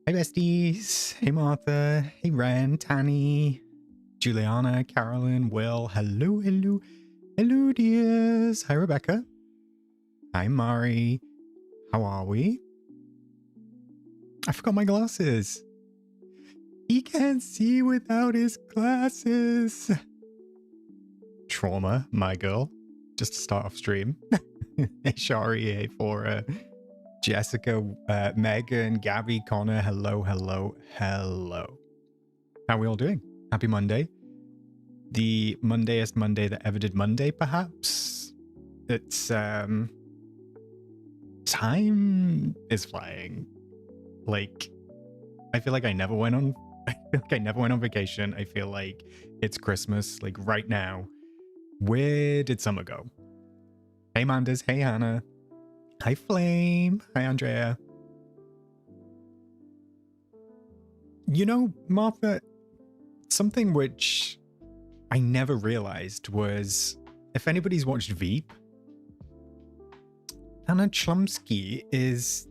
Hey besties, hey Martha, hey Ren, Tanny, Juliana, Carolyn, Will, hello dears. Hi Rebecca. Hi Mari. How are we? I forgot my glasses. He can't see without his glasses. Trauma, my girl. Just to start off stream. Hey Shari, hey Fora, Jessica, Megan, Gabby, Connor, hello. How are we all doing? Happy Monday. The Mondayest Monday that ever did Monday, perhaps? It's, time is flying. Like, I feel like I never went on vacation. I feel like it's Christmas, like right now. Where did summer go? Hey Manders, hey Hannah. Hi Flame, hi Andrea. You know, Martha, something which I never realized was, if anybody's watched Veep, Anna Chlumsky is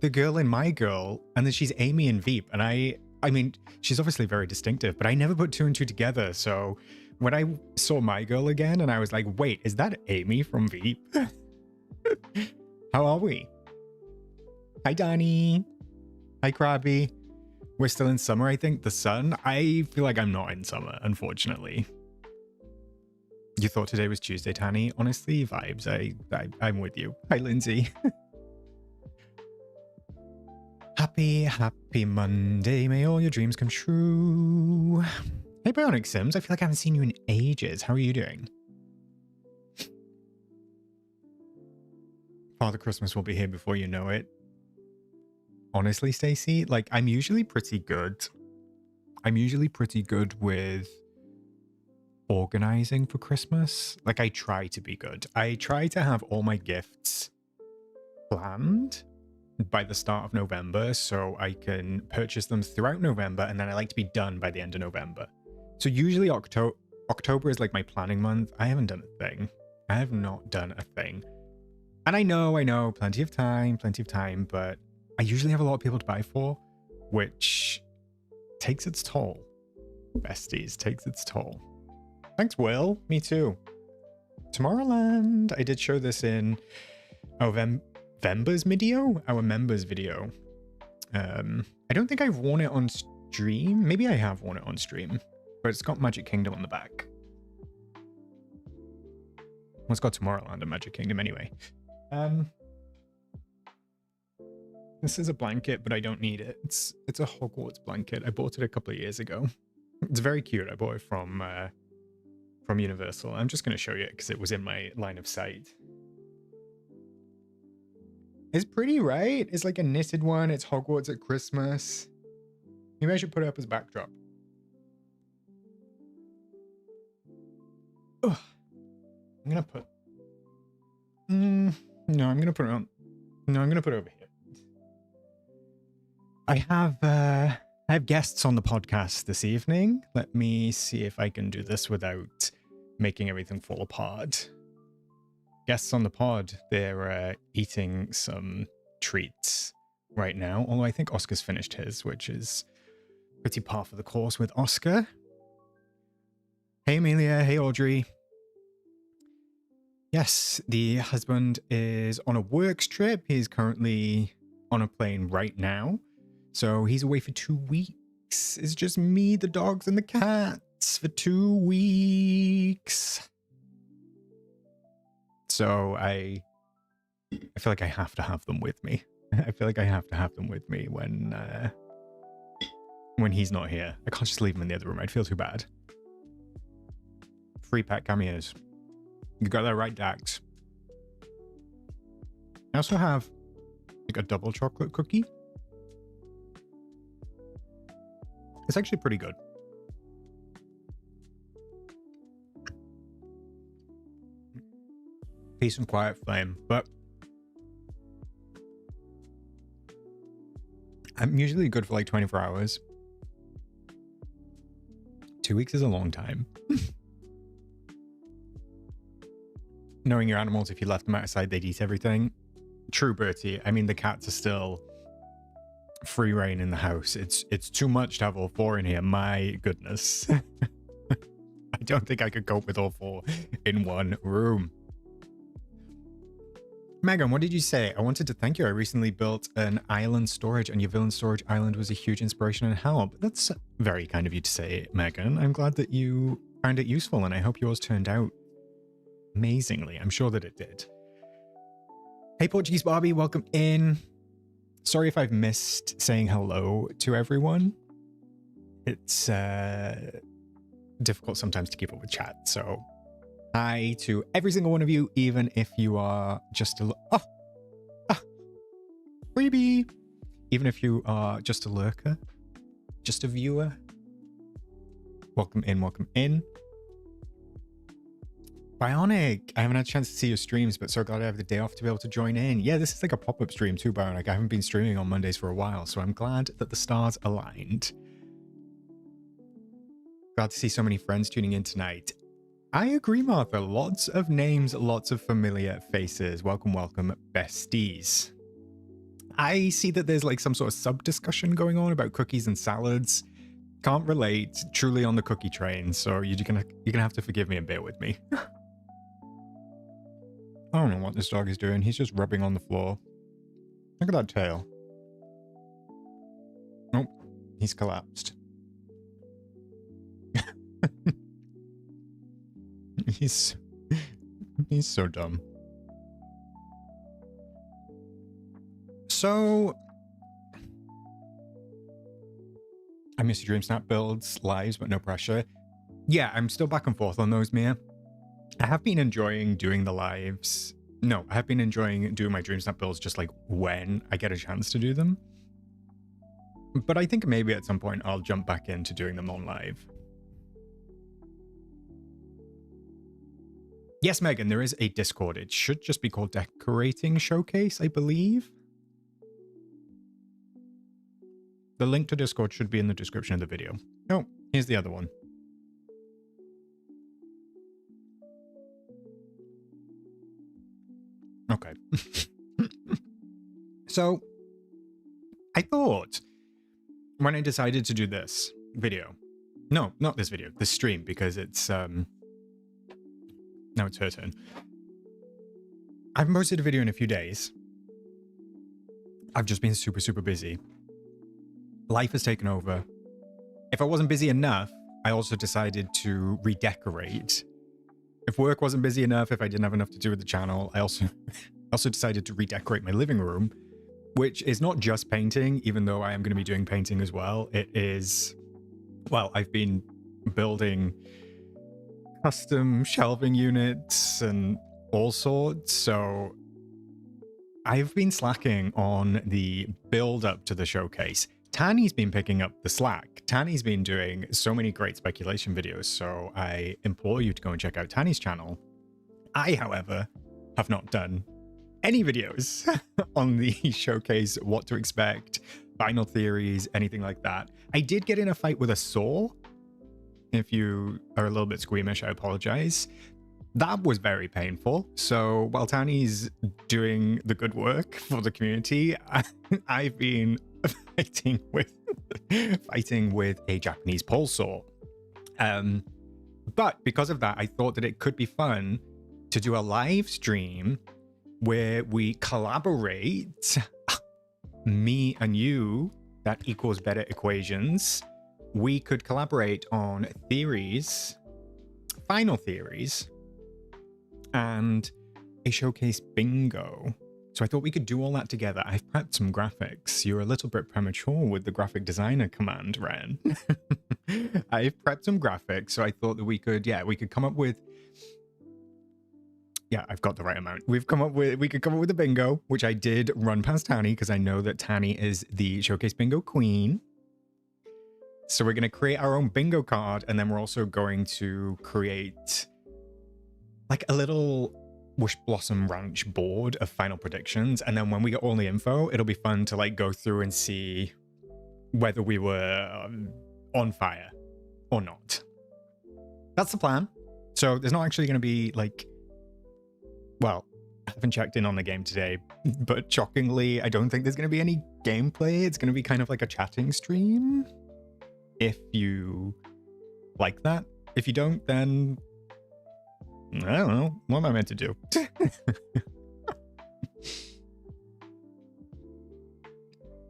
the girl in My Girl, and then she's Amy in Veep. And I mean, she's obviously very distinctive, but I never put two and two together. So when I saw My Girl again, and I was like, wait, is that Amy from Veep? How are we? Hi, Donnie. Hi, Krabby. We're still in summer, I think. The sun. I feel like I'm not in summer, unfortunately. You thought today was Tuesday, Tanny? Honestly, vibes. I'm with you. Hi, Lindsay. Happy Monday. May all your dreams come true. Hey, Bionic Sims. I feel like I haven't seen you in ages. How are you doing? Father Christmas will be here before you know it. Honestly, Stacey, like, I'm usually pretty good with organizing for Christmas. Like, I try to be good. I try to have all my gifts planned by the start of November so I can purchase them throughout November, and then I like to be done by the end of November. So usually October is like my planning month. I haven't done a thing. I have not done a thing. And I know, plenty of time, but I usually have a lot of people to buy for, which takes its toll. Besties, takes its toll. Thanks, Will. Me too. Tomorrowland. I did show this in Vember's video, our members video. I don't think I've worn it on stream. Maybe I have worn it on stream, but it's got Magic Kingdom on the back. Well, it's got Tomorrowland and Magic Kingdom anyway. This is a blanket, but I don't need it. It's a Hogwarts blanket. I bought it a couple of years ago. It's very cute. I bought it from Universal. I'm just going to show you it because it was in my line of sight. It's pretty, right? It's like a knitted one. It's Hogwarts at Christmas. Maybe I should put it up as backdrop. Ugh. I'm going to put... No, I'm going to put it on... No, I'm going to put it over here. I have guests on the podcast this evening. Let me see if I can do this without making everything fall apart. Guests on the pod, they're eating some treats right now. Although I think Oscar's finished his, which is pretty par for the course with Oscar. Hey Amelia, hey Audrey. Yes, the husband is on a works trip. He's currently on a plane right now. So he's away for 2 weeks. It's just me, the dogs, and the cats for 2 weeks. So I feel like I have to have them with me. I feel like I have to have them with me when he's not here. I can't just leave them in the other room. I'd feel too bad. Free pet cameos. You got that right, Dax. I also have like a double chocolate cookie. It's actually pretty good. Peace and quiet, Flame. But I'm usually good for like 24 hours. 2 weeks is a long time. Knowing your animals, if you left them outside, they'd eat everything. True, Bertie. I mean, the cats are still free reign in the house. It's too much to have all four in here. My goodness. I don't think I could cope with all four in one room. Megan, what did you say? I wanted to thank you. I recently built an island storage and your villain storage island was a huge inspiration and help. That's very kind of you to say, Megan. I'm glad that you found it useful and I hope yours turned out amazingly. I'm sure that it did. Hey, Portuguese Barbie, welcome in. Sorry if I've missed saying hello to everyone. It's difficult sometimes to keep up with chat, so hi to every single one of you, even if you are just a freebie. Even if you are just a lurker, just a viewer. Welcome in, welcome in. Bionic, I haven't had a chance to see your streams, but so glad I have the day off to be able to join in. Yeah, this is like a pop-up stream too, Bionic. I haven't been streaming on Mondays for a while, so I'm glad that the stars aligned. Glad to see so many friends tuning in tonight. I agree, Martha. Lots of names, lots of familiar faces. Welcome, welcome, besties. I see that there's like some sort of sub-discussion going on about cookies and salads. Can't relate, truly on the cookie train, so you're gonna have to forgive me and bear with me. I don't know what this dog is doing. He's just rubbing on the floor. Look at that tail. Nope, he's collapsed. He's so dumb. So I miss your Dream Snap builds, lives, but no pressure. Yeah, I'm still back and forth on those, Mia. I have been enjoying doing the lives. No, I have been enjoying doing my Dream Snap builds just like when I get a chance to do them. But I think maybe at some point I'll jump back into doing them on live. Yes, Megan, there is a Discord. It should just be called Decorating Showcase, I believe. The link to Discord should be in the description of the video. Oh, here's the other one. Okay. So, I thought when I decided to do this video, no, not this video, this stream, because it's, now it's her turn. I haven't posted a video in a few days. I've just been super, super busy. Life has taken over. If I wasn't busy enough, I also decided to redecorate. If work wasn't busy enough, if I didn't have enough to do with the channel, I also decided to redecorate my living room, which is not just painting, even though I am going to be doing painting as well. It is, well, I've been building custom shelving units and all sorts, so I've been slacking on the build up to the showcase. Tanny's been picking up the slack. Tanny's been doing so many great speculation videos, so I implore you to go and check out Tanny's channel. I, however, have not done any videos on the showcase, what to expect, final theories, anything like that. I did get in a fight with a saw. If you are a little bit squeamish, I apologize. That was very painful. So while Tanny's doing the good work for the community, I've been fighting with a Japanese pole saw. But because of that, I thought that it could be fun to do a live stream where we collaborate, me and you, that equals better equations. We could collaborate on theories, final theories, and a showcase bingo. So I thought we could do all that together. I've prepped some graphics. You're a little bit premature with the graphic designer command, Ren. I've prepped some graphics, so I thought that we could come up with, yeah, I've got the right amount. We could come up with a bingo, which I did run past Tanny because I know that Tanny is the showcase bingo queen. So we're going to create our own bingo card, and then we're also going to create like a little Wishblossom Ranch board of final predictions. And then when we get all the info, it'll be fun to like go through and see whether we were on fire or not. That's the plan. So there's not actually going to be like, well, I haven't checked in on the game today, but shockingly, I don't think there's going to be any gameplay. It's going to be kind of like a chatting stream. If you like that. If you don't, then I don't know. What am I meant to do?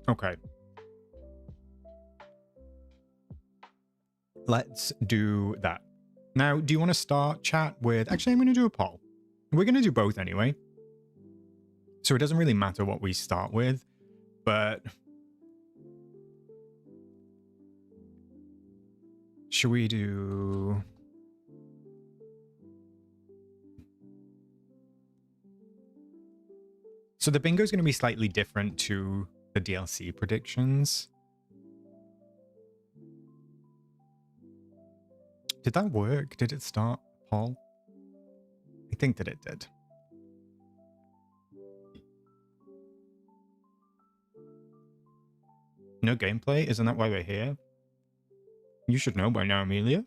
Okay. Let's do that. Now, do you want to start chat with... Actually, I'm going to do a poll. We're going to do both anyway. So it doesn't really matter what we start with, but... Should we do... So the bingo is going to be slightly different to the DLC predictions. Did that work? Did it start, Paul? I think that it did. No gameplay? Isn't that why we're here? You should know by now, Amelia.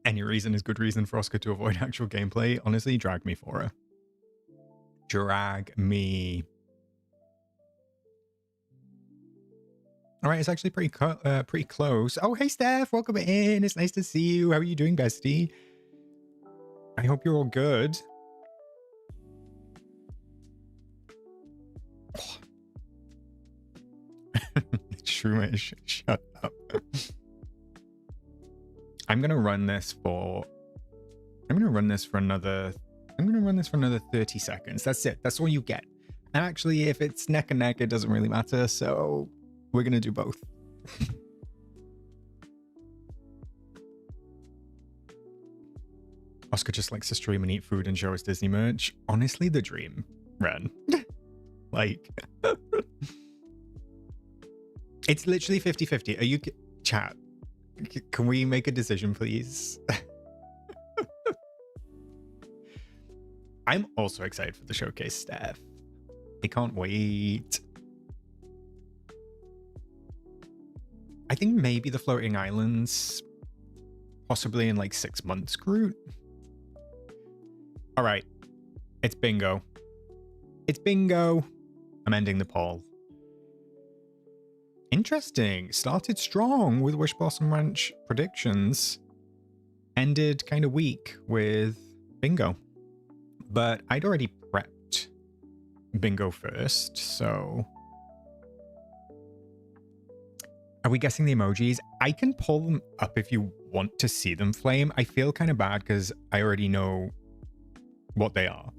Any reason is good reason for Oscar to avoid actual gameplay. Honestly, drag me for her. Drag me. All right, it's actually pretty close. Oh, hey, Steph. Welcome in. It's nice to see you. How are you doing, bestie? I hope you're all good. Shroomish, shut up. I'm gonna run this for another 30 seconds. That's it. That's all you get. And actually, if it's neck and neck, it doesn't really matter. So we're gonna do both. Oscar just likes to stream and eat food and show us Disney merch. Honestly, the dream, Ren. Like, it's literally 50-50. Are you... Chat, can we make a decision, please? I'm also excited for the showcase, Steph. I can't wait. I think maybe the floating islands, possibly in like 6 months, Groot. All right, it's bingo. It's bingo. I'm ending the poll. Interesting. Started strong with Wishblossom Ranch predictions. Ended kind of weak with bingo. But I'd already prepped bingo first, so... Are we guessing the emojis? I can pull them up if you want to see them, Flame. I feel kind of bad because I already know what they are.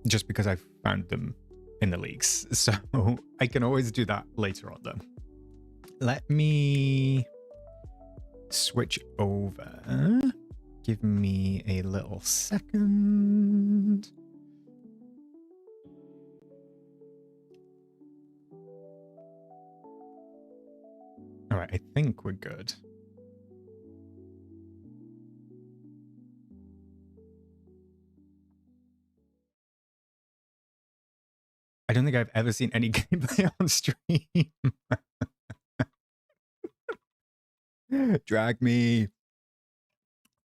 Just because I've found them in the leaks. So I can always do that later on, though. Let me switch over. Give me a little second. All right, I think we're good. I don't think I've ever seen any gameplay on stream. Drag me.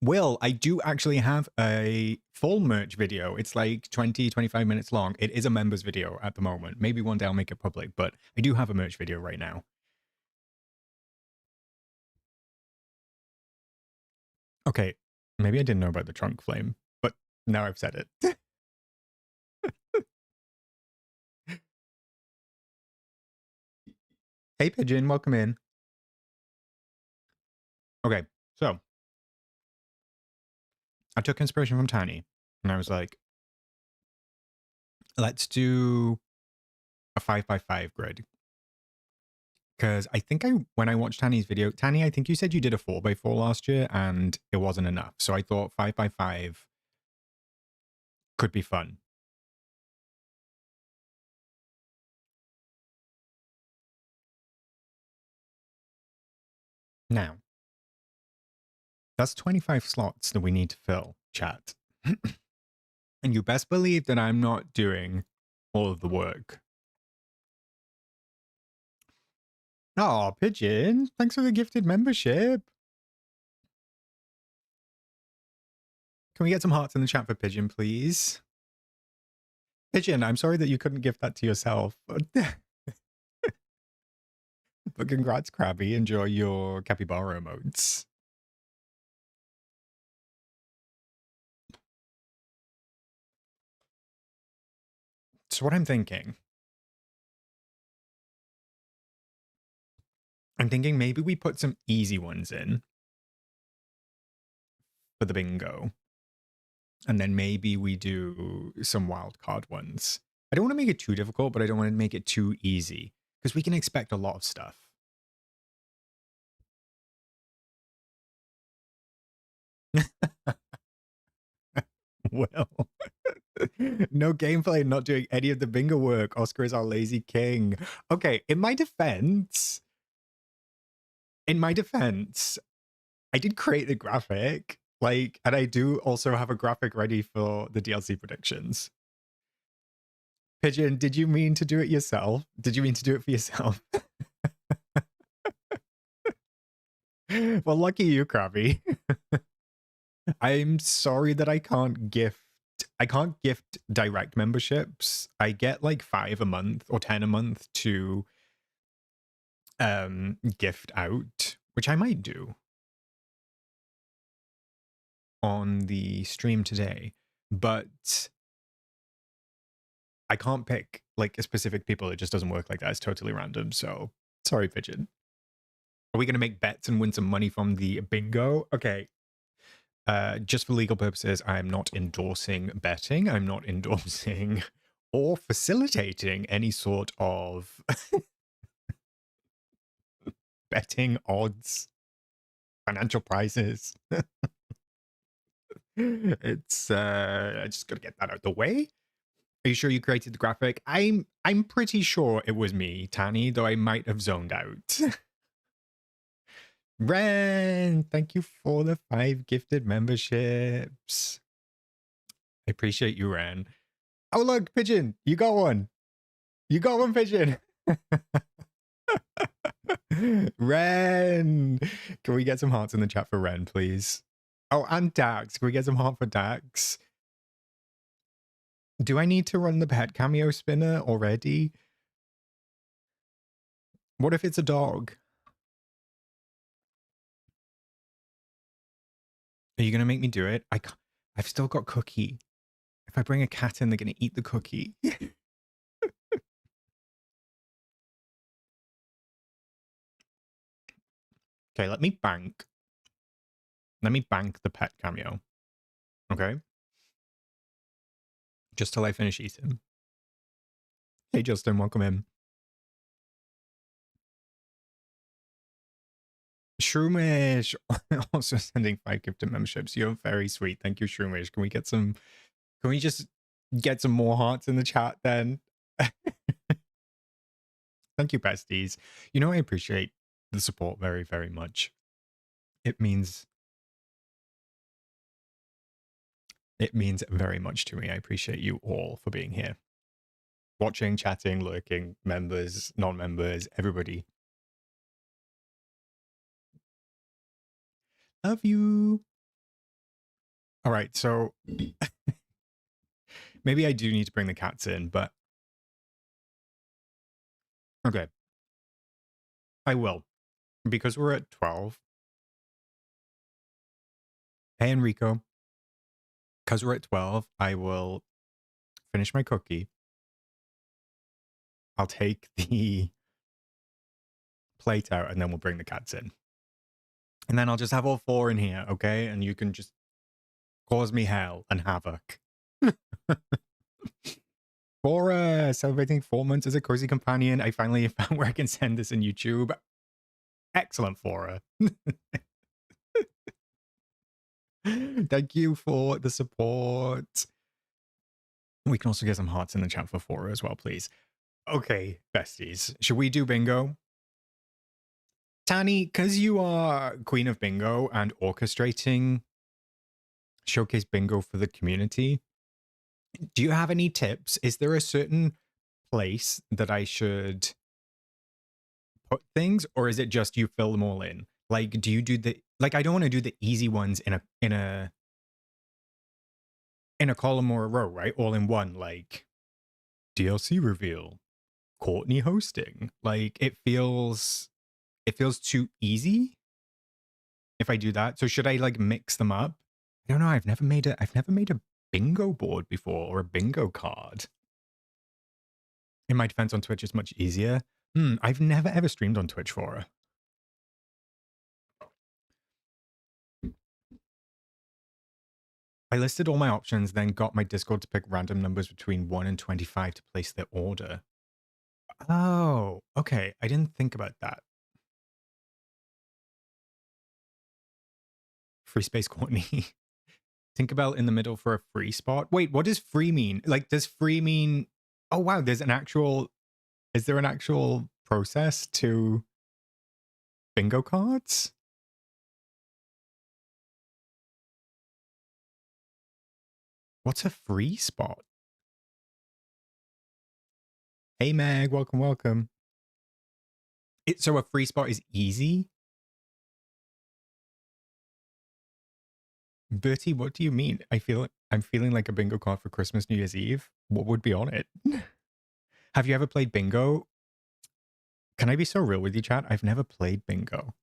Will, I do actually have a full merch video. It's like 20-25 minutes long. It is a members video at the moment. Maybe one day I'll make it public, but I do have a merch video right now. Okay, maybe I didn't know about the trunk flame, but now I've said it. Hey, Pigeon, welcome in. Okay, so I took inspiration from Tiny, and I was like, let's do a 5x5 grid. Because I think when I watched Tanny's video, Tanny, I think you said you did a 4x4 last year, and it wasn't enough. So I thought 5x5 could be fun. Now, that's 25 slots that we need to fill, chat. And you best believe that I'm not doing all of the work. Oh, Pigeon, thanks for the gifted membership. Can we get some hearts in the chat for Pigeon, please? Pigeon, I'm sorry that you couldn't gift that to yourself. But congrats, Krabby. Enjoy your capybara emotes. So what I'm thinking maybe we put some easy ones in for the bingo. And then maybe we do some wild card ones. I don't want to make it too difficult, but I don't want to make it too easy because we can expect a lot of stuff. Well, no gameplay, not doing any of the bingo work. Oscar is our lazy king. Okay, in my defense, I did create the graphic, like, and I do also have a graphic ready for the DLC predictions. Pigeon, did you mean to do it yourself? Did you mean to do it for yourself? Well, lucky you, Krabby. I'm sorry that I can't gift direct memberships. I get like 5 a month or 10 a month to gift out, which I might do on the stream today, but I can't pick like a specific people. It just doesn't work like that. It's totally random. So sorry, Pigeon. Are we going to make bets and win some money from the bingo? Okay. Just for legal purposes, I'm not endorsing betting. I'm not endorsing or facilitating any sort of betting odds, financial prizes. It's I just gotta get that out the way. Are you sure you created the graphic? I'm pretty sure it was me, Tanny, though I might have zoned out. Ren, thank you for the 5 gifted memberships. I appreciate you, Ren. Oh, look, Pigeon, you got one. You got one, Pigeon. Ren, can we get some hearts in the chat for Ren, please? Oh, and Dax. Can we get some heart for Dax? Do I need to run the pet cameo spinner already? What if it's a dog? Are you going to make me do it? I've still got Cookie. If I bring a cat in, they're going to eat the cookie. Okay, let me bank. Let me bank the pet cameo. Okay? Just till I finish eating. Hey, Justin, welcome in. Shroomish also sending 5 gifted memberships. You're very sweet. Thank you, Shroomish. Can we just get some more hearts in the chat then? Thank you, besties. You know, I appreciate the support very, very much. It means very much to me. I appreciate you all for being here. Watching, chatting, lurking, members, non-members, everybody. Love you. All right, so maybe I do need to bring the cats in, but okay. I will. Because we're at 12. Hey, Enrico. Because we're at 12, I will finish my cookie. I'll take the plate out, and then we'll bring the cats in. And then I'll just have all 4 in here, okay? And you can just cause me hell and havoc. For celebrating 4 months as a cozy companion, I finally found where I can send this in YouTube. Excellent, Fora. Thank you for the support. We can also get some hearts in the chat for Fora as well, please. Okay, besties. Should we do bingo? Tani, because you are queen of bingo and orchestrating showcase bingo for the community, do you have any tips? Is there a certain place that I should put things, or is it just you fill them all in? Like, do you do the, like, I don't want to do the easy ones in a column or a row, right? All in one, like DLC reveal, Courtney hosting. Like, it feels too easy if I do that. So should I like mix them up? I don't know. I've never made a bingo board before, or a bingo card. In my defense, on Twitch, it's much easier. I've never ever streamed on Twitch for her. I listed all my options, then got my Discord to pick random numbers between 1 and 25 to place their order. Oh, okay. I didn't think about that. Free space Courtney. Tinkerbell in the middle for a free spot. Wait, what does free mean? Like, does free mean... Oh, wow, there's an actual... Is there an actual process to bingo cards? What's a free spot? Hey, Meg, welcome, welcome. So a free spot is easy? Bertie, what do you mean? I'm feeling like a bingo card for Christmas, New Year's Eve. What would be on it? Have you ever played bingo? Can I be so real with you, chat? I've never played bingo.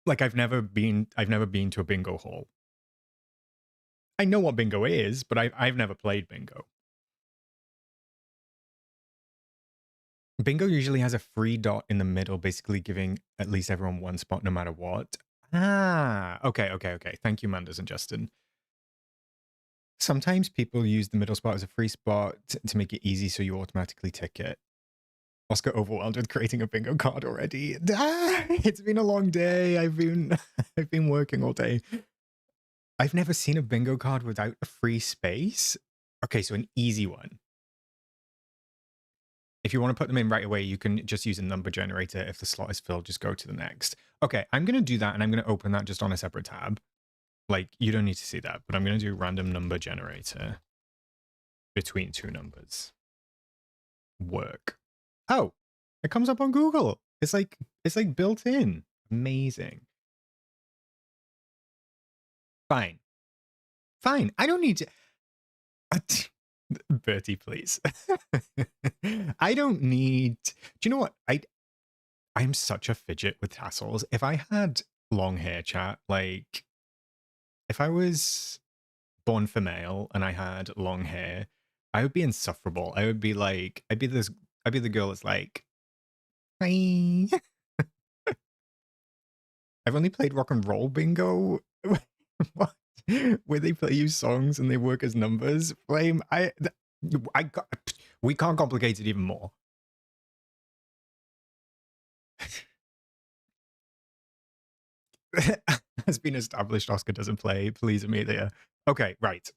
Like, I've never been to a bingo hall. I know what bingo is, but I've never played bingo. Bingo usually has a free dot in the middle, basically giving at least everyone one spot no matter what. Ah, okay. Thank you, Manders and Justin. Sometimes people use the middle spot as a free spot to make it easy, so you automatically tick it. Oscar overwhelmed with creating a bingo card already. It's been a long day. I've been working all day. I've never seen a bingo card without a free space. Okay, so an easy one. If you want to put them in right away, you can just use a number generator. If the slot is filled, just go to the next. Okay, I'm going to do that, and I'm going to open that just on a separate tab. Like, you don't need to see that, but I'm going to do random number generator between two numbers. Work. Oh, it comes up on Google. It's like built in. Amazing. Fine. I don't need to... Bertie, please. I don't need... Do you know what? I'm such a fidget with tassels. If I had long hair, chat, like... If I was born female and I had long hair, I would be insufferable. I would be like... I'd be the girl that's like... Hi. I've only played rock and roll bingo. What? Where they play you songs and they work as numbers. Flame, we can't complicate it even more. Has been established. Oscar doesn't play. Please, Amelia. Okay, right.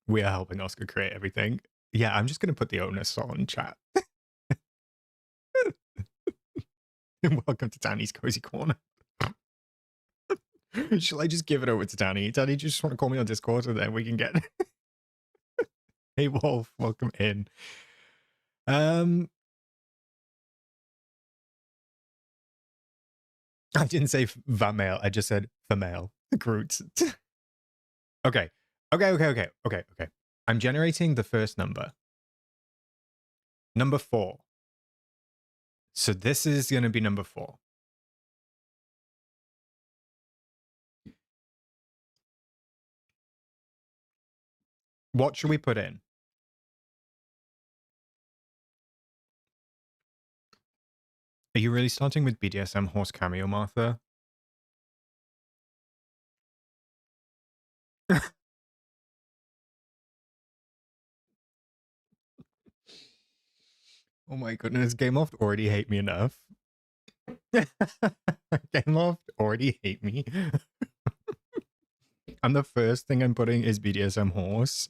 We are helping Oscar create everything. Yeah, I'm just going to put the onus on chat. Welcome to Danny's Cozy Corner. Shall I just give it over to Danny? Danny, do you just want to call me on Discord and then we can get... Hey, Wolf, welcome in. I didn't say female. I just said female. Groot. Okay. I'm generating the first number. Number 4. So this is going to be number 4. What should we put in? Are you really starting with BDSM horse cameo, Martha? Oh my goodness, Gameloft already hate me enough. Gameloft already hate me. And the first thing I'm putting is BDSM horse.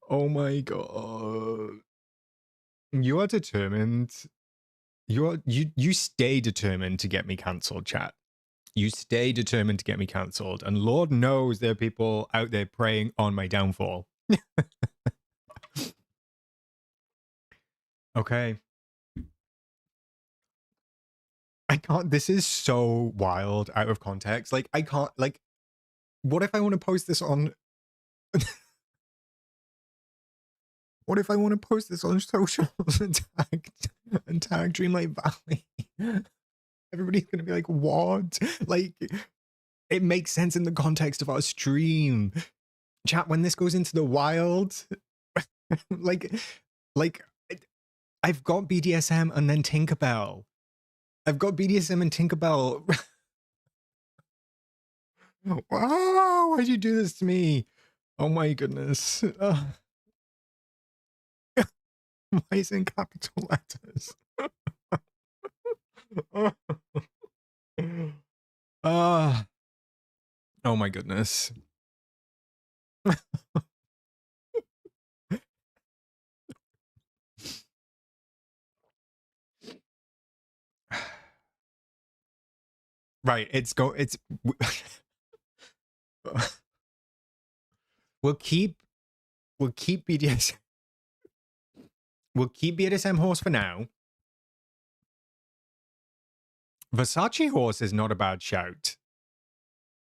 Oh my god. You are determined. You stay determined to get me cancelled, chat. You stay determined to get me cancelled, and Lord knows there are people out there preying on my downfall. Okay. I can't. This is so wild out of context. Like, I can't. Like, what if I want to post this on. What if I want to post this on socials and tag Dreamlight Valley? Everybody's going to be like, what? Like, it makes sense in the context of our stream. Chat, when this goes into the wild, like, I've got BDSM and then Tinkerbell. I've got BDSM and Tinkerbell. Wow, why'd you do this to me? Oh my goodness. Why is it in capital letters? Oh my goodness. Right, it's we'll keep BDSM. We'll keep BDSM horse for now. Versace horse is not a bad shout.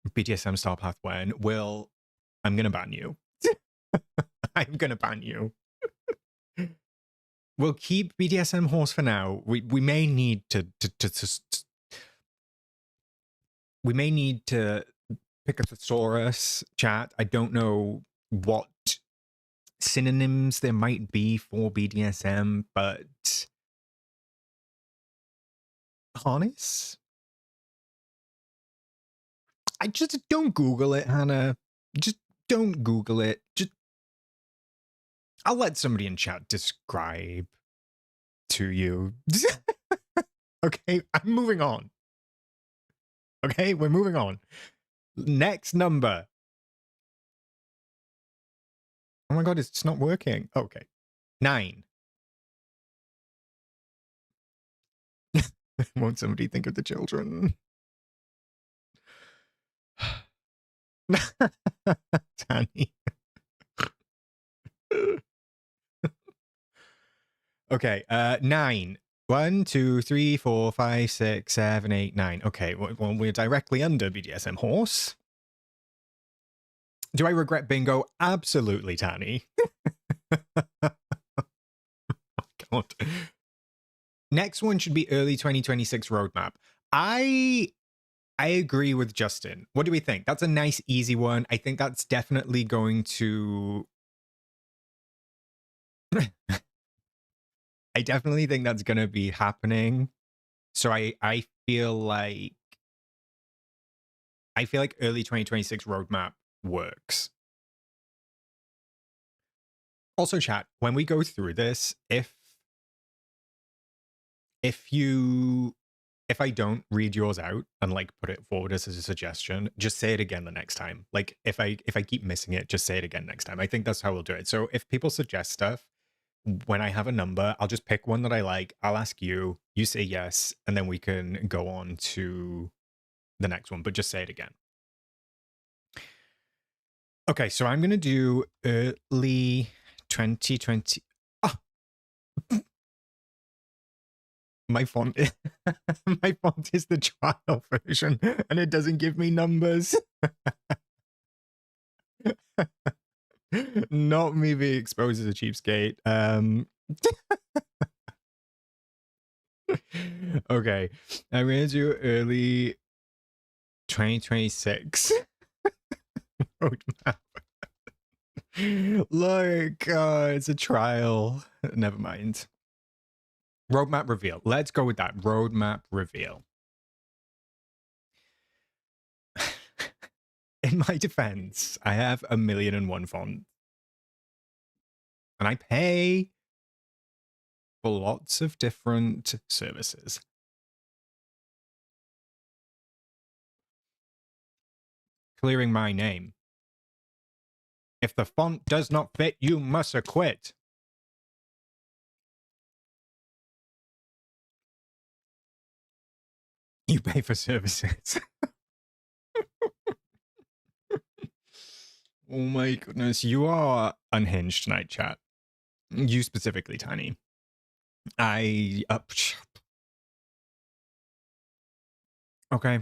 BDSM star path when I'm gonna ban you. I'm gonna ban you. We'll keep BDSM horse for now. We may need to we may need to pick a thesaurus, chat. I don't know what synonyms there might be for BDSM, but harness? I just don't Google it, Hannah. Just don't Google it. Just I'll let somebody in chat describe to you. Okay, I'm moving on. Okay, we're moving on. Next number. Oh my god, it's not working. Okay. 9. Won't somebody think of the children? Tanny. Okay, 9. 1, 2, 3, 4, 5, 6, 7, 8, 9. Okay, well, we're directly under BDSM horse. Do I regret bingo? Absolutely, Tanny. God. Next one should be early 2026 roadmap. I agree with Justin. What do we think? That's a nice, easy one. I think that's definitely going to... I definitely think that's going to be happening. So I feel like early 2026 roadmap works. Also, chat, when we go through this, if I don't read yours out and like put it forward as a suggestion, just say it again the next time. Like if I keep missing it, just say it again next time. I think that's how we'll do it. So if people suggest stuff, when I have a number, I'll just pick one that I like. I'll ask you, you say yes, and then we can go on to the next one, but just say it again. Okay, so I'm going to do early 2020. Oh. My font is the trial version, and it doesn't give me numbers. Not me being exposed as a cheapskate. Okay, I'm gonna do early 2026 roadmap. Look, it's a trial. Never mind. Roadmap reveal. Let's go with that. Roadmap reveal. In my defense, I have 1,000,001 fonts. And I pay for lots of different services. Clearing my name. If the font does not fit, you must acquit. You pay for services. Oh my goodness, you are unhinged tonight, chat. You specifically, Tiny. Okay.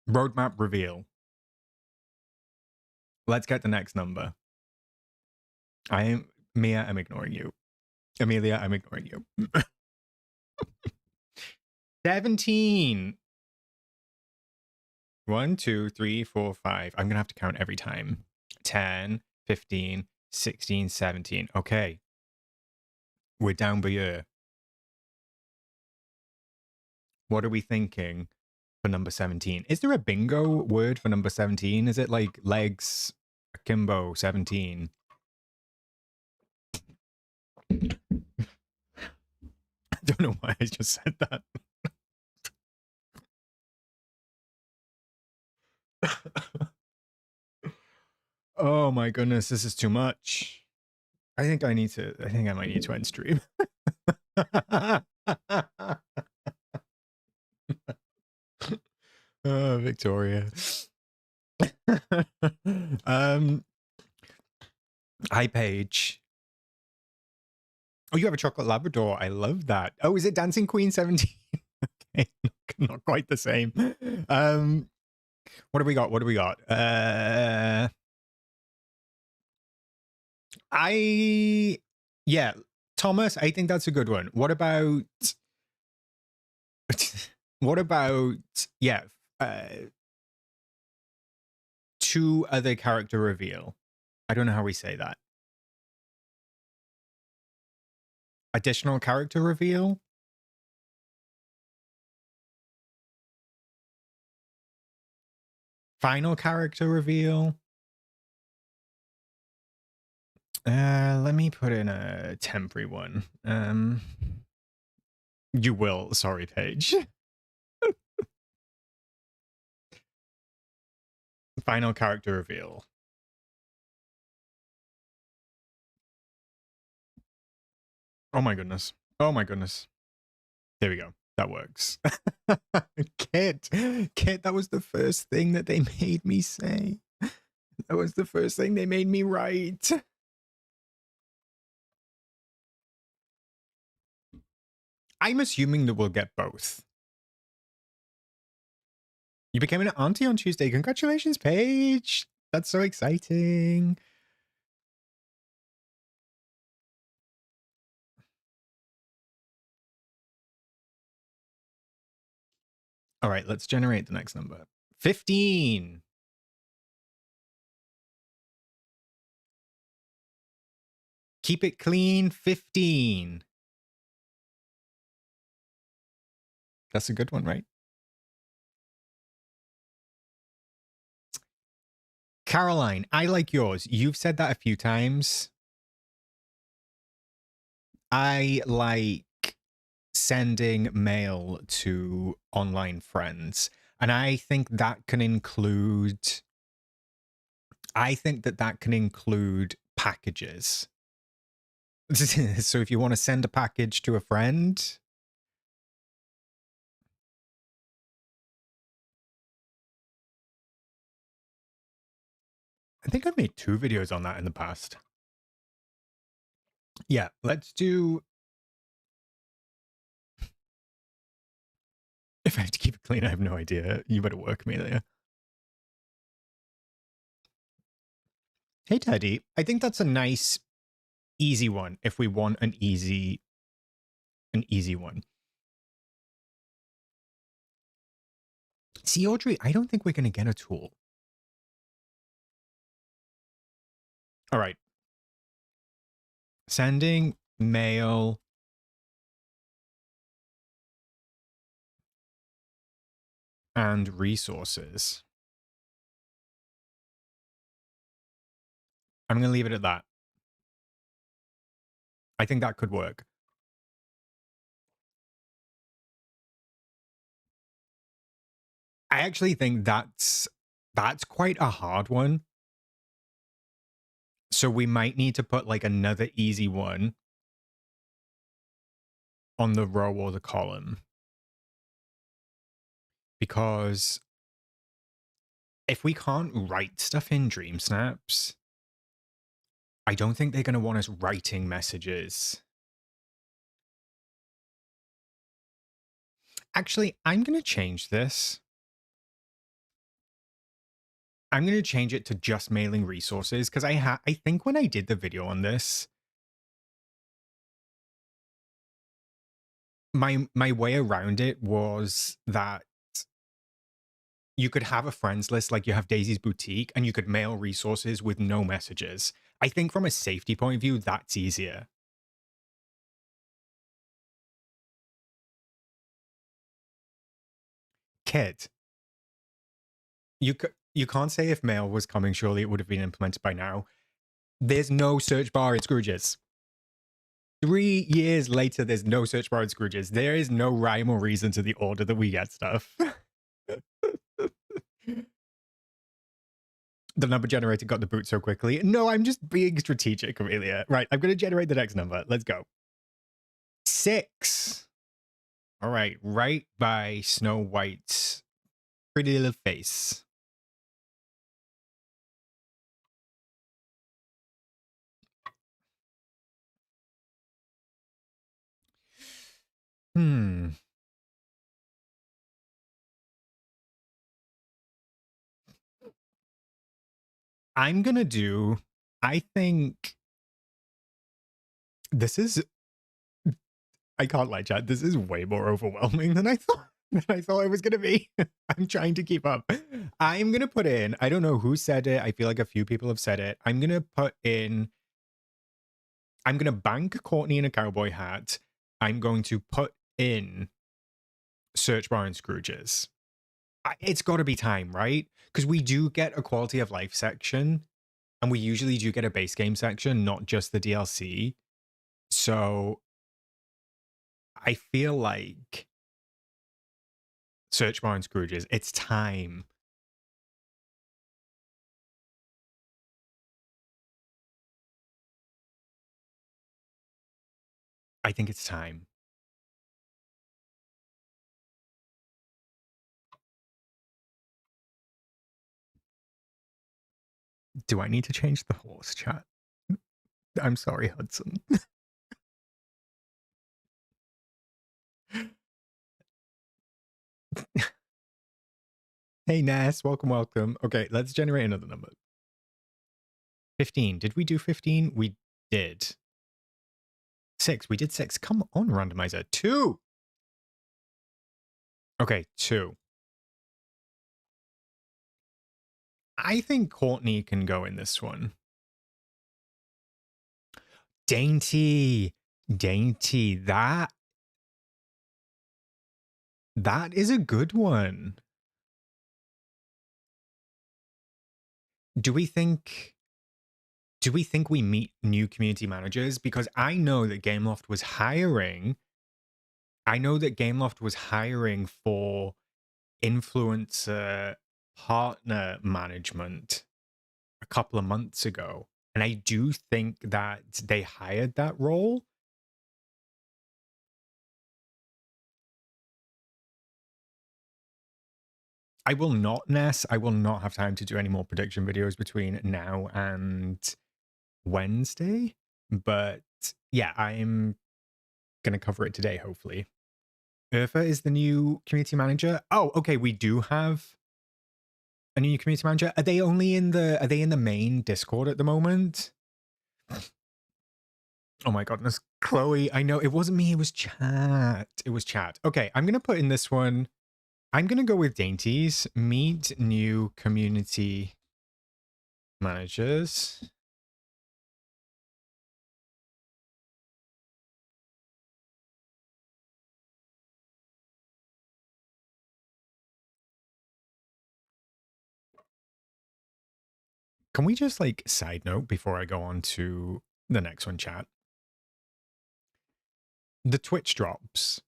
Roadmap reveal. Let's get the next number. Mia, I'm ignoring you. Amelia, I'm ignoring you. 17. 1, 2, 3, 4, 5. I'm going to have to count every time. 10, 15, 16, 17. Okay. We're down by year. What are we thinking for number 17? Is there a bingo word for number 17? Is it like legs akimbo 17? I don't know why I just said that. Oh my goodness, this is too much. I think I might need to end stream. Oh, Victoria. Hi, Paige. Oh, you have a chocolate Labrador. I love that. Oh, is it Dancing Queen 17? Okay, not quite the same. What do we got? What do we got? Yeah, Thomas, I think that's a good one. What about yeah, 2 other character reveal. I don't know how we say that. Additional character reveal? Final character reveal? Let me put in a temporary one. You will. Sorry, Paige. Final character reveal. Oh my goodness. Oh my goodness. There we go. That works. Kit, that was the first thing that they made me say. That was the first thing they made me write. I'm assuming that we'll get both. You became an auntie on Tuesday. Congratulations, Paige. That's so exciting. All right, let's generate the next number. 15. Keep it clean, 15. That's a good one, right? Caroline, I like yours. You've said that a few times. I like sending mail to online friends. And I think that can include packages. So if you want to send a package to a friend, I think I've made 2 videos on that in the past. Yeah, let's do... If I have to keep it clean, I have no idea. You better work me there. Hey, Teddy. I think that's a nice, easy one if we want an easy one. See, Audrey, I don't think we're going to get a tool. All right. Sending mail. And resources. I'm going to leave it at that. I think that could work. I actually think that's quite a hard one. So we might need to put like another easy one on the row or the column. Because if we can't write stuff in Dream Snaps, I don't think they're going to want us writing messages. Actually, I'm going to change this. I'm going to change it to just mailing resources because I think when I did the video on this, my way around it was that you could have a friends list like you have Daisy's Boutique and you could mail resources with no messages. I think from a safety point of view, that's easier. Kid, you can't say if mail was coming, surely it would have been implemented by now. There's no search bar in Scrooge's. 3 years later, there's no search bar in Scrooge's. There is no rhyme or reason to the order that we get stuff. The number generator got the boot so quickly. No, I'm just being strategic, Amelia. Right, I'm going to generate the next number. Let's go. 6. All right, right by Snow White's pretty little face. I'm gonna do, I think this is, I can't lie, chat, this is way more overwhelming than I thought it was gonna be. I'm trying to keep up. I'm gonna put in, I don't know who said it, I feel like a few people have said it. I'm gonna bank Courtney in a cowboy hat. I'm going to put in search bar and Scrooge's. It's got to be time, right? Because we do get a quality of life section, and we usually do get a base game section, not just the DLC. So I feel like search bar and Scrooge's, it's time. I think it's time. Do I need to change the horse, chat? I'm sorry, Hudson. Hey, Ness, welcome. Okay, let's generate another number. 15. Did we do 15? We did. 6. We did 6. Come on, randomizer. 2. Okay, 2. I think Courtney can go in this one. Dainty. That is a good one. Do we think we meet new community managers? Because I know that Gameloft was hiring. For influencer partner management a couple of months ago. And I do think that they hired that role. I will not, Ness. I will not have time to do any more prediction videos between now and Wednesday. But yeah, I'm going to cover it today, hopefully. Urfa is the new community manager. Oh, okay. We do have a new community manager. Are they in the main Discord at the moment? Oh my goodness, Chloe. I know it wasn't me. It was chat. Okay, I'm going to put in this one. I'm going to go with Dainties. Meet new community managers. Can we just like side note before I go on to the next one, chat? The Twitch drops.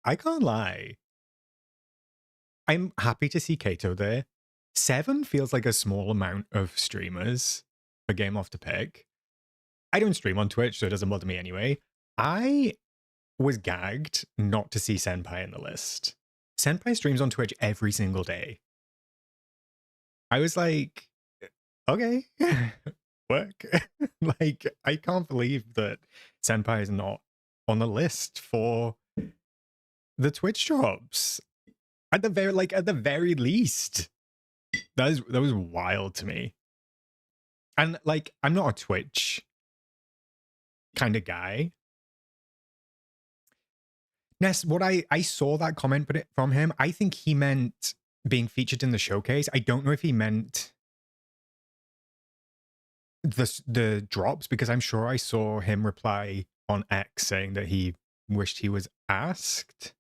I can't lie. I'm happy to see Kato there. 7 feels like a small amount of streamers for Gameloft to pick. I don't stream on Twitch, so it doesn't bother me anyway. I was gagged not to see Senpai in the list. Senpai streams on Twitch every single day. I was like, okay, work. Like, I can't believe that Senpai is not on the list for the Twitch drops. At the very least. That was wild to me. And like, I'm not a Twitch kind of guy. Ness, what I saw that comment from him, I think he meant being featured in the showcase. I don't know if he meant the drops, because I'm sure I saw him reply on X saying that he wished he was asked,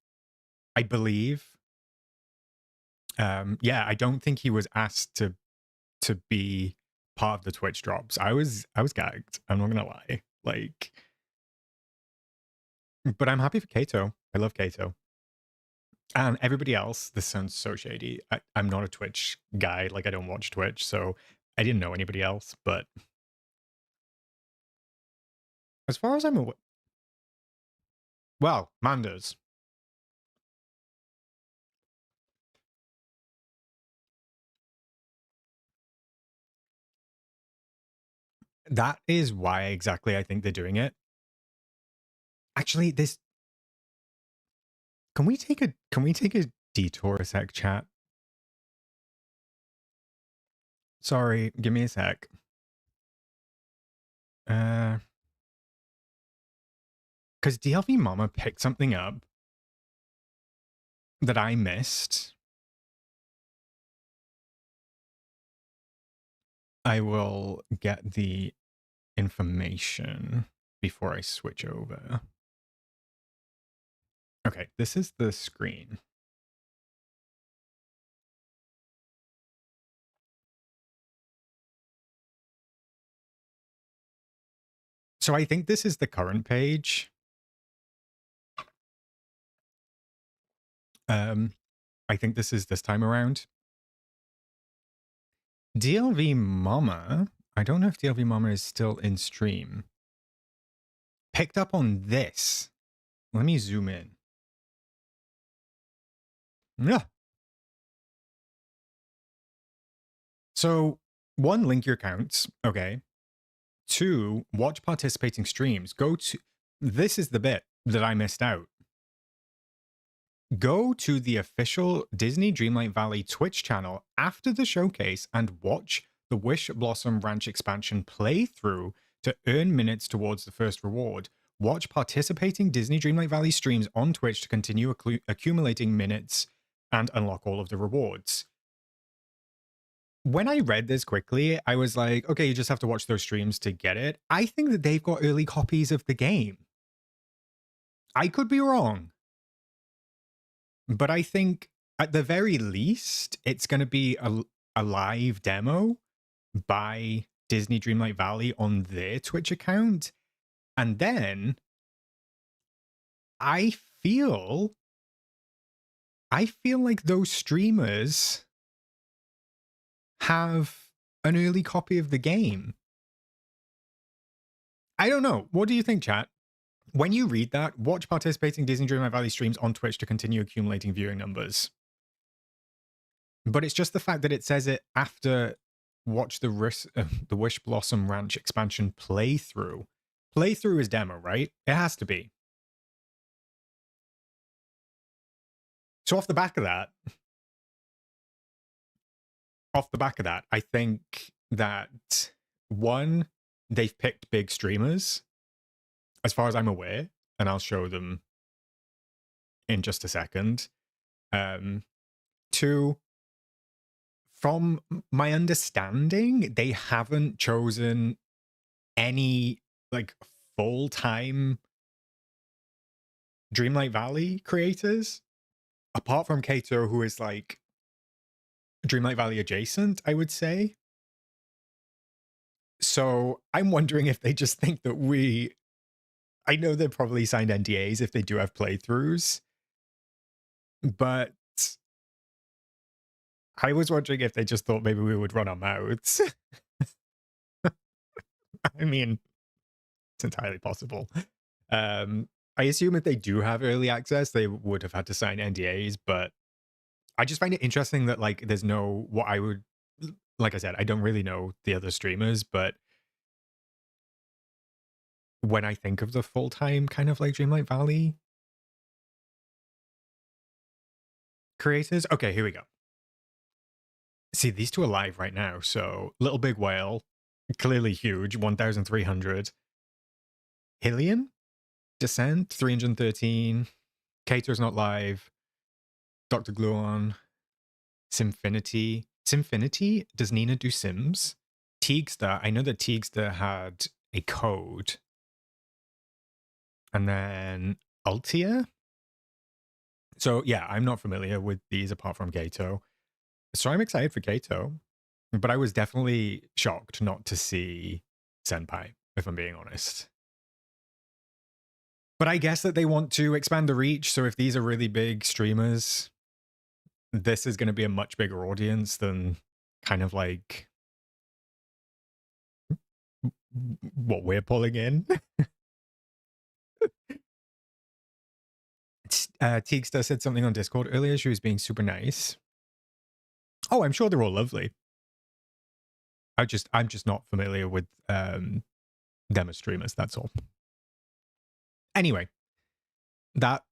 I believe. Yeah, I don't think he was asked to be part of the Twitch drops. I was gagged. I'm not gonna lie. Like, but I'm happy for Kato. I love Kato. And everybody else, this sounds so shady. I'm not a Twitch guy. Like, I don't watch Twitch, so I didn't know anybody else. But as far as I'm aware, well, Manders. That is why exactly I think they're doing it. Actually, this. Can we take a detour a sec, chat? Sorry, give me a sec. Because DLV Mama picked something up that I missed. I will get the information before I switch over. Okay, this is the screen. So I think this is the current page. I think this is this time around. DLV Mama, I don't know if DLV Mama is still in stream. Picked up on this. Let me zoom in. Yeah. So, 1, link your accounts. Okay. 2, watch participating streams. Go to, this is the bit that I missed out. Go to the official Disney Dreamlight Valley Twitch channel after the showcase and watch the Wishblossom Ranch expansion playthrough to earn minutes towards the first reward. Watch participating Disney Dreamlight Valley streams on Twitch to continue accumulating minutes and unlock all of the rewards. When I read this quickly, I was like, okay, you just have to watch those streams to get it. I think that they've got early copies of the game. I could be wrong. But I think at the very least, it's going to be a live demo by Disney Dreamlight Valley on their Twitch account. And then I feel like those streamers have an early copy of the game. I don't know. What do you think, chat? When you read that, watch participating Disney Dreamlight Valley streams on Twitch to continue accumulating viewing numbers. But it's just the fact that it says it after watch the Wishblossom Ranch expansion playthrough. Playthrough is demo, right? It has to be. So off the back of that, I think that, 1, they've picked big streamers, as far as I'm aware, and I'll show them in just a second. 2, from my understanding, they haven't chosen any like full-time Dreamlight Valley creators, apart from Kato, who is like Dreamlight Valley adjacent, I would say. So I'm wondering if they just think that I know they've probably signed NDAs if they do have playthroughs, but I was wondering if they just thought maybe we would run our mouths. I mean, it's entirely possible. I assume if they do have early access, they would have had to sign NDAs, but I just find it interesting that like there's no what I would like I said, I don't really know the other streamers, but when I think of the full-time kind of like Dreamlight Valley creators, okay, here we go. See, these two are live right now. So Little Big Whale, clearly huge, 1,300. Hillian, Descent, 313. Kato's not live. Dr. Gluon, Simfinity. Simfinity? Does Nina do Sims? Teagstar. I know that Teagstar had a code. And then Altia. So yeah, I'm not familiar with these apart from Kato. So I'm excited for Kato. But I was definitely shocked not to see Senpai, if I'm being honest. But I guess that they want to expand the reach. So if these are really big streamers, this is going to be a much bigger audience than kind of like what we're pulling in. Teagstar said something on Discord earlier. She was being super nice. Oh, I'm sure they're all lovely. I'm just not familiar with them as streamers. That's all. Anyway, that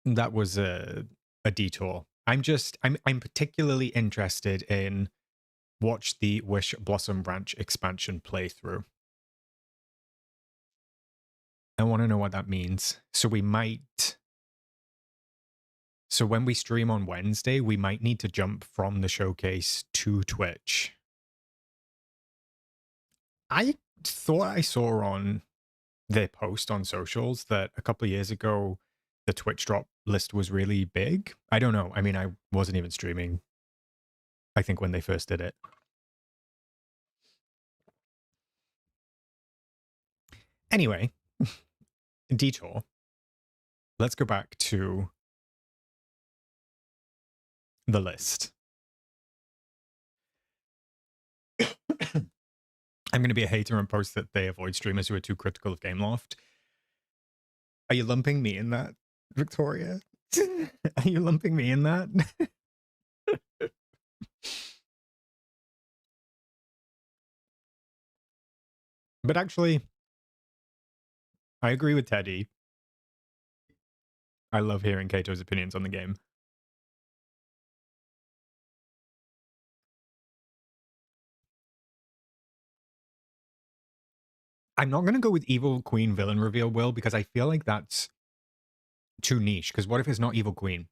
was a detour. I'm particularly interested in watch the Wishblossom Ranch expansion playthrough. I want to know what that means. So we might. So when we stream on Wednesday, we might need to jump from the showcase to Twitch. I thought I saw on their post on socials that a couple of years ago, the Twitch drop list was really big. I don't know. I mean, I wasn't even streaming, I think, when they first did it. Anyway, detour. Let's go back to the list. I'm going to be a hater and post that they avoid streamers who are too critical of Gameloft. Are you lumping me in that, Victoria? Are you lumping me in that? But actually, I agree with Teddy. I love hearing Kato's opinions on the game. I'm not going to go with Evil Queen villain reveal, Will, because I feel like that's too niche. Because what if it's not Evil Queen?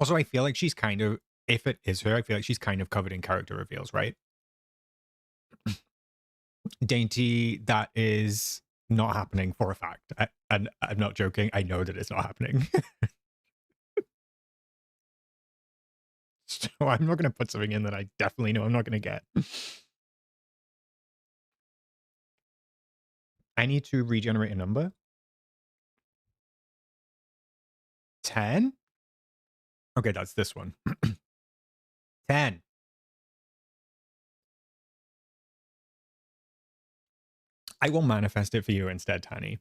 Also, I feel like she's kind of, if it is her, I feel like she's kind of covered in character reveals, right? Dainty, that is not happening for a fact. And I'm not joking. I know that it's not happening. So I'm not going to put something in that I definitely know I'm not going to get. I need to regenerate a number. 10? Okay, that's this one. 10. I will manifest it for you instead, Tanny.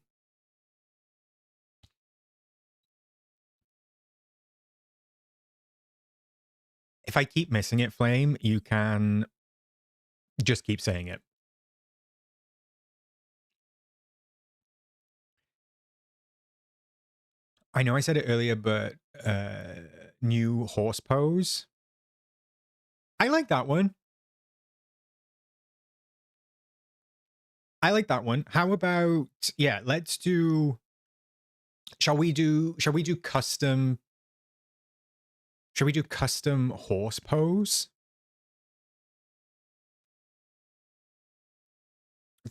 If I keep missing it, Flame, you can just keep saying it. I know I said it earlier, but new horse pose. I like that one. I like that one. How about, yeah, let's do, shall we do custom horse pose?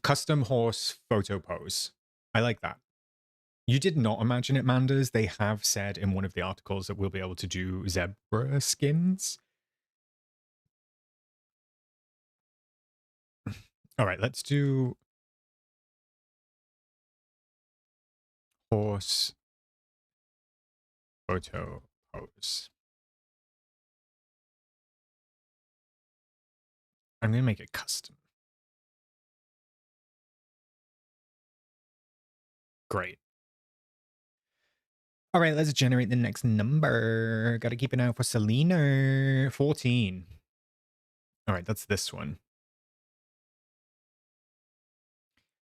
Custom horse photo pose. I like that. You did not imagine it, Manders. They have said in one of the articles that we'll be able to do zebra skins. All right, let's do horse photo pose. I'm going to make it custom. Great. All right, let's generate the next number. Got to keep an eye out for Selena. 14. All right, that's this one.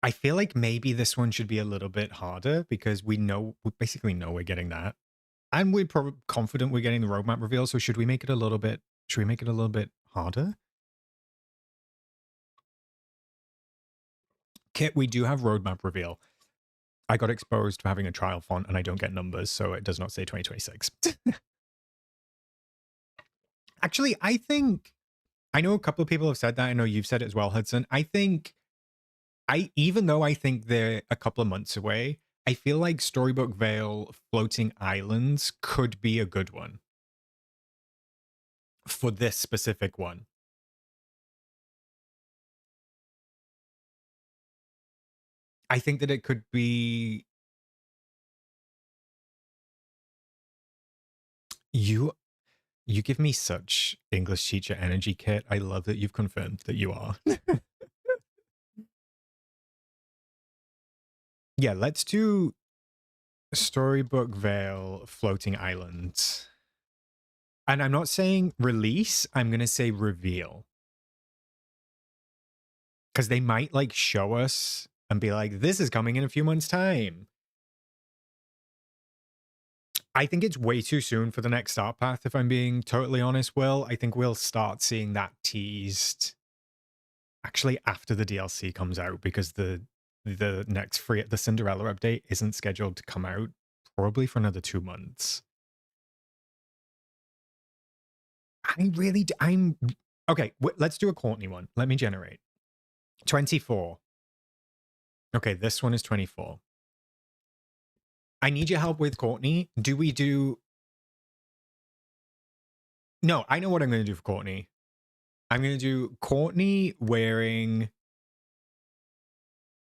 I feel like maybe this one should be a little bit harder because we basically know we're getting that. And we're probably confident we're getting the roadmap reveal. So should we make it a little bit harder? Kit, we do have roadmap reveal. I got exposed to having a trial font and I don't get numbers, so it does not say 2026. Actually, I know a couple of people have said that. I know you've said it as well, Hudson. Even though I think they're a couple of months away, I feel like Storybook Vale Floating Islands could be a good one for this specific one. I think that it could be... You give me such English teacher energy, Kit. I love that you've confirmed that you are. Yeah, let's do Storybook Vale Floating Islands. And I'm not saying release, I'm going to say reveal. Because they might like show us and be like, this is coming in a few months' time. I think it's way too soon for the next start path, if I'm being totally honest, Will. I think we'll start seeing that teased actually after the DLC comes out, because the next the Cinderella update isn't scheduled to come out probably for another 2 months. Okay, let's do a Courtney one. Let me generate. 24. Okay, this one is 24. I need your help with Courtney. Do we do... No, I know what I'm going to do for Courtney. I'm going to do Courtney wearing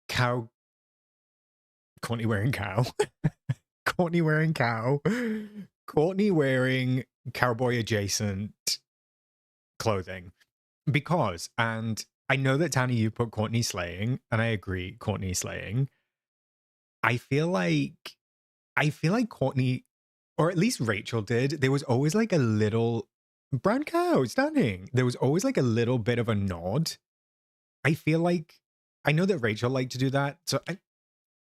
cow. Courtney wearing cow. Courtney wearing cow. Courtney wearing cowboy adjacent clothing. Because, and I know that Tani, you put Courtney slaying, and I agree, Courtney slaying. I feel like Courtney, or at least Rachel did, there was always like a little brown cow stunning. There was always like a little bit of a nod. I feel like, I know that Rachel liked to do that. So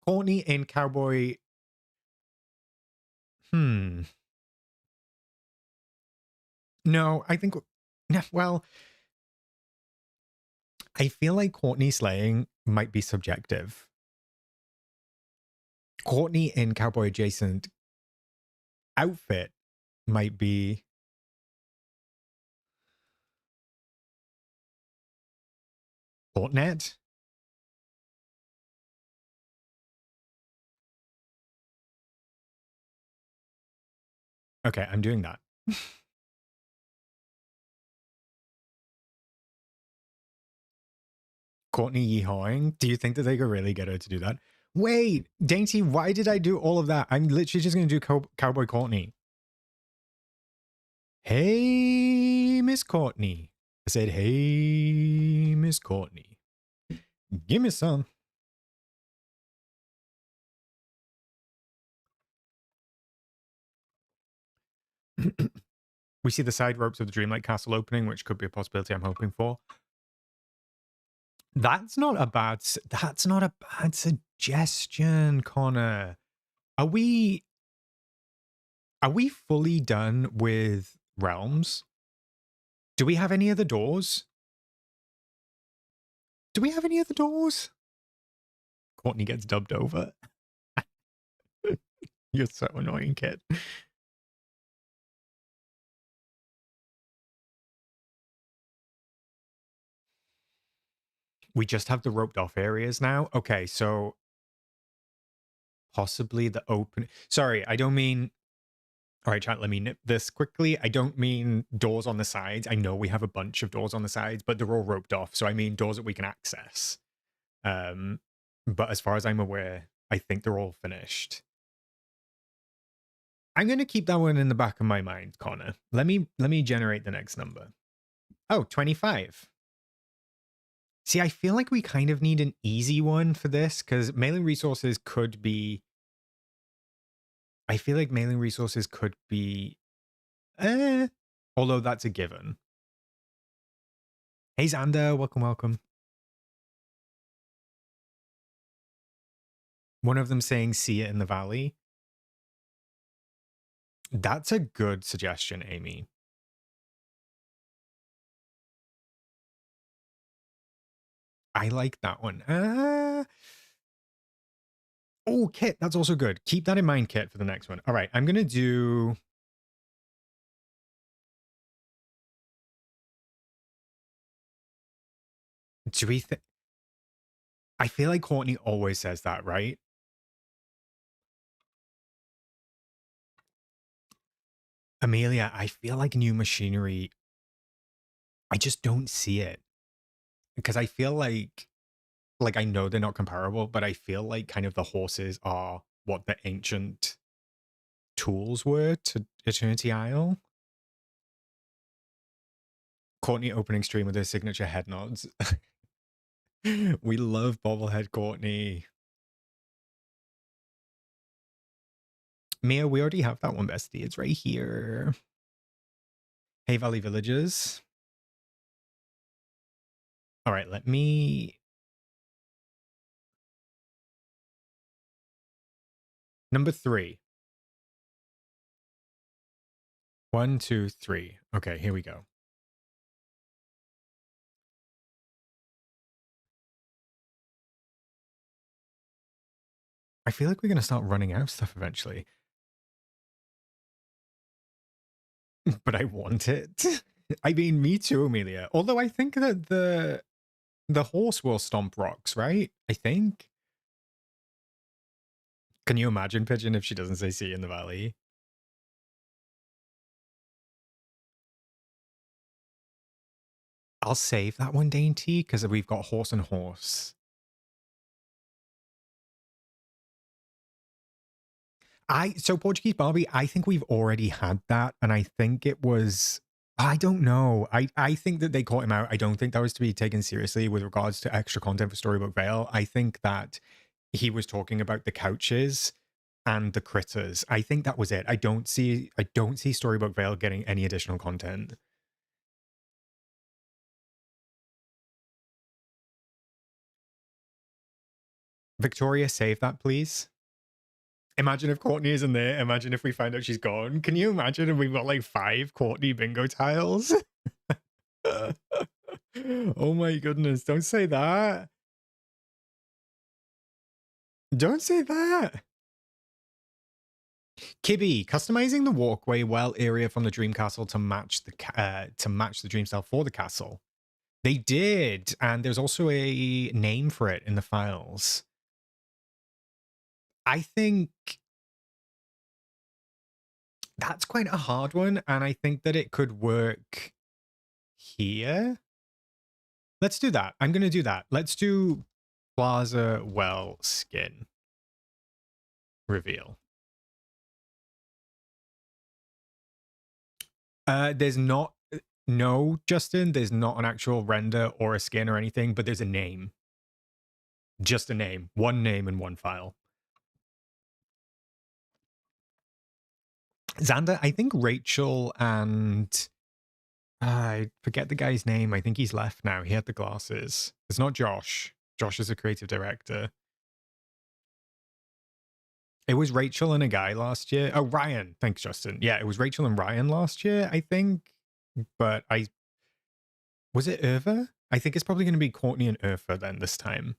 Courtney in cowboy. No, I think, well, I feel like Courtney slaying might be subjective. Courtney in cowboy adjacent outfit might be... Fortnite? Okay, I'm doing that. Courtney yeehawing? Do you think that they could really get her to do that? Wait, Dainty, why did I do all of that? I'm literally just going to do Cowboy Courtney. Hey, Miss Courtney. I said, hey, Miss Courtney. Give me some. We see the side ropes of the Dreamlight Castle opening, which could be a possibility I'm hoping for. That's not a bad suggestion, Connor. Are we fully done with realms? Do we have any other doors? Do we have any other doors? Courtney gets dubbed over. You're so annoying, kid. We just have the roped off areas now. Okay, so possibly the open... Sorry, I don't mean... All right, chat, let me nip this quickly. I don't mean doors on the sides. I know we have a bunch of doors on the sides, but they're all roped off. So I mean doors that we can access. But as far as I'm aware, I think they're all finished. I'm going to keep that one in the back of my mind, Connor. Let me generate the next number. Oh, 25. See, I feel like we kind of need an easy one for this, because melee resources could be I feel like mailing resources could be, eh, although that's a given. Hey, Xander, welcome, welcome. One of them saying, see it in the valley. That's a good suggestion, Amy. I like that one. Oh, Kit, that's also good. Keep that in mind, Kit, for the next one. All right, I'm going to do... Do we think... I feel like Courtney always says that, right? Amelia, I feel like new machinery, I just don't see it. Because I feel like I know they're not comparable, but I feel like kind of the horses are what the ancient tools were to Eternity Isle. Courtney opening stream with her signature head nods. We love bobblehead Courtney. Mia, we already have that one, bestie. It's right here. Hey, Valley Villagers. All right, let me... Number 3. 1, 2, 3. Okay, here we go. I feel like we're going to start running out of stuff eventually. But I want it. I mean, me too, Amelia. Although I think that the horse will stomp rocks, right? I think. Can you imagine, Pigeon, if she doesn't say sea in the valley? I'll save that one, Dainty, because we've got horse and horse. So Portuguese Barbie, I think we've already had that, and I think it was... I don't know. I think that they caught him out. I don't think that was to be taken seriously with regards to extra content for Storybook Vale. I think that he was talking about the couches and the critters. I think that was it. I don't see Storybook Vale getting any additional content. Victoria, save that, please. Imagine if Courtney isn't there. Imagine if we find out she's gone. Can you imagine if we've got like 5 Courtney bingo tiles? Oh my goodness. Don't say that. Don't say that. Kibby, customizing the walkway well area from the Dream Castle to match the dream style for the castle. They did, and there's also a name for it in the files. I think that's quite a hard one, and I think that it could work here. Let's do that. I'm going to do that. Let's do Plaza Well skin reveal. There's not... No, Justin, there's not an actual render or a skin or anything, but there's a name. Just a name. One name in one file. Xander, I think Rachel and... I forget the guy's name. I think he's left now. He had the glasses. It's not Josh. Josh is a creative director. It was Rachel and a guy last year. Oh, Ryan. Thanks, Justin. Yeah, it was Rachel and Ryan last year, I think. But was it Irva? I think it's probably going to be Courtney and Irva then this time.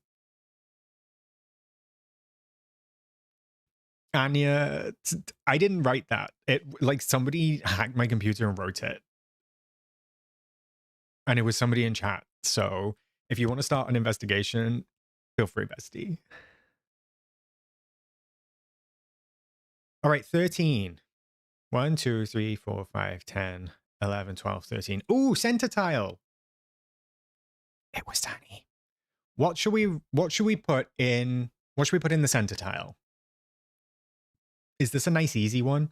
Anya, I didn't write that. It like somebody hacked my computer and wrote it. And it was somebody in chat. So if you want to start an investigation, feel free, bestie. All right, 13. 1, 2, 3, 4, 5, 10, 11, 12, 13. Ooh, center tile. It was tiny. What should we put in the center tile? Is this a nice easy one?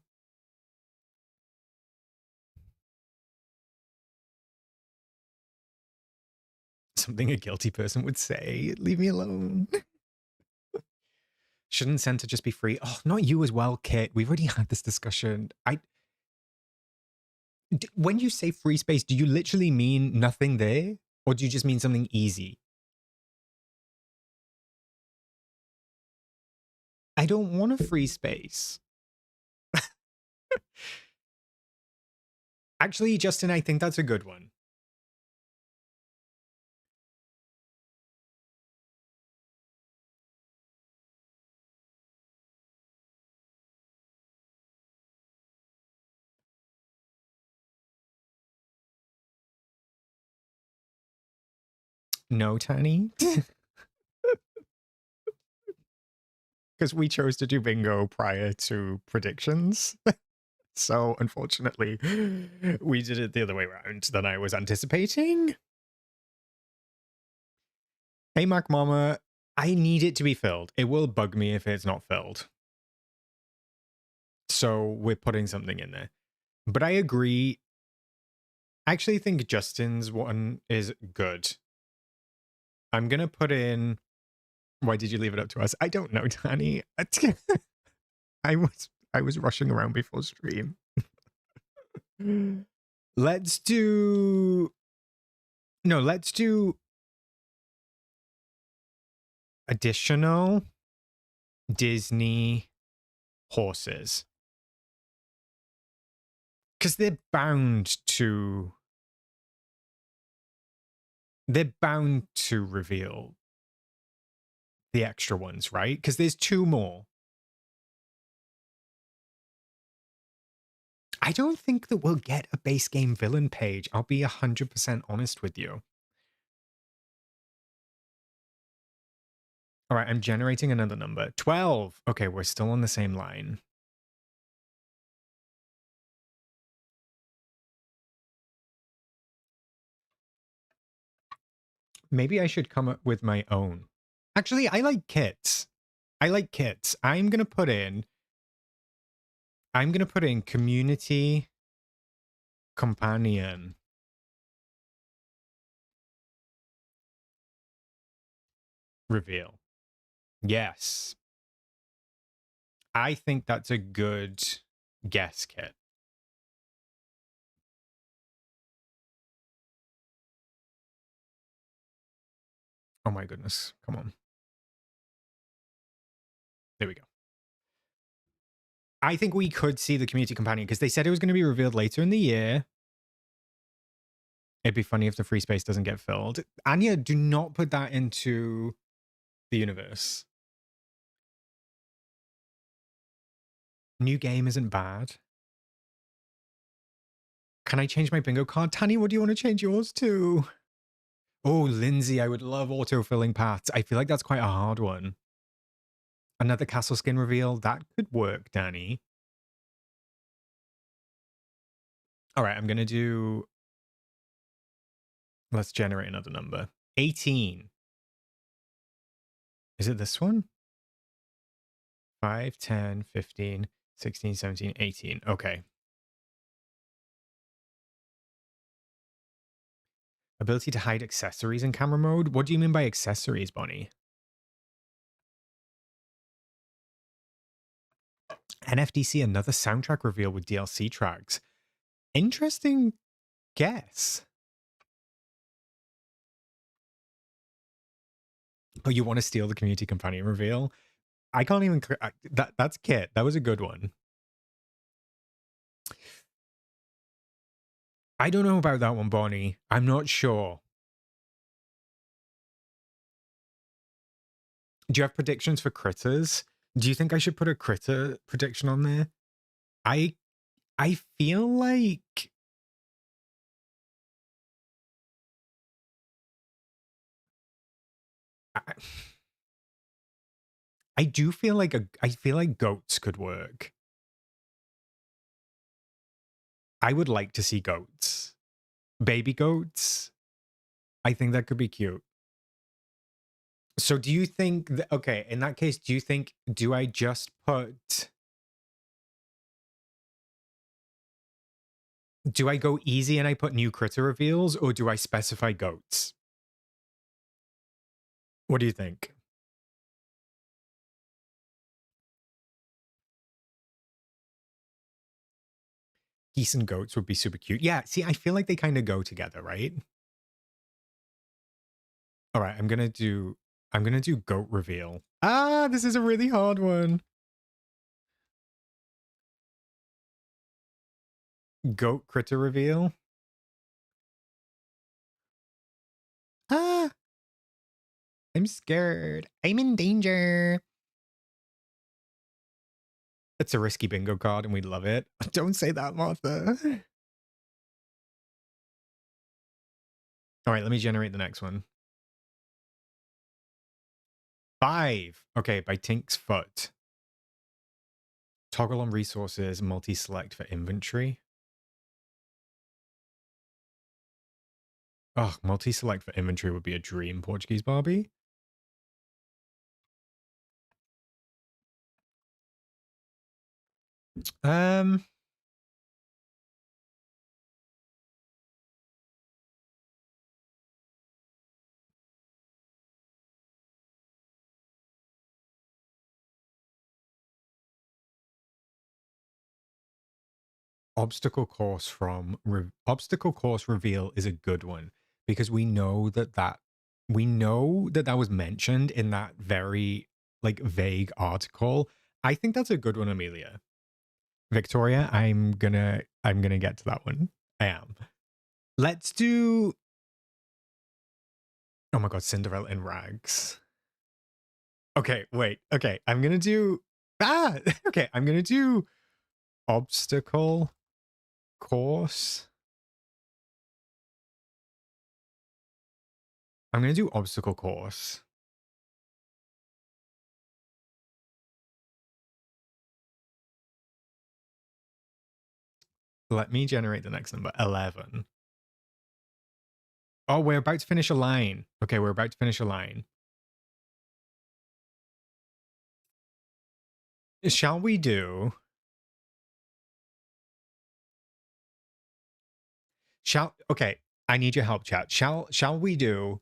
Something a guilty person would say. Leave me alone. Shouldn't center just be free? Oh, not you as well, Kit. We've already had this discussion. When you say free space, do you literally mean nothing there? Or do you just mean something easy? I don't want a free space. Actually, Justin, I think that's a good one. No, Tani? Because we chose to do bingo prior to predictions. So, unfortunately, we did it the other way around than I was anticipating. Hey, Mac Mama, I need it to be filled. It will bug me if it's not filled. So, we're putting something in there. But I agree. I actually think Justin's one is good. I'm going to put in... Why did you leave it up to us? I don't know, Danny. I was rushing around before stream. Let's do additional Disney horses. Because they're bound to reveal the extra ones, right? Because there's 2 more. I don't think that we'll get a base game villain page. I'll be 100% honest with you. All right, I'm generating another number. 12. Okay, we're still on the same line. Maybe I should come up with my own. Actually, I like kits. I'm going to put in community companion. Reveal. Yes. I think that's a good guess, Kit. Oh my goodness. Come on. There we go. I think we could see the community companion because they said it was going to be revealed later in the year. It'd be funny if the free space doesn't get filled. Anya, do not put that into the universe. New game isn't bad. Can I change my bingo card? Tani, what do you want to change yours to? Oh, Lindsay, I would love auto-filling paths. I feel like that's quite a hard one. Another castle skin reveal? That could work, Danny. All right, I'm going to do... Let's generate another number. 18. Is it this one? 5, 10, 15, 16, 17, 18. Okay. Ability to hide accessories in camera mode? What do you mean by accessories, Bonnie? NFDC, another soundtrack reveal with DLC tracks. Interesting guess. Oh, you want to steal the community companion reveal? I can't even... That's Kit. That was a good one. I don't know about that one, Bonnie. I'm not sure. Do you have predictions for critters? Do you think I should put a critter prediction on there? I feel like... I do feel like I feel like goats could work. I would like to see goats. Baby goats. I think that could be cute. So do you think that, okay, in that case, do I just put... Do I go easy and I put new critter reveals, or do I specify goats? What do you think? geese and goats would be super cute. Yeah, see, I feel like they kind of go together, right? All right, I'm gonna do goat reveal. Ah, this is a really hard one. Goat critter reveal. Ah, I'm scared. I'm in danger. It's a risky bingo card and we love it. Don't say that, Martha. All right, let me generate the next one. 5. Okay, by Tink's Foot. Toggle on resources, multi-select for inventory. Oh, multi-select for inventory would be a dream, Portuguese Barbie. Obstacle course reveal is a good one because we know that was mentioned in that very like vague article. I think that's a good one, Amelia. Victoria, I'm gonna get to that one. I am. Let's do. Oh my god, Cinderella in rags. Okay, wait. Okay, I'm gonna do. Okay, I'm gonna do obstacle course. I'm gonna do obstacle course. Let me generate the next number. 11. Oh, we're about to finish a line. Okay, we're about to finish a line. Shall we do... Okay, I need your help, chat. Shall we do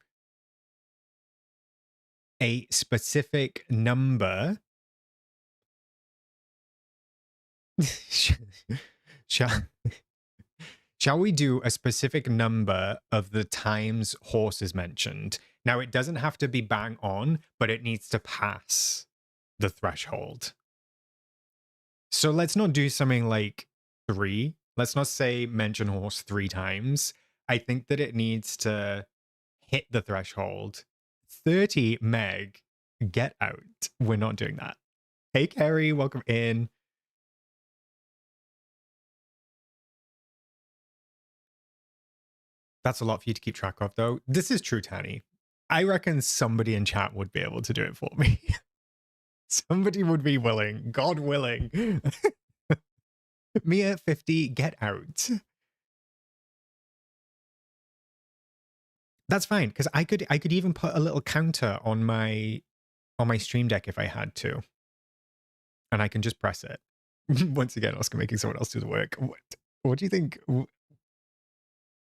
a specific number? Shall we do a specific number of the times horse is mentioned? Now, it doesn't have to be bang on, but it needs to pass the threshold. So let's not do something like 3. Let's not say mention horse 3 times. I think that it needs to hit the threshold. 30, Meg, get out. We're not doing that. Hey, Carrie, welcome in. That's a lot for you to keep track of, though. This is true, Tanny. I reckon somebody in chat would be able to do it for me. Somebody would be willing. God willing. Mia 50, get out. That's fine, because I could even put a little counter on my stream deck if I had to. And I can just press it. Once again, Oscar making someone else do the work. What do you think?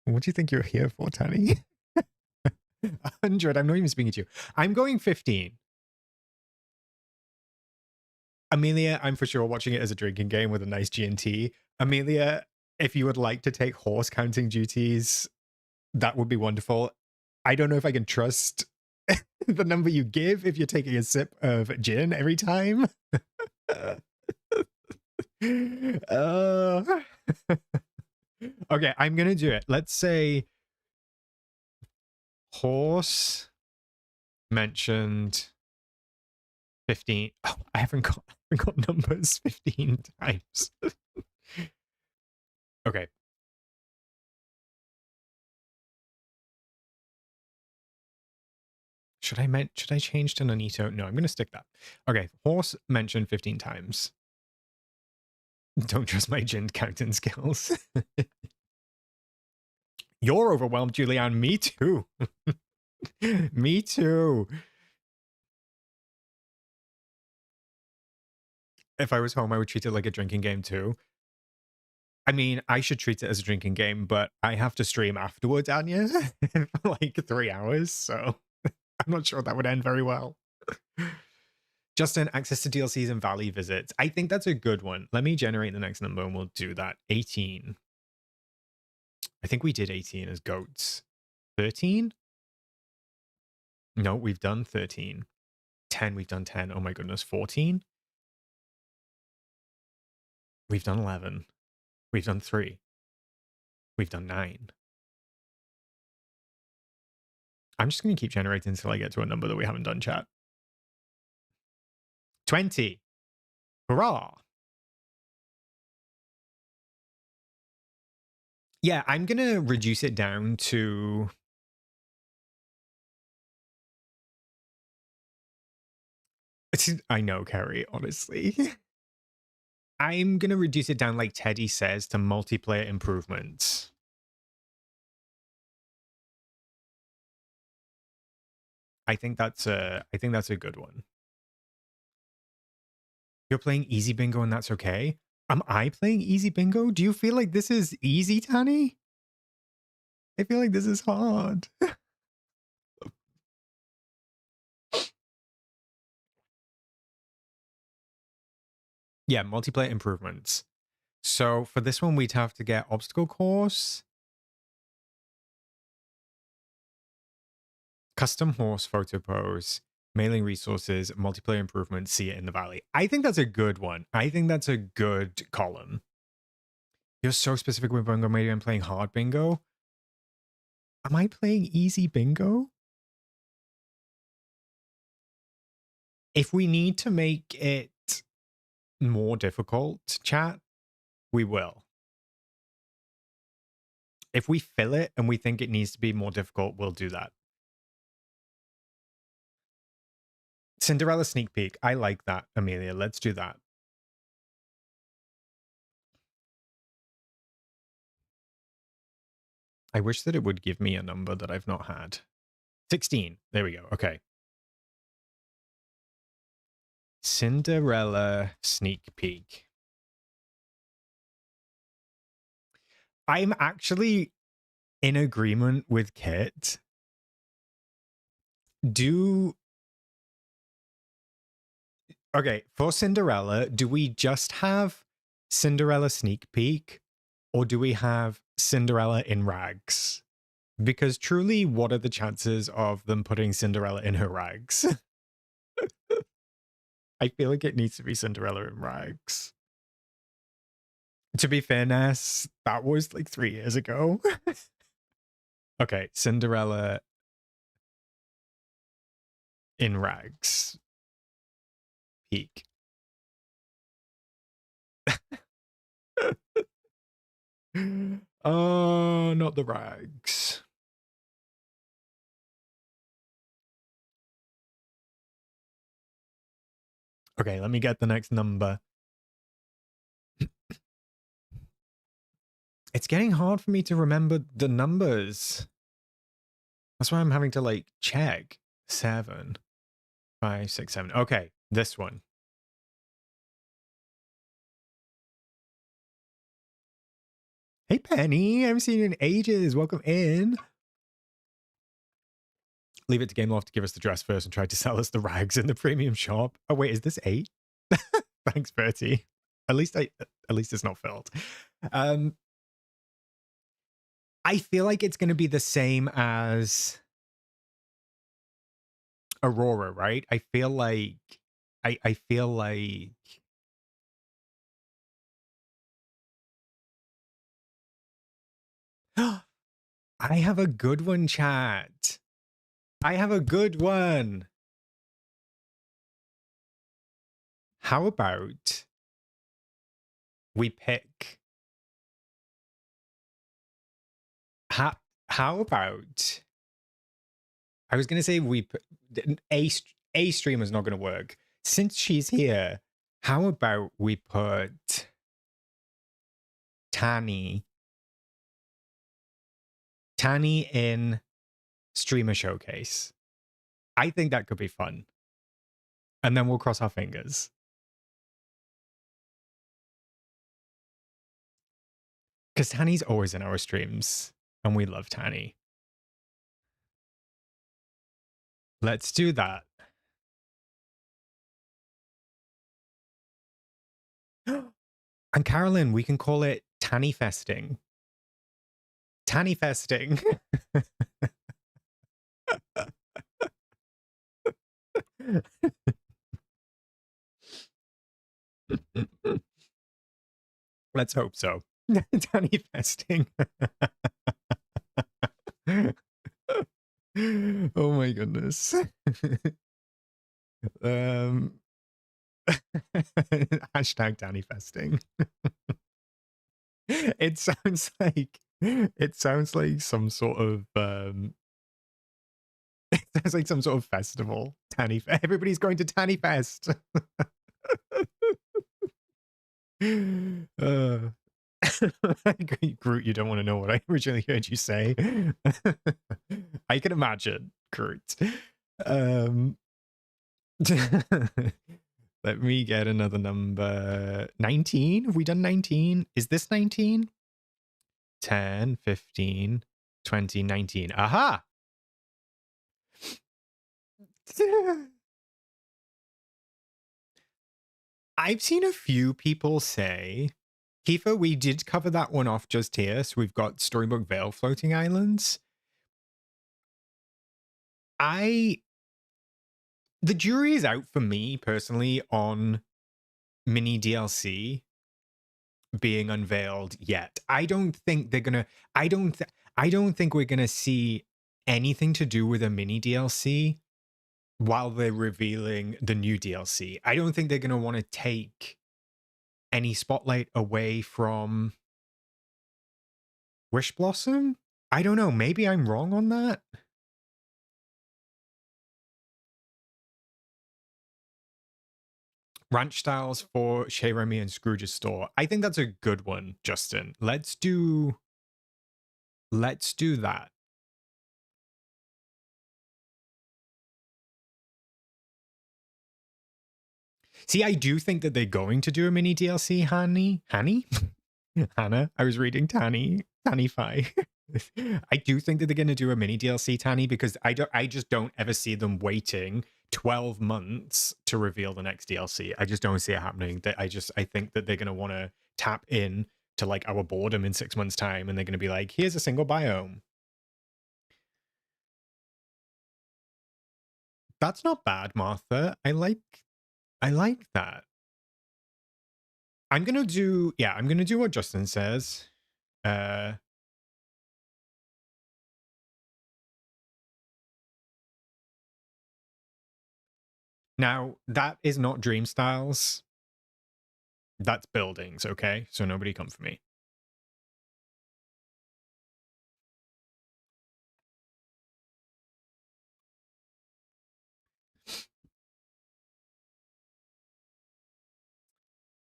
What do you think you're here for, Tanny? 100. I'm not even speaking to you. I'm going 15. Amelia, I'm for sure watching it as a drinking game with a nice G&T. Amelia, if you would like to take horse counting duties, that would be wonderful. I don't know if I can trust the number you give if you're taking a sip of gin every time. Okay, I'm gonna do it. Let's say horse mentioned 15. Oh, I haven't got numbers 15 times. Okay. Should I change to Nanito? No, I'm gonna stick that. Okay, horse mentioned 15 times. Don't trust my gin counting skills. You're overwhelmed, Julianne. Me too. Me too. If I was home, I would treat it like a drinking game too. I mean, I should treat it as a drinking game, but I have to stream afterwards, Anya, for like 3 hours, so I'm not sure that would end very well. Justin, access to DLCs and valley visits. I think that's a good one. Let me generate the next number and we'll do that. 18. I think we did 18 as goats. 13? No, we've done 13. 10, we've done 10. Oh my goodness. 14? We've done 11. We've done 3. We've done 9. I'm just going to keep generating until I get to a number that we haven't done, chat. 20. Hurrah. Yeah, I'm going to reduce it down to... I know, Kerry, honestly. I'm going to reduce it down, like Teddy says, to multiplayer improvements. I think that's a good one. You're playing easy bingo and that's okay? Am I playing easy bingo? Do you feel like this is easy, Tanny? I feel like this is hard. Yeah, multiplayer improvements. So for this one, we'd have to get obstacle course, custom horse photo pose, mailing resources, multiplayer improvements, see it in the valley. I think that's a good one. I think that's a good column. You're so specific with bingo. Maybe I'm playing hard bingo. Am I playing easy bingo? If we need to make it more difficult, chat, we will. If we fill it and we think it needs to be more difficult, we'll do that. Cinderella sneak peek. I like that, Amelia. Let's do that. I wish that it would give me a number that I've not had. 16. There we go. Okay. Cinderella sneak peek. I'm actually in agreement with Kit. Okay, for Cinderella, do we just have Cinderella sneak peek or do we have Cinderella in rags? Because truly, what are the chances of them putting Cinderella in her rags? I feel like it needs to be Cinderella in rags. To be fair, Ness, that was like 3 years ago. Okay, Cinderella in rags. Peak. Oh, not the rags. Okay, let me get the next number. It's getting hard for me to remember the numbers. That's why I'm having to like check. 7, 5, 6, 7. Okay, this one. Hey, Penny. I haven't seen you in ages. Welcome in. Leave it to Gameloft to give us the dress first and try to sell us the rags in the premium shop. Oh, wait, is this 8? Thanks, Bertie. At least it's not filled. I feel like it's going to be the same as Aurora, right? I feel like I feel like I have a good one, chat. I have a good one. How about we pick how about I was going to say a streamer's not going to work. Since she's here, how about we put Tanny in streamer showcase? I think that could be fun. And then we'll cross our fingers. Because Tanny's always in our streams, and we love Tanny. Let's do that. And Carolyn, we can call it Tanny Festing. Tanny Festing. Let's hope so. Tanny Festing. Oh my goodness. Hashtag Danny Festing. It sounds like some sort of it sounds like some sort of festival. Everybody's going to Tanny Fest. Groot, you don't want to know what I originally heard you say. I can imagine, Groot. Let me get another number. 19? Have we done 19? Is this 19? 10, 15, 20, 19. Aha! I've seen a few people say, Kiefer, we did cover that one off just here. So we've got Storybook Vale Floating Islands. The jury is out for me personally on mini DLC being unveiled yet. I don't think they're gonna. I don't think we're gonna see anything to do with a mini DLC while they're revealing the new DLC. I don't think they're gonna want to take any spotlight away from Wishblossom. I don't know. Maybe I'm wrong on that. Ranch styles for Chez Remy and Scrooge's store. I think that's a good one, Justin. Let's do that. See, I do think that they're going to do a mini DLC, Hanny? Hannah? I was reading Tanny-fi. I do think that they're going to do a mini DLC, Tanny, because I just don't ever see them waiting 12 months to reveal the next DLC. I just don't see it happening. I think that they're going to want to tap in to like our boredom in 6 months' time, and they're going to be like, here's a single biome. That's not bad, Martha. I like that. I'm gonna do what Justin says. Now, that is not Dream Styles. That's buildings, okay? So nobody come for me.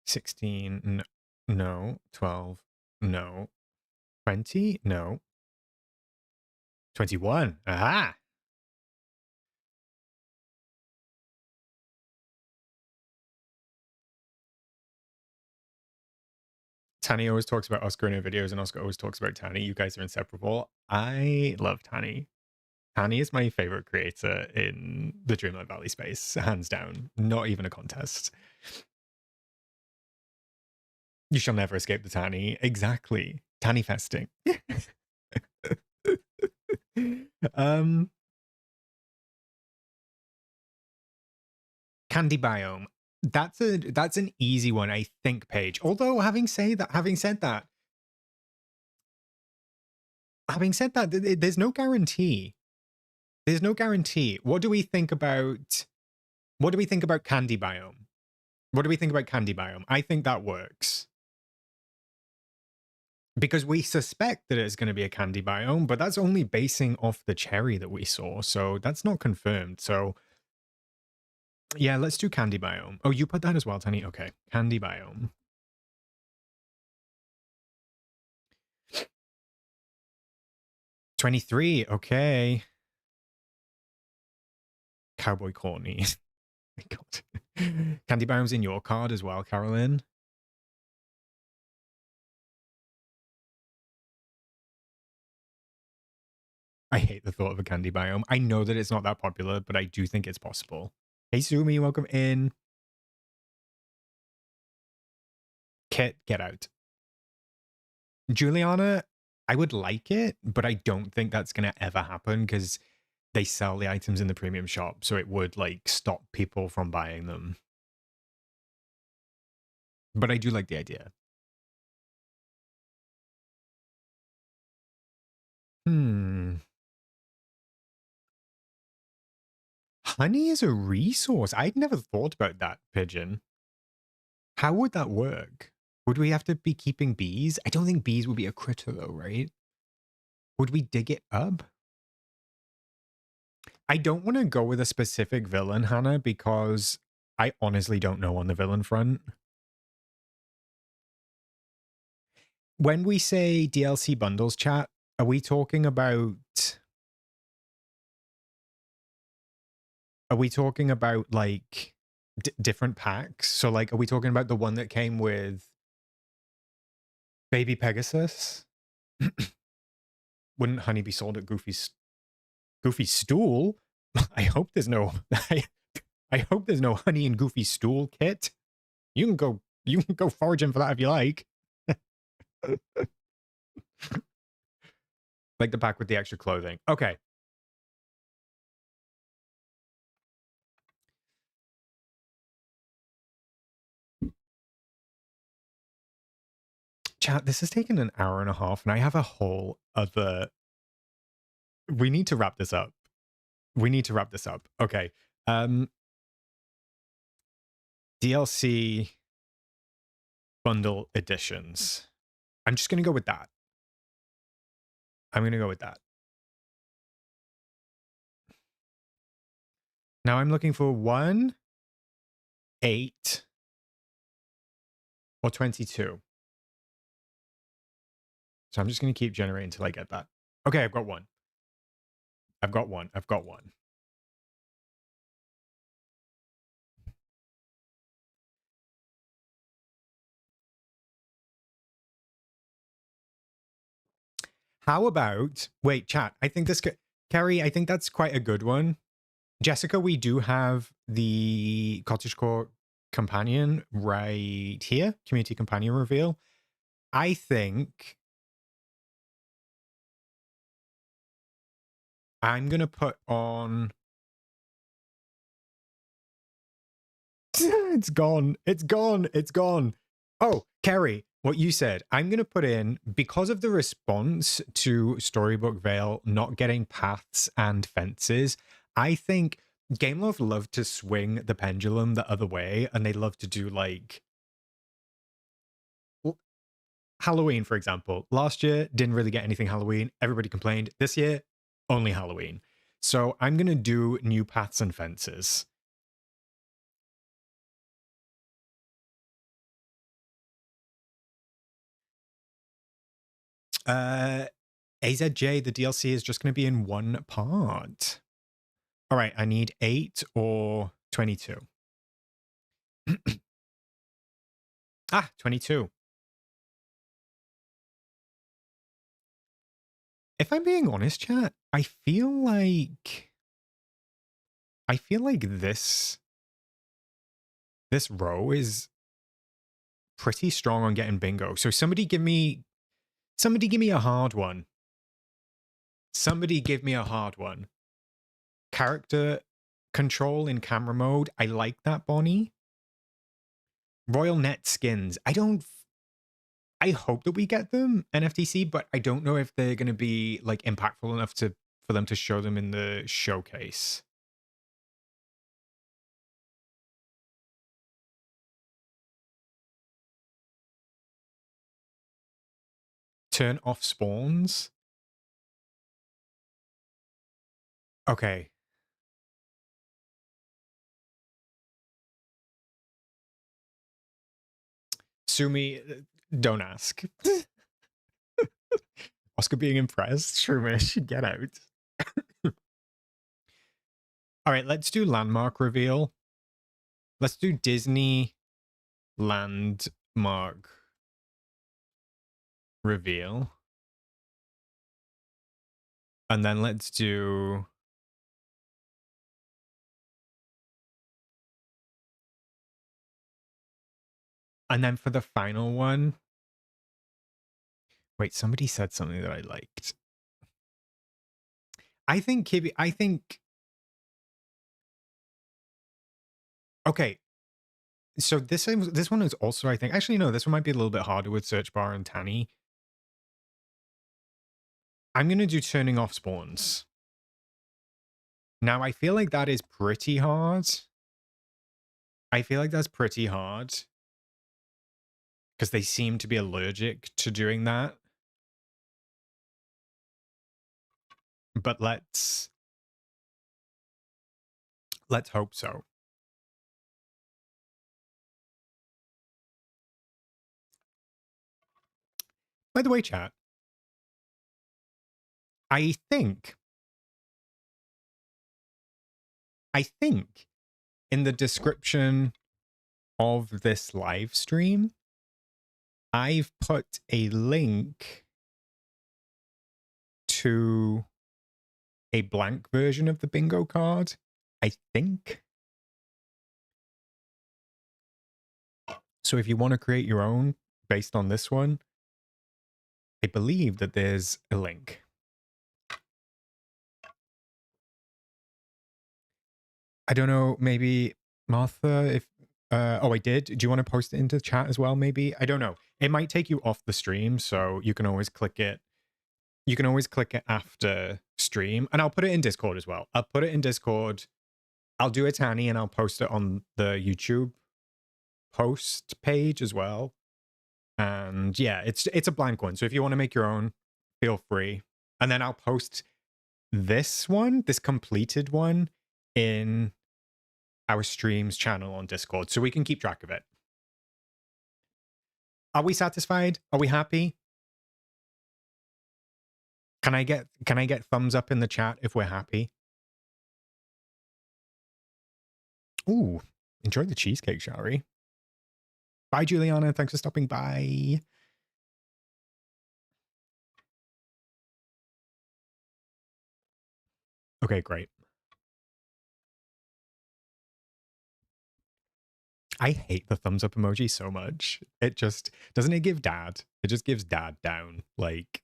$16, no. $12, no. $20, no. $21, aha! Tanny always talks about Oscar in her videos, and Oscar always talks about Tanny. You guys are inseparable. I love Tanny. Tanny is my favorite creator in the Dreamlight Valley space, hands down. Not even a contest. You shall never escape the Tanny. Exactly. Tanny festing. Candy biome. That's an easy one, I think, Paige. Although having said that, there's no guarantee. There's no guarantee. What do we think about candy biome? What do we think about candy biome? I think that works. Because we suspect that it's going to be a candy biome, but that's only basing off the cherry that we saw. So that's not confirmed. So yeah, let's do candy biome. Oh, you put that as well, Tony? Okay, candy biome. $23, okay. Cowboy corny. My God. Candy biome's in your card as well, Carolyn. I hate the thought of a candy biome. I know that it's not that popular, but I do think it's possible. Hey, Sumi, welcome in. Kit, get out. Juliana, I would like it, but I don't think that's going to ever happen because they sell the items in the premium shop, so it would like stop people from buying them. But I do like the idea. Honey is a resource. I'd never thought about that, Pigeon. How would that work? Would we have to be keeping bees? I don't think bees would be a critter though, right? Would we dig it up? I don't want to go with a specific villain, Hannah, because I honestly don't know on the villain front. When we say DLC bundles, chat, are we talking about... Are we talking about, like, different packs? So, like, are we talking about the one that came with Baby Pegasus? Wouldn't honey be sold at Goofy's stool? I hope there's no... I hope there's no honey and Goofy stool kit. You can go foraging for that if you like. Like the pack with the extra clothing. Okay. Chat, this has taken an hour and a half, and I have a whole other... We need to wrap this up. Okay. DLC bundle editions. I'm just going to go with that. Now I'm looking for 1, 8, or 22. So I'm just going to keep generating until I get that. Okay, I've got one. How about... Wait, chat. I think this... Carrie, I think that's quite a good one. Jessica, we do have the cottagecore companion right here. Community companion reveal. I think... I'm going to put on... It's gone. Oh, Kerry, what you said. I'm going to put in, because of the response to Storybook Vale not getting paths and fences, I think Gameloft love to swing the pendulum the other way, and they love to do, like... Halloween, for example. Last year, didn't really get anything Halloween. Everybody complained. This year, only Halloween. So I'm going to do new paths and fences. AZJ, the DLC is just going to be in one part. All right, I need 8 or 22. 22. If I'm being honest, chat, I feel like this row is pretty strong on getting bingo. So somebody give me a hard one. Character control in camera mode. I like that, Bonnie. Royal Net skins. I hope that we get them NFTC, but I don't know if they're going to be like impactful enough for them to show them in the showcase. Turn off spawns. Okay. Sumi, don't ask. Oscar being impressed. Shroomish, get out. All right, let's do landmark reveal. Let's do Disney landmark reveal. And then let's do... And then for the final one, wait, somebody said something that I liked. I think Kibby, okay. So this one is also, I think, actually no, this one might be a little bit harder with search bar and Tanny. I'm gonna do turning off spawns. Now I feel like that is pretty hard. I feel like that's pretty hard because they seem to be allergic to doing that. But let's hope so. By the way, chat, I think in the description of this live stream, I've put a link to a blank version of the bingo card, I think. So if you want to create your own based on this one, I believe that there's a link. I don't know, maybe Martha, if oh, I did. Do you want to post it into the chat as well, maybe? I don't know. It might take you off the stream, so you can always click it. You can always click it after stream, and I'll put it in Discord as well. I'll put it in Discord. I'll do a Tanny, and I'll post it on the YouTube post page as well. And yeah, it's a blank one. So if you want to make your own, feel free. And then I'll post this one, this completed one, in our streams channel on Discord so we can keep track of it. Are we satisfied? Are we happy? Can I get thumbs up in the chat if we're happy? Ooh, enjoy the cheesecake, Shari. Bye, Juliana. Thanks for stopping by. Okay, great. I hate the thumbs up emoji so much. It just doesn't it give dad? It just gives dad down. Like,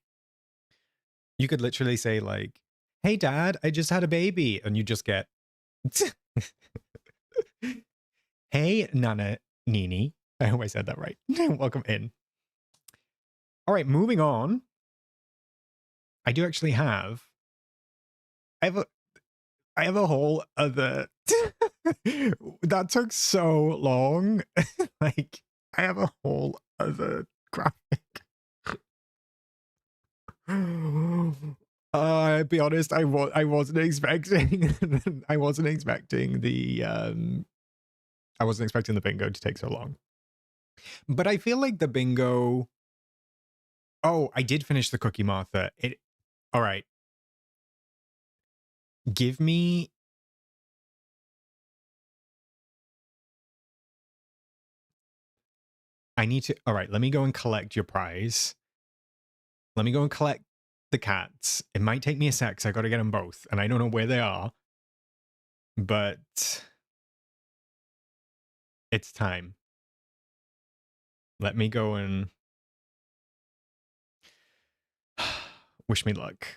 you could literally say like, "Hey dad, I just had a baby," and you just get "Hey Nana Nini." I hope I said that right. Welcome in. All right, moving on. I do actually have I have a whole other that took so long. Like, I have a whole other graphic. I'll be honest, I wasn't expecting I wasn't expecting the bingo to take so long. But I feel like the bingo. Oh, I did finish the cookie, Martha. All right. Give me. I need to. All right, let me go and collect your prize. Let me go and collect the cats. It might take me a sec because I got to get them both, and I don't know where they are. But it's time. Let me go and wish me luck.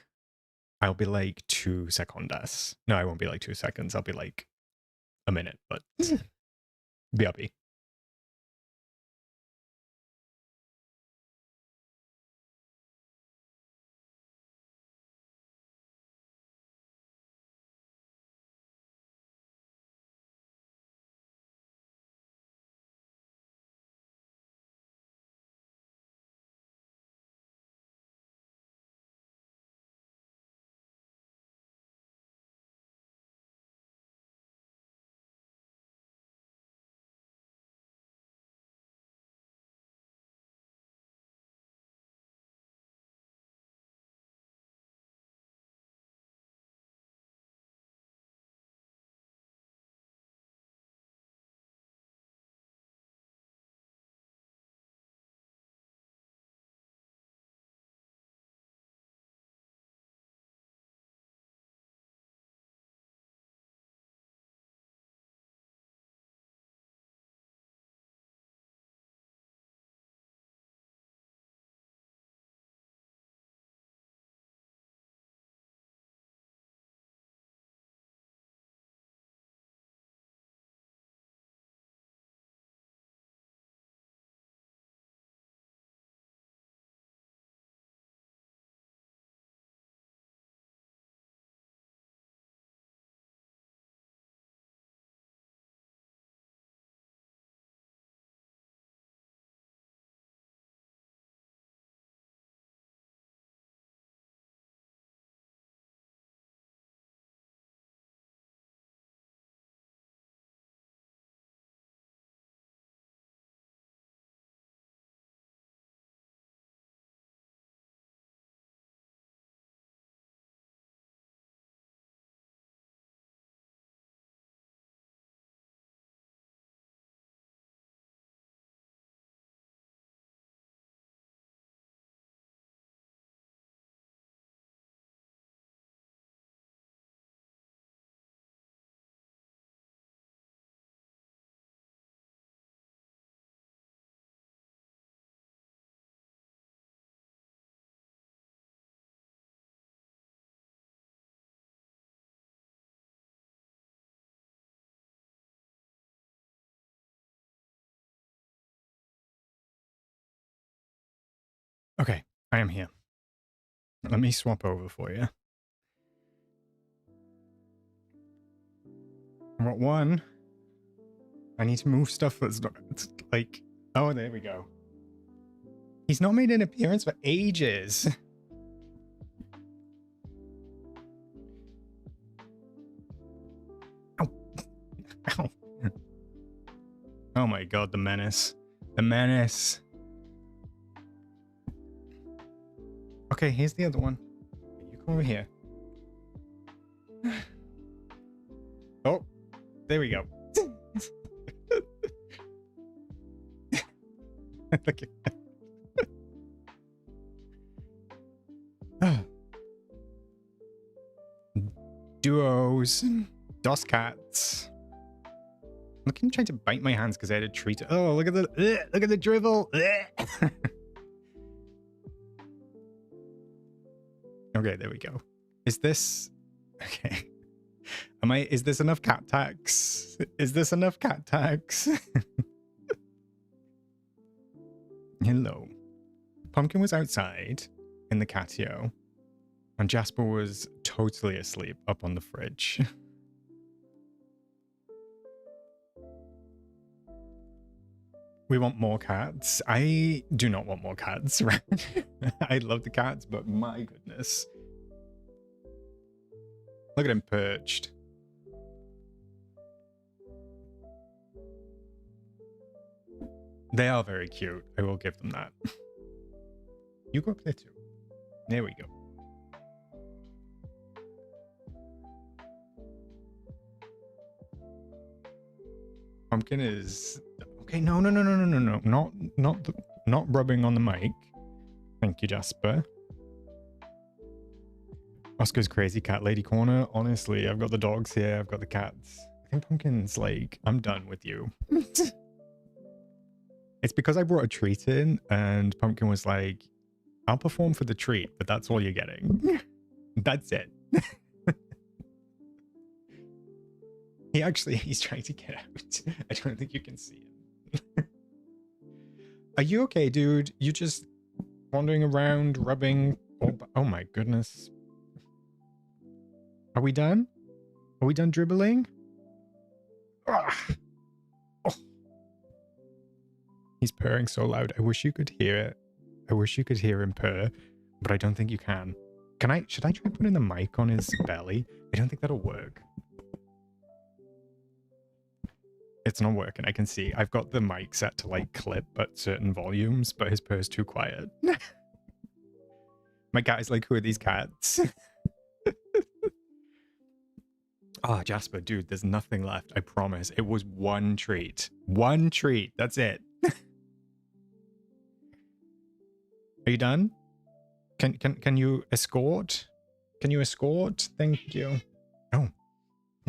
I'll be like 2 secondas. No, I won't be like 2 seconds. I'll be like a minute, but BRB. Okay, I am here. Let me swap over for you. What one? I need to move stuff that's not, it's like, oh, there we go. He's not made an appearance for ages. Ow. Ow. Oh my god, the menace. The menace. Okay, here's the other one. You come over here. Oh, there we go. Look at duos, dos cats. Look, him trying to bite my hands because I had a treat. Oh, look at the drivel. Okay, there we go. Is this okay? Is this enough cat tax? Is this enough cat tax? Hello. Pumpkin was outside in the catio, and Jasper was totally asleep up on the fridge. We want more cats. I do not want more cats, right? I love the cats, but my goodness. Look at him perched. They are very cute. I will give them that. You go up there too. There we go. Pumpkin is okay. No. Not rubbing on the mic. Thank you, Jasper. Oscar's crazy cat lady corner. Honestly, I've got the dogs here. I've got the cats. I think Pumpkin's like, I'm done with you. It's because I brought a treat in, and Pumpkin was like, I'll perform for the treat, but that's all you're getting. That's it. He's trying to get out. I don't think you can see him. Are you okay, dude? You just wandering around, rubbing. Oh my goodness. Are we done? Are we done dribbling? Oh. He's purring so loud. I wish you could hear it. I wish you could hear him purr, but I don't think you can. Should I try putting the mic on his belly? I don't think that'll work. It's not working. I can see. I've got the mic set to like clip at certain volumes, but his purr's too quiet. My cat is like, who are these cats? Oh, Jasper, dude, there's nothing left. I promise. It was one treat. One treat. That's it. Are you done? Can you escort? Can you escort? Thank you. Oh,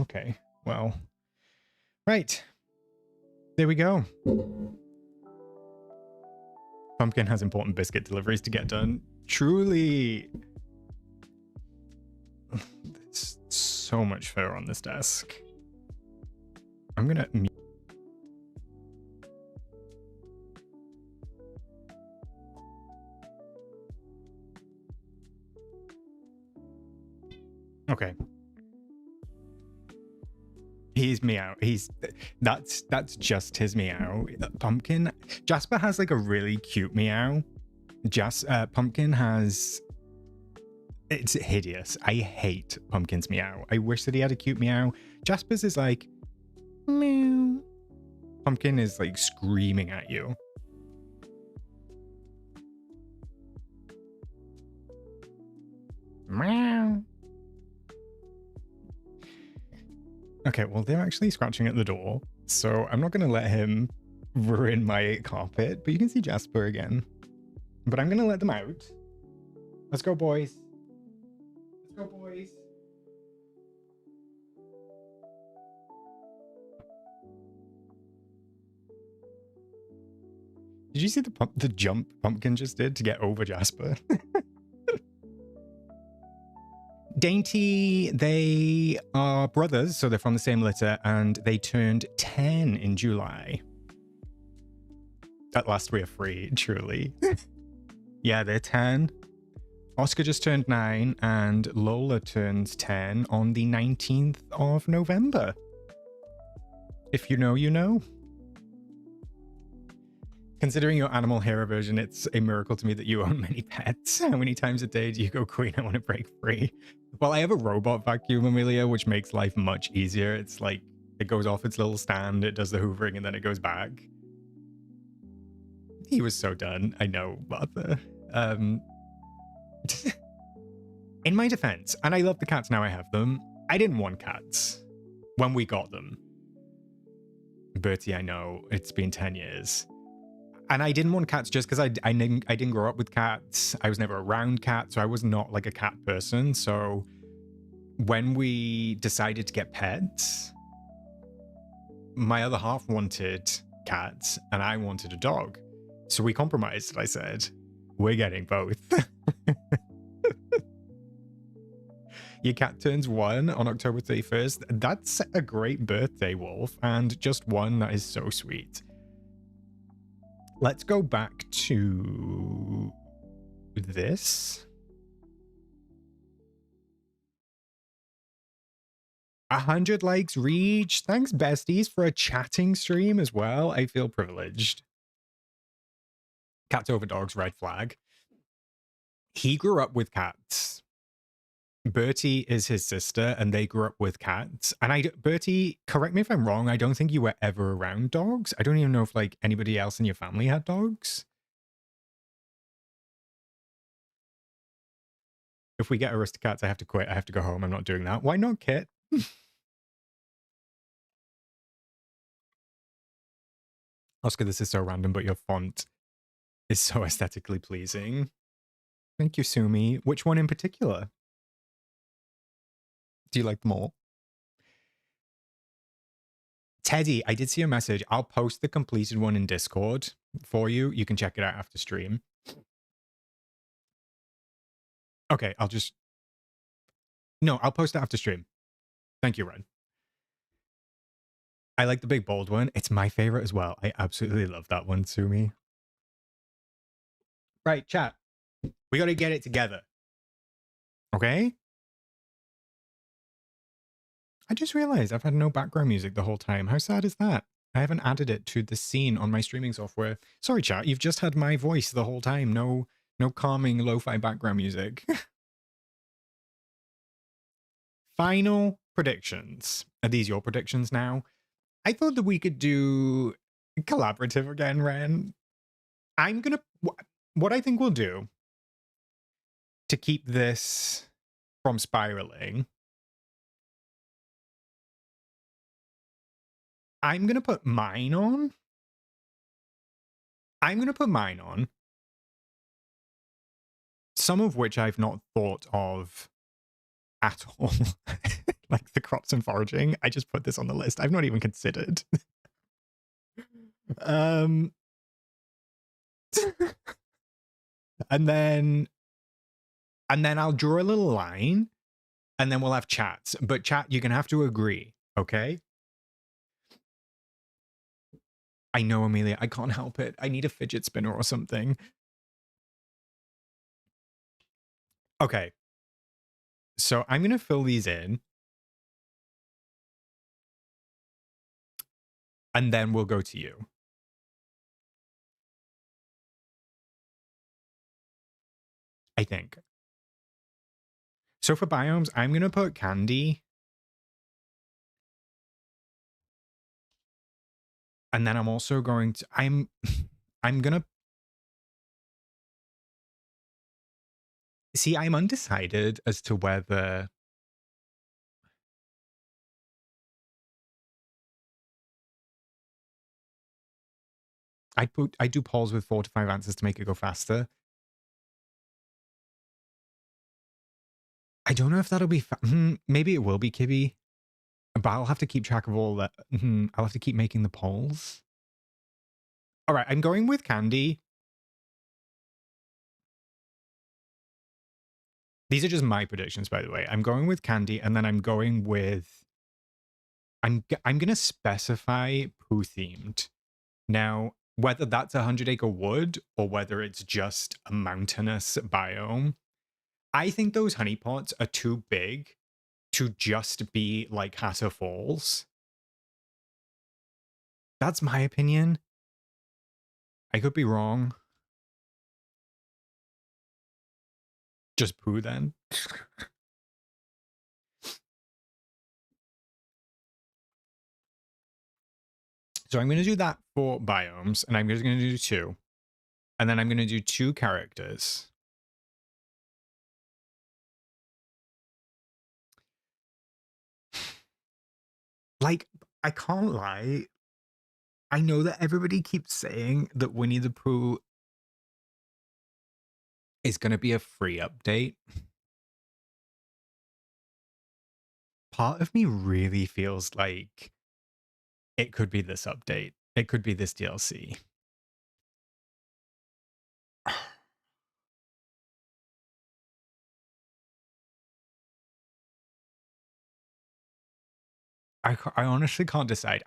okay. Well, right. There we go. Pumpkin has important biscuit deliveries to get done. Truly. There's so much fur on this desk. I'm gonna mute. Okay. He's meow. That's just his meow. Pumpkin. Jasper has like a really cute meow. Pumpkin has. It's hideous. I hate Pumpkin's meow. I wish that he had a cute meow. Jasper's is like meow. Pumpkin is like screaming at you. Meow. Okay, well, they're actually scratching at the door, so I'm not going to let him ruin my carpet, but you can see Jasper again. But I'm going to let them out. Let's go, boys. Let's go, boys. Did you see the jump Pumpkin just did to get over Jasper? Dainty, they are brothers, so they're from the same litter, and they turned 10 in July. At last we are free, truly. Yeah, they're 10. Oscar just turned 9, and Lola turns 10 on the 19th of November. If you know, you know. Considering your animal hero version, it's a miracle to me that you own many pets. How many times a day do you go, Queen, I want to break free? Well, I have a robot vacuum, Amelia, which makes life much easier. It's like, it goes off its little stand, it does the hoovering, and then it goes back. He was so done. I know, Martha. In my defense, and I love the cats now I have them, I didn't want cats when we got them. Bertie, I know, it's been 10 years. And I didn't want cats just because I didn't grow up with cats. I was never around cats, so I was not like a cat person. So when we decided to get pets, my other half wanted cats and I wanted a dog. So we compromised. I said, we're getting both. Your cat turns 1 on October 31st. That's a great birthday, Wolf. And just 1, that is so sweet. Let's go back to this. 100 likes reached. Thanks, besties, for a chatting stream as well. I feel privileged. Cats over dogs, red flag. He grew up with cats. Bertie is his sister, and they grew up with cats. And Bertie, correct me if I'm wrong, I don't think you were ever around dogs. I don't even know if like anybody else in your family had dogs. If we get Aristocats, I have to quit. I have to go home. I'm not doing that. Why not, Kit? Oscar, this is so random, but your font is so aesthetically pleasing. Thank you, Sumi. Which one in particular? Do you like them all? Teddy, I did see a message. I'll post the completed one in Discord for you. You can check it out after stream. Okay, No, I'll post it after stream. Thank you, Ren. I like the big bold one. It's my favorite as well. I absolutely love that one, Sumi. Right, chat. We got to get it together. Okay? I just realized I've had no background music the whole time. How sad is that? I haven't added it to the scene on my streaming software. Sorry, chat. You've just had my voice the whole time. No calming lo-fi background music. Final predictions. Are these your predictions now? I thought that we could do collaborative again, Ren. I'm gonna... What I think we'll do to keep this from spiraling, I'm gonna put mine on. Some of which I've not thought of at all. Like the crops and foraging. I just put this on the list. I've not even considered. And then I'll draw a little line and then we'll have chats. But chat, you're gonna have to agree, okay? I know, Amelia, I can't help it. I need a fidget spinner or something. Okay. So I'm gonna fill these in. And then we'll go to you. I think. So for biomes, I'm going to put Candy. And then I'm also going to... I'm going to... See, I'm undecided as to whether... I do polls with 4 to 5 answers to make it go faster. I don't know if that'll be... maybe it will be Kibby. But I'll have to keep track of all that. I'll have to keep making the polls. All right, I'm going with Candy. These are just my predictions, by the way. I'm going with Candy, and then I'm going with... I'm going to specify poo-themed. Now, whether that's a 100-acre wood or whether it's just a mountainous biome. I think those honeypots are too big to just be like Hatter Falls. That's my opinion. I could be wrong. Just poo then. So I'm going to do that for biomes, and I'm just going to do 2. And then I'm going to do 2 characters. Like, I can't lie. I know that everybody keeps saying that Winnie the Pooh is going to be a free update. Part of me really feels like it could be this update. It could be this DLC. I honestly can't decide.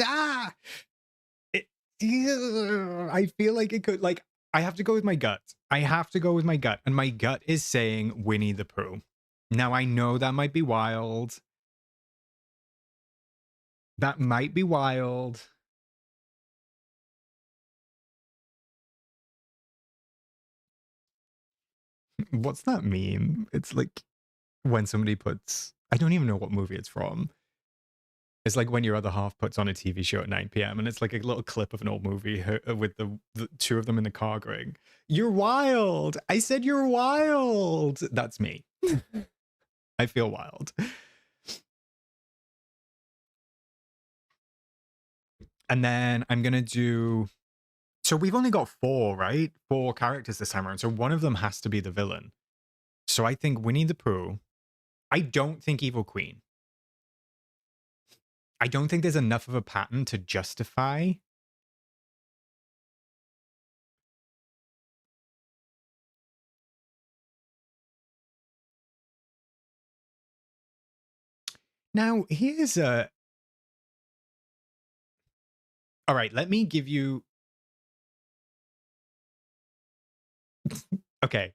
Ah! I feel like it could, like, I have to go with my gut. I have to go with my gut. And my gut is saying Winnie the Pooh. Now, I know that might be wild. That might be wild. What's that meme? It's like when somebody puts, I don't even know what movie it's from. It's like when your other half puts on a TV show at 9 p.m. and it's like a little clip of an old movie with the 2 of them in the car going, "You're wild. I said you're wild." That's me. I feel wild. And then I'm going to do, so we've only got 4, right? 4 characters this time around. So one of them has to be the villain. So I think Winnie the Pooh. I don't think Evil Queen. I don't think there's enough of a pattern to justify. Now, here's a... All right, let me give you... Okay.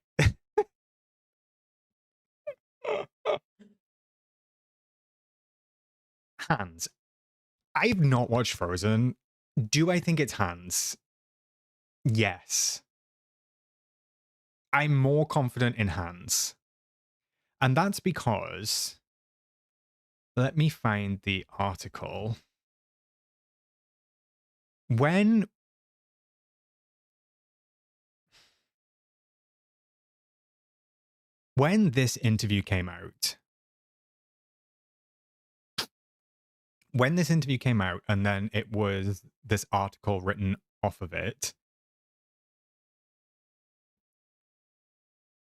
Hans. I've not watched Frozen. Do I think it's Hans? Yes. I'm more confident in Hans. And that's because... Let me find the article. When this interview came out, and then it was this article written off of it,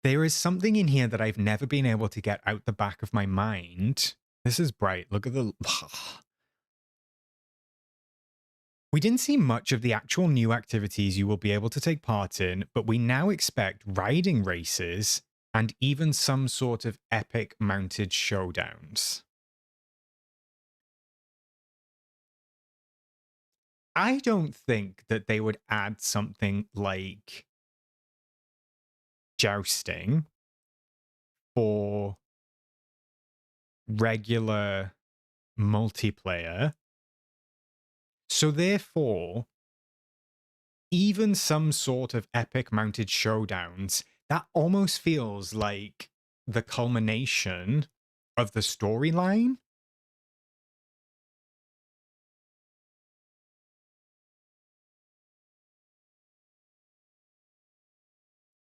there is something in here that I've never been able to get out the back of my mind. This is bright. Look at the... We didn't see much of the actual new activities you will be able to take part in, but we now expect riding races and even some sort of epic mounted showdowns. I don't think that they would add something like jousting for regular multiplayer. So therefore, even some sort of epic mounted showdowns, that almost feels like the culmination of the storyline.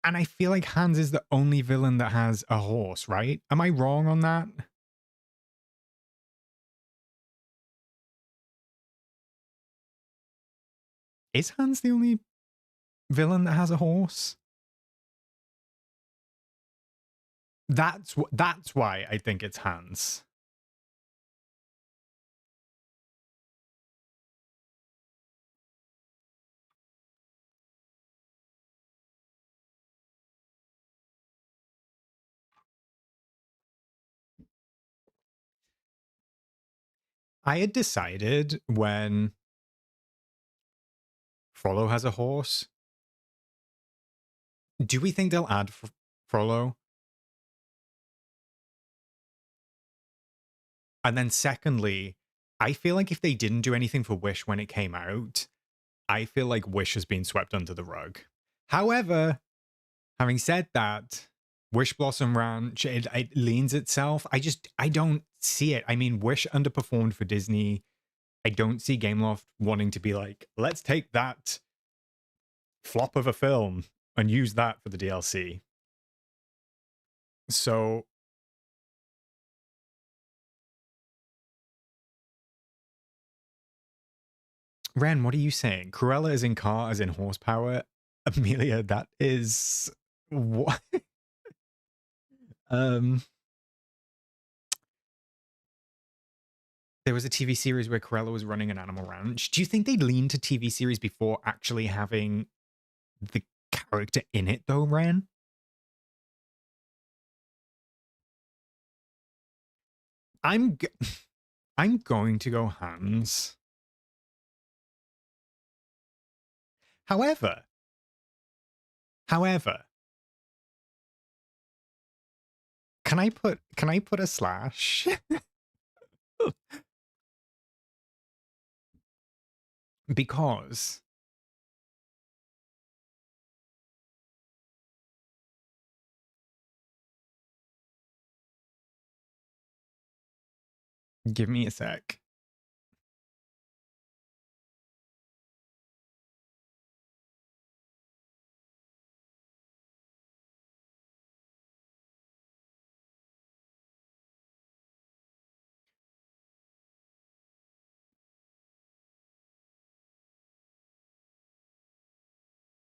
And I feel like Hans is the only villain that has a horse, right? Am I wrong on that? Is Hans the only villain that has a horse? That's why I think it's Hans. I had decided when Frollo has a horse. Do we think they'll add Frollo? And then secondly, I feel like if they didn't do anything for Wish when it came out, I feel like Wish has been swept under the rug. However, having said that, Wishblossom Ranch, it leans itself. I don't see it. I mean, Wish underperformed for Disney. I don't see Gameloft wanting to be like, let's take that flop of a film and use that for the DLC. So Ren, what are you saying? Cruella is in car as in horsepower. Amelia, that is what? um, there was a TV series where Cruella was running an animal ranch. Do you think they'd lean to TV series before actually having the character in it, though, Ren? I'm I'm going to go Hans. However, however, can I put a slash? Because give me a sec.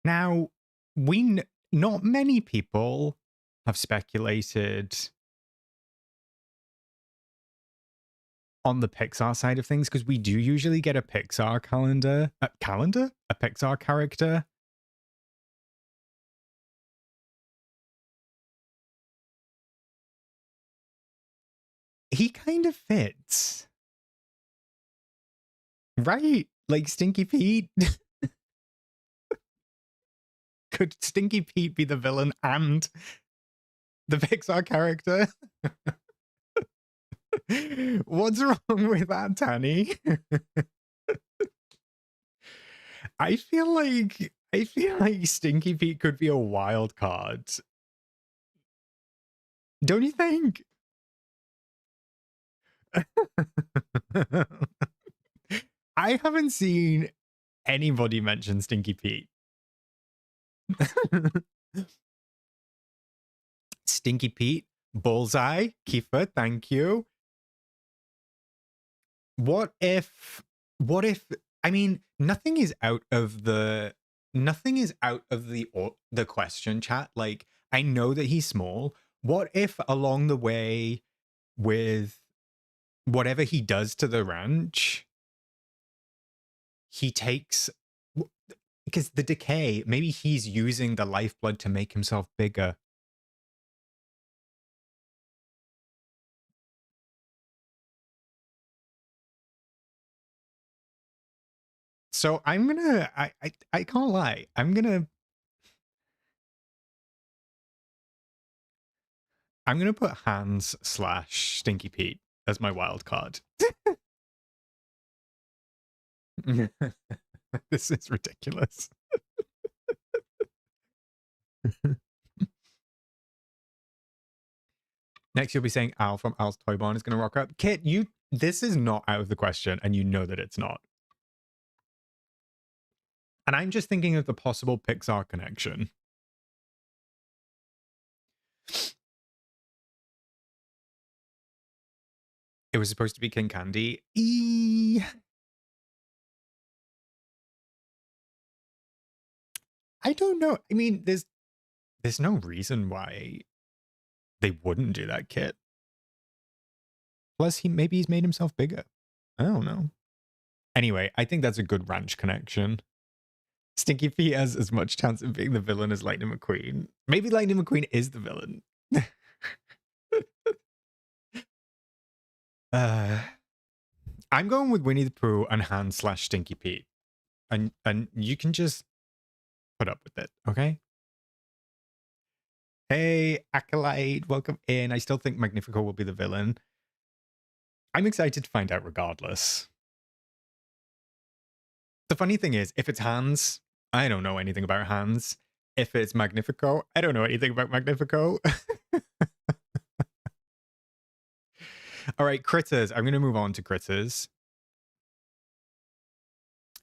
Now, not many people have speculated on the Pixar side of things because we do usually get a Pixar a Pixar character. He kind of fits, right? Like Stinky Pete. Could Stinky Pete be the villain and the Pixar character? What's wrong with that, Tanny? I feel like Stinky Pete could be a wild card. Don't you think? I haven't seen anybody mention Stinky Pete. Stinky Pete, Bullseye, Kiefer, thank you. What if I mean, nothing is out of the question, chat. Like, I know that he's small. What if along the way with whatever he does to the ranch, he takes, because the decay, maybe he's using the lifeblood to make himself bigger. So I'm gonna, I can't lie. I'm gonna put Hans / Stinky Pete as my wild card. This is ridiculous. Next, you'll be saying Al from Al's Toy Barn is going to rock up. Kit, this is not out of the question, and you know that it's not. And I'm just thinking of the possible Pixar connection. It was supposed to be King Candy. I don't know. I mean, there's no reason why they wouldn't do that, Kit. Plus, maybe he's made himself bigger. I don't know. Anyway, I think that's a good ranch connection. Stinky Pete has as much chance of being the villain as Lightning McQueen. Maybe Lightning McQueen is the villain. I'm going with Winnie the Pooh and Hans / Stinky Pete. and you can just put up with it, okay? Hey, Acolyte, welcome in. I still think Magnifico will be the villain. I'm excited to find out regardless. The funny thing is, if it's Hans, I don't know anything about Hans. If it's Magnifico, I don't know anything about Magnifico. All right, critters. I'm going to move on to critters.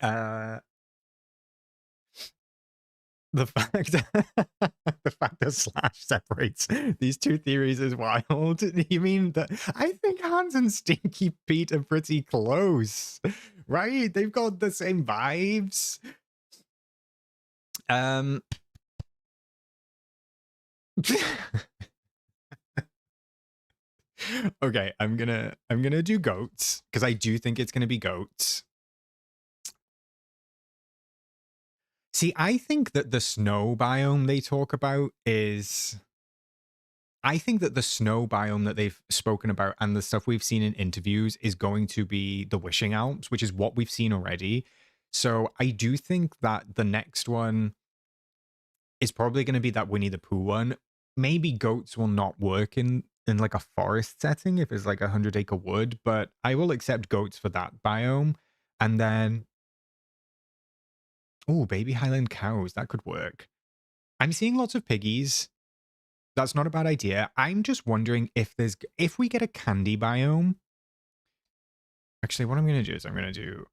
The fact the fact that Slash separates these two theories is wild. You mean that? I think Hans and Stinky Pete are pretty close, right? They've got the same vibes. Okay, I'm gonna do goats because I do think it's gonna be goats. See, I think that the snow biome they talk about is. I think that the snow biome that they've spoken about and the stuff we've seen in interviews is going to be the Wishing Alps, which is what we've seen already. So I do think that the next one is probably going to be that Winnie the Pooh one. Maybe goats will not work in like a forest setting if it's like 100-acre wood, but I will accept goats for that biome. And then, oh, baby Highland cows, that could work. I'm seeing lots of piggies. That's not a bad idea. I'm just wondering if we get a candy biome. Actually, what I'm going to do is I'm going to do.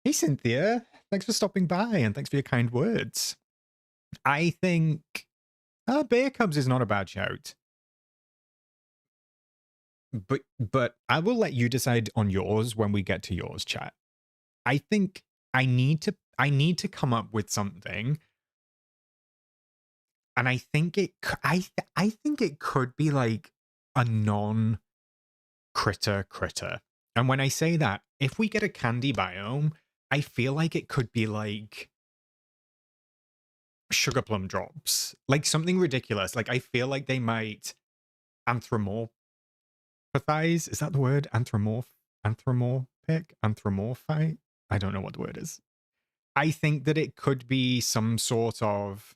Hey, Cynthia. Thanks for stopping by and thanks for your kind words. I think Bear Cubs is not a bad shout. But I will let you decide on yours when we get to yours, chat. I think I need to come up with something. And I think I think it could be like a non-critter. And when I say that, if we get a candy biome, I feel like it could be like sugar plum drops, like something ridiculous. Like I feel like they might anthropomorphize. Is that the word? Anthropomorphite? I don't know what the word is. I think that it could be some sort of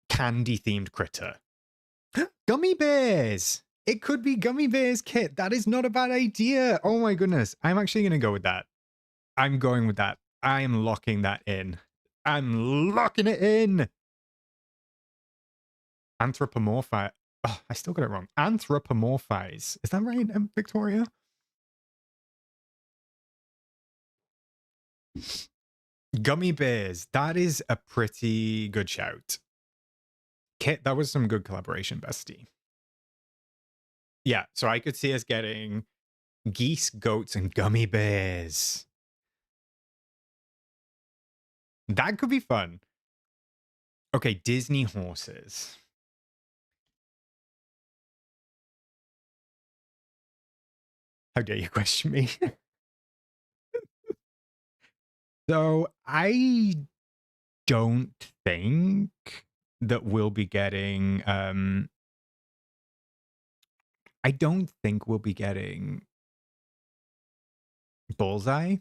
candy themed critter. Gummy bears. It could be gummy bears, Kit. That is not a bad idea. Oh my goodness. I'm actually going to go with that. I'm going with that. I am locking that in. I'm locking it in. Anthropomorphize. Oh, I still got it wrong. Anthropomorphize. Is that right, Victoria? Gummy bears. That is a pretty good shout. Kit, that was some good collaboration, bestie. Yeah, so I could see us getting geese, goats, and gummy bears. That could be fun. Okay, Disney horses. How dare you question me? So I don't think that we'll be getting I don't think we'll be getting Bullseye.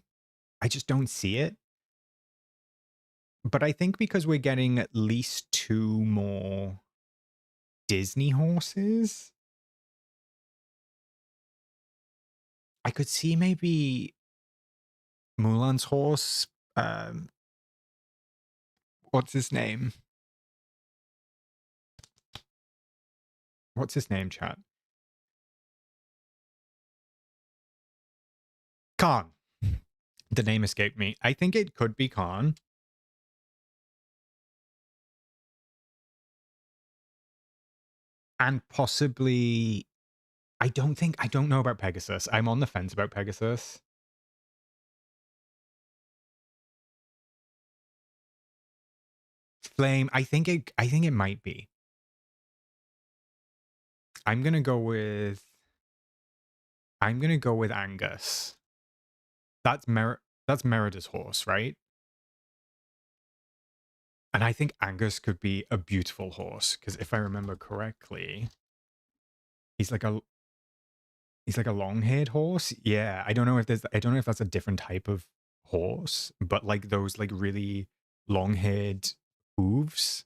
I just don't see it. But I think because we're getting at least 2 more Disney horses, I could see maybe Mulan's horse. What's his name? What's his name, chat? Khan. The name escaped me. I think it could be Khan. And possibly, I don't know about Pegasus. I'm on the fence about Pegasus. Flame, I think it might be. I'm gonna go with Angus. That's Merida's horse, right? And I think Angus could be a beautiful horse because if I remember correctly, he's like a long-haired horse. Yeah, I don't know if that's a different type of horse, but like those like really long-haired hooves.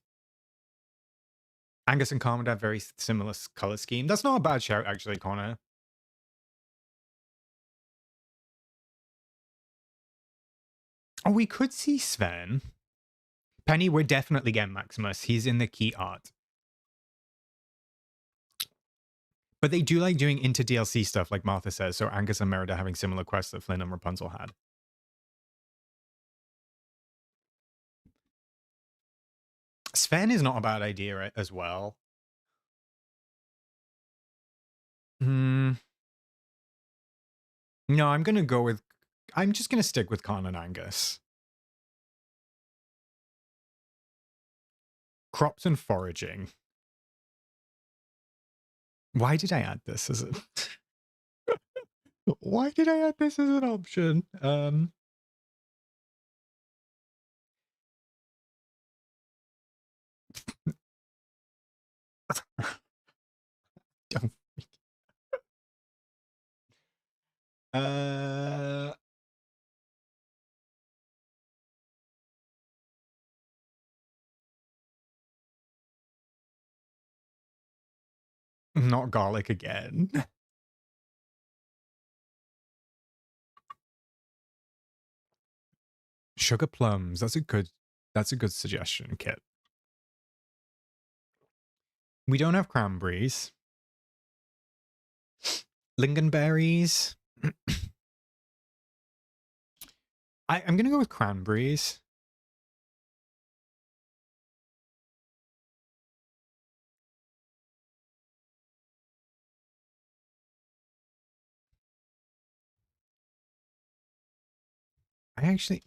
Angus and Carmen have very similar color scheme. That's not a bad shout, actually, Connor. Oh, we could see Sven. Penny, we're definitely getting Maximus. He's in the key art. But they do like doing inter-DLC stuff, like Martha says, so Angus and Merida having similar quests that Flynn and Rapunzel had. Sven is not a bad idea as well. No, I'm going to go with... I'm just going to stick with Khan and Angus. Crops and foraging. Why did I add this as a... Why did I add this as an option? Don't... Not garlic again. Sugar plums. That's a good suggestion, Kit. We don't have cranberries. Lingonberries. I'm gonna go with cranberries. I actually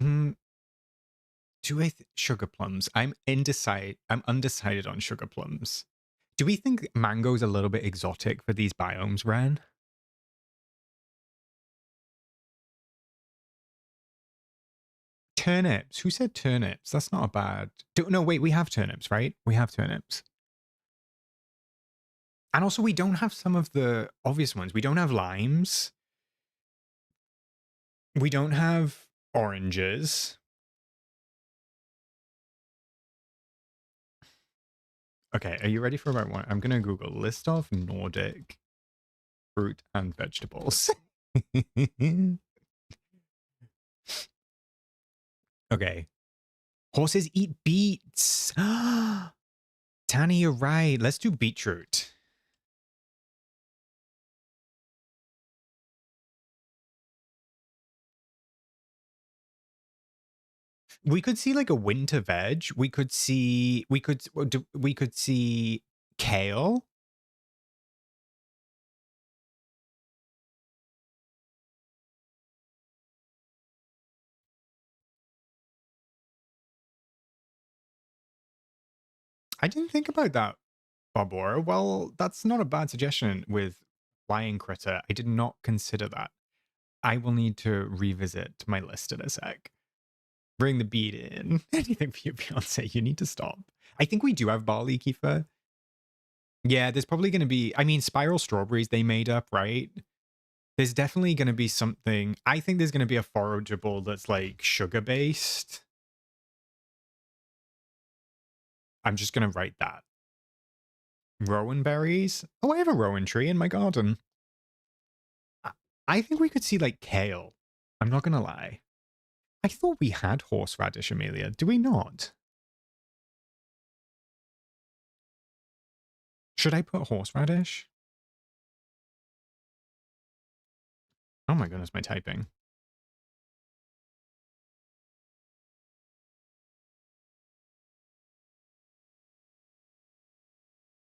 sugar plums. I'm undecided on sugar plums. Do we think mango's a little bit exotic for these biomes, Ren? Turnips. Who said turnips? That's not a bad... No, wait, we have turnips, right? We have turnips. And also, we don't have some of the obvious ones. We don't have limes. We don't have oranges. Okay, are you ready for about one? I'm going to Google list of Nordic fruit and vegetables. Okay. Horses eat beets. Tanny, you're right. Let's do beetroot. We could see like a winter veg. We could see kale. I didn't think about that, Barbora. Well, that's not a bad suggestion with flying critter. I did not consider that. I will need to revisit my list in a sec. Bring the beat in. Anything for you, Beyonce. You need to stop. I think we do have barley, Kiefer. Yeah, there's probably going to be... I mean, spiral strawberries they made up, right? There's definitely going to be something... I think there's going to be a forageable that's like sugar-based. I'm just going to write that. Rowan berries? Oh, I have a rowan tree in my garden. I think we could see like kale. I'm not going to lie. I thought we had horseradish, Amelia. Do we not? Should I put horseradish? Oh my goodness, my typing.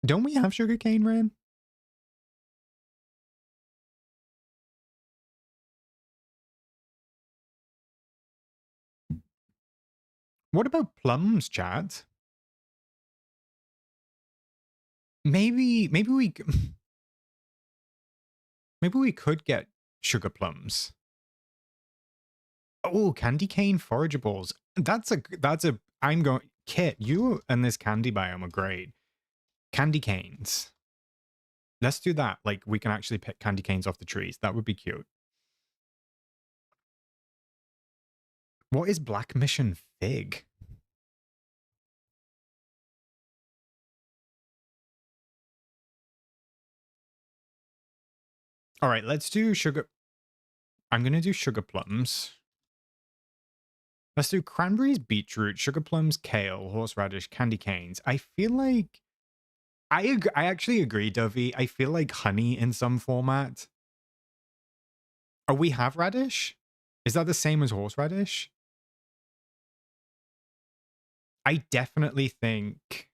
Don't we have sugarcane, Ran? What about plums, chat? Maybe we could get sugar plums. Oh, candy cane forageables. I'm going... Kit, you and this candy biome are great. Candy canes. Let's do that. Like, we can actually pick candy canes off the trees. That would be cute. What is Black Mission Fig? All right, let's do sugar. I'm going to do sugar plums. Let's do cranberries, beetroot, sugar plums, kale, horseradish, candy canes. I feel like I actually agree, Dovey. I feel like honey in some format. Oh, we have radish? Is that the same as horseradish? I definitely think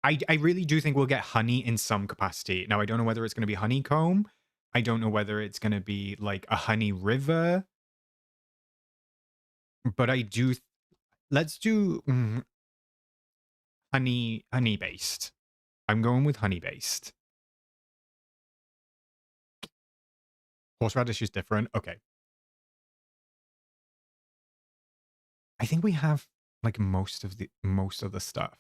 I really do think we'll get honey in some capacity. Now I don't know whether it's going to be honeycomb. I don't know whether it's going to be like a honey river, but I do let's do honey based. I'm going with honey based. Horseradish is different. Okay. I think we have like most of the stuff.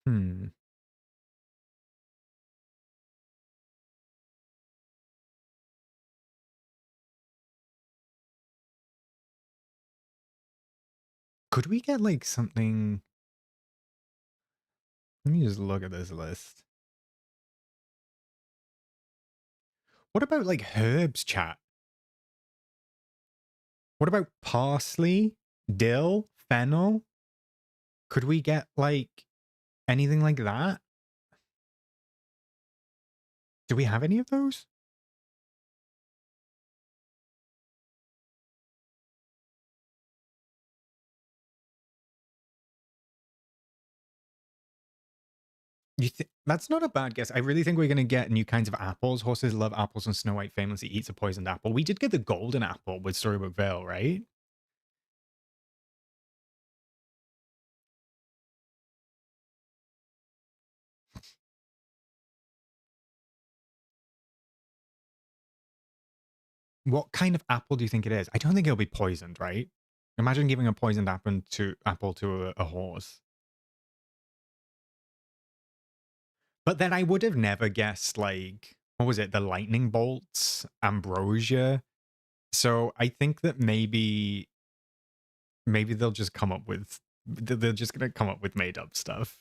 Hmm. Could we get like something? Let me just look at this list. What about like herbs, chat? What about parsley, dill, fennel? Could we get like anything like that? Do we have any of those? That's not a bad guess. I really think we're going to get new kinds of apples. Horses love apples, and Snow White famously eats a poisoned apple. We did get the golden apple with Storybook Vale, right? What kind of apple do you think it is? I don't think it'll be poisoned, right? Imagine giving a poisoned apple to a horse. But then I would have never guessed, like, what was it? The lightning bolts, ambrosia. So I think that maybe they'll just come up with they're just gonna come up with made up stuff.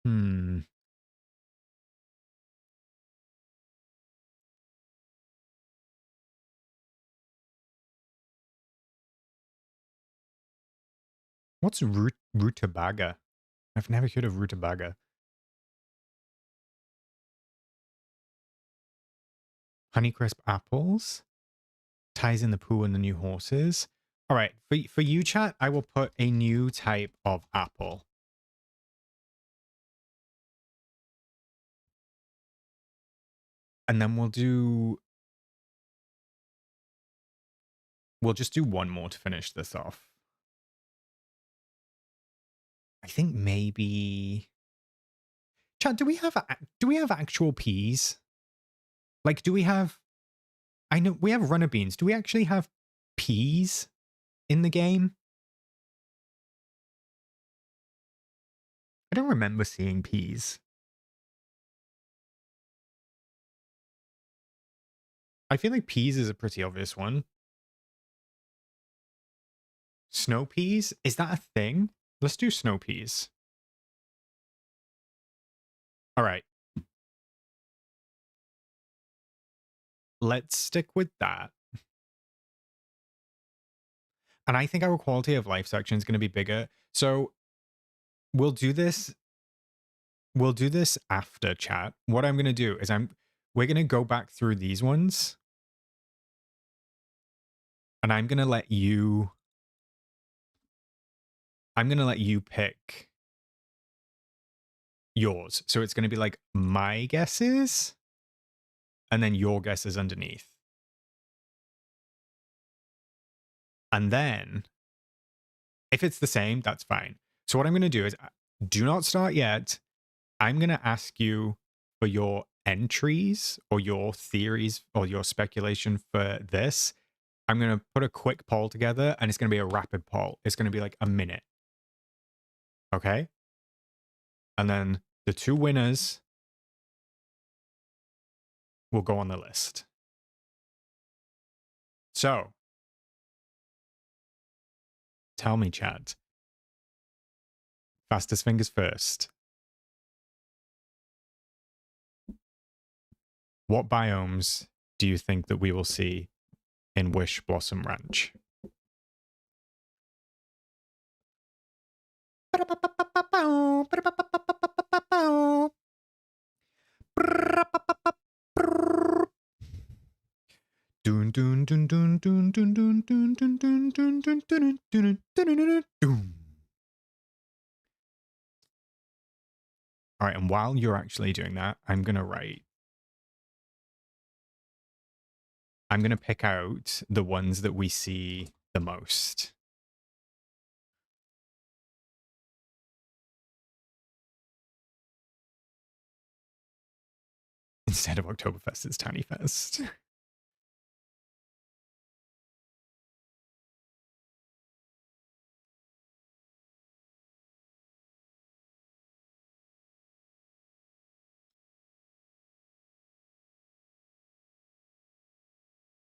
Hmm. What's rutabaga? I've never heard of rutabaga. Honeycrisp apples ties in the poo and the new horses. All right, for you, chat, I will put a new type of apple. And then we'll just do one more to finish this off. I think maybe chat, do we have actual peas? Like, do we have I know we have runner beans. Do we actually have peas in the game? I don't remember seeing peas. I feel like peas is a pretty obvious one. Snow peas? Is that a thing? Let's do snow peas. All right. Let's stick with that. And I think our quality of life section is going to be bigger. So we'll do this. We'll do this after chat. What I'm going to do is we're going to go back through these ones. And I'm going to let you pick yours. So it's going to be like my guesses and then your guesses underneath. And then if it's the same, that's fine. So what I'm going to do is do not start yet. I'm going to ask you for your entries or your theories or your speculation for this. I'm going to put a quick poll together and it's going to be a rapid poll. It's going to be like a minute. Okay. And then the 2 winners will go on the list. So, tell me, Chad. Fastest fingers first. What biomes do you think that we will see in Wishblossom Ranch? Dun dun dun dun dun dun dun dun dun dun dun dun dun dun dun dun. All right, and while you're actually doing that, I'm gonna pick out the ones that we see the most. Instead of Oktoberfest, it's Tiny Fest.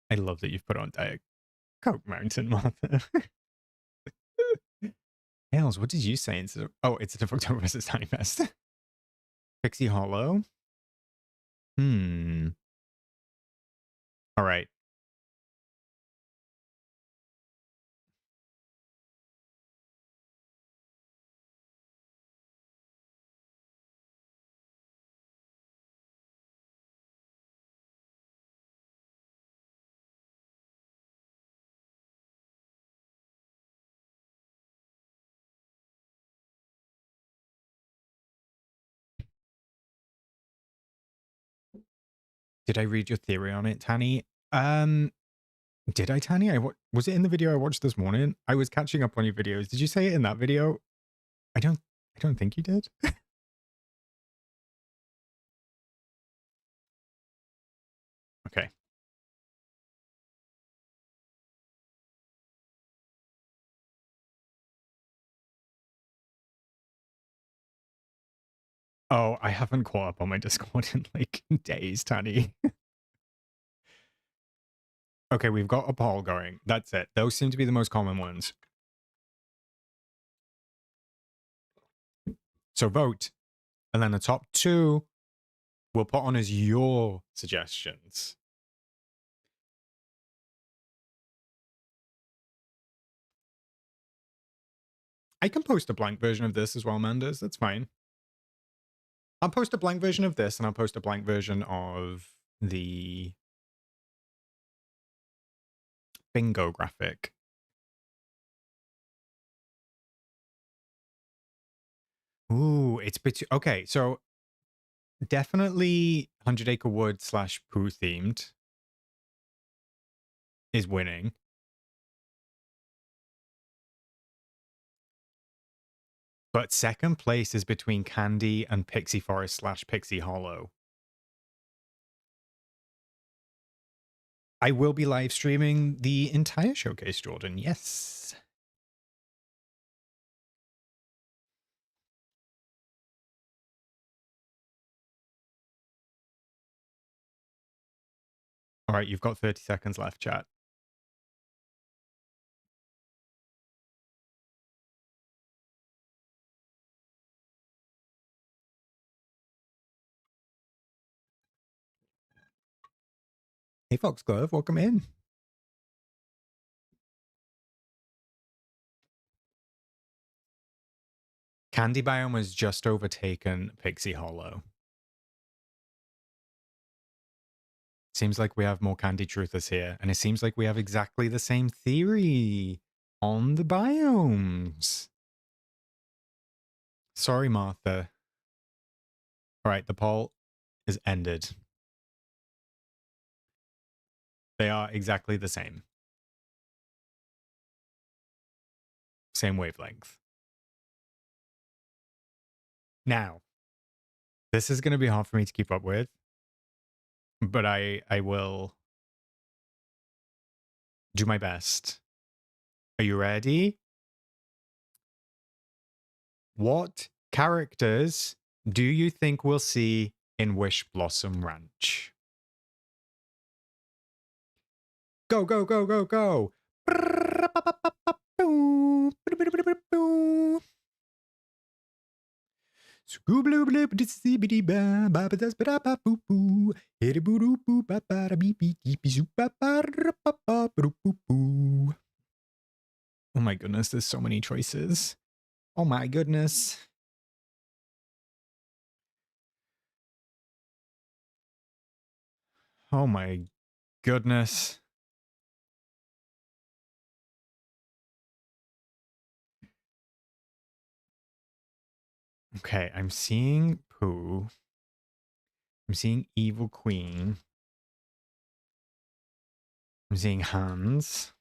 I love that you've put on Diet Coke Mountain, Martha. Hales, what did you say instead of... Oh, it's the Oktoberfest, it's Tiny Fest. Pixie Hollow? All right. Did I read your theory on it, Tanny? Did I, Tanny? Was it in the video I watched this morning? I was catching up on your videos. Did you say it in that video? I don't think you did. Okay. Oh, I haven't caught up on my Discord in like days, Tanny. Okay, we've got a poll going. That's it. Those seem to be the most common ones. So vote. And then the top 2 we'll put on as your suggestions. I can post a blank version of this as well, Manders. That's fine. I'll post a blank version of this and I'll post a blank version of the bingo graphic. Ooh, it's okay. So definitely 100 Acre Wood / Pooh themed is winning. But second place is between Candy and Pixie Forest / Pixie Hollow. I will be live streaming the entire showcase, Jordan. Yes. All right, you've got 30 seconds left, chat. Hey, Foxglove, welcome in. Candy Biome has just overtaken Pixie Hollow. Seems like we have more Candy Truthers here, and it seems like we have exactly the same theory on the biomes. Sorry, Martha. All right, the poll is ended. They are exactly the same. Same wavelength. Now, this is going to be hard for me to keep up with, but I will do my best. Are you ready? What characters do you think we'll see in Wishblossom Ranch? Go, go, go, go, go! Oh my goodness, there's so many choices. Oh my goodness. Oh my goodness. Okay, I'm seeing Pooh. I'm seeing Evil Queen. I'm seeing Hans.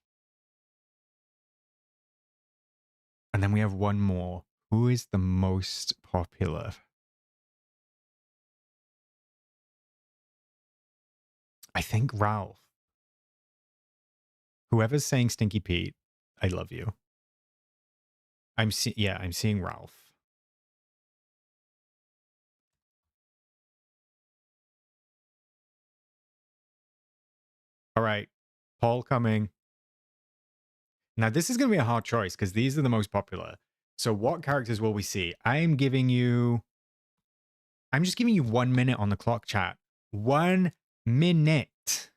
And then we have one more. Who is the most popular? I think Ralph. Whoever's saying Stinky Pete, I love you. I'm seeing Ralph. All right, Paul coming. Now this is going to be a hard choice because these are the most popular. So what characters will we see? I'm just giving you 1 minute on the clock, chat. 1 minute.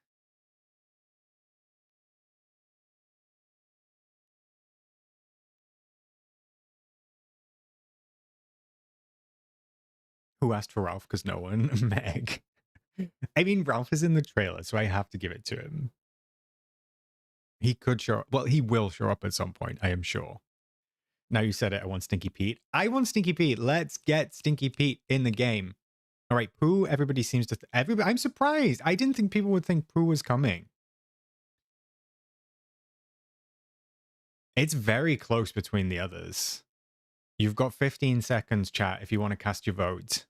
Who asked for Ralph? Because no one. Meg. I mean, Ralph is in the trailer, so I have to give it to him. He could show up. Well, he will show up at some point, I am sure. Now you said it, I want Stinky Pete. I want Stinky Pete. Let's get Stinky Pete in the game. All right, Pooh, everybody seems to... I'm surprised. I didn't think people would think Pooh was coming. It's very close between the others. You've got 15 seconds, chat, if you want to cast your vote.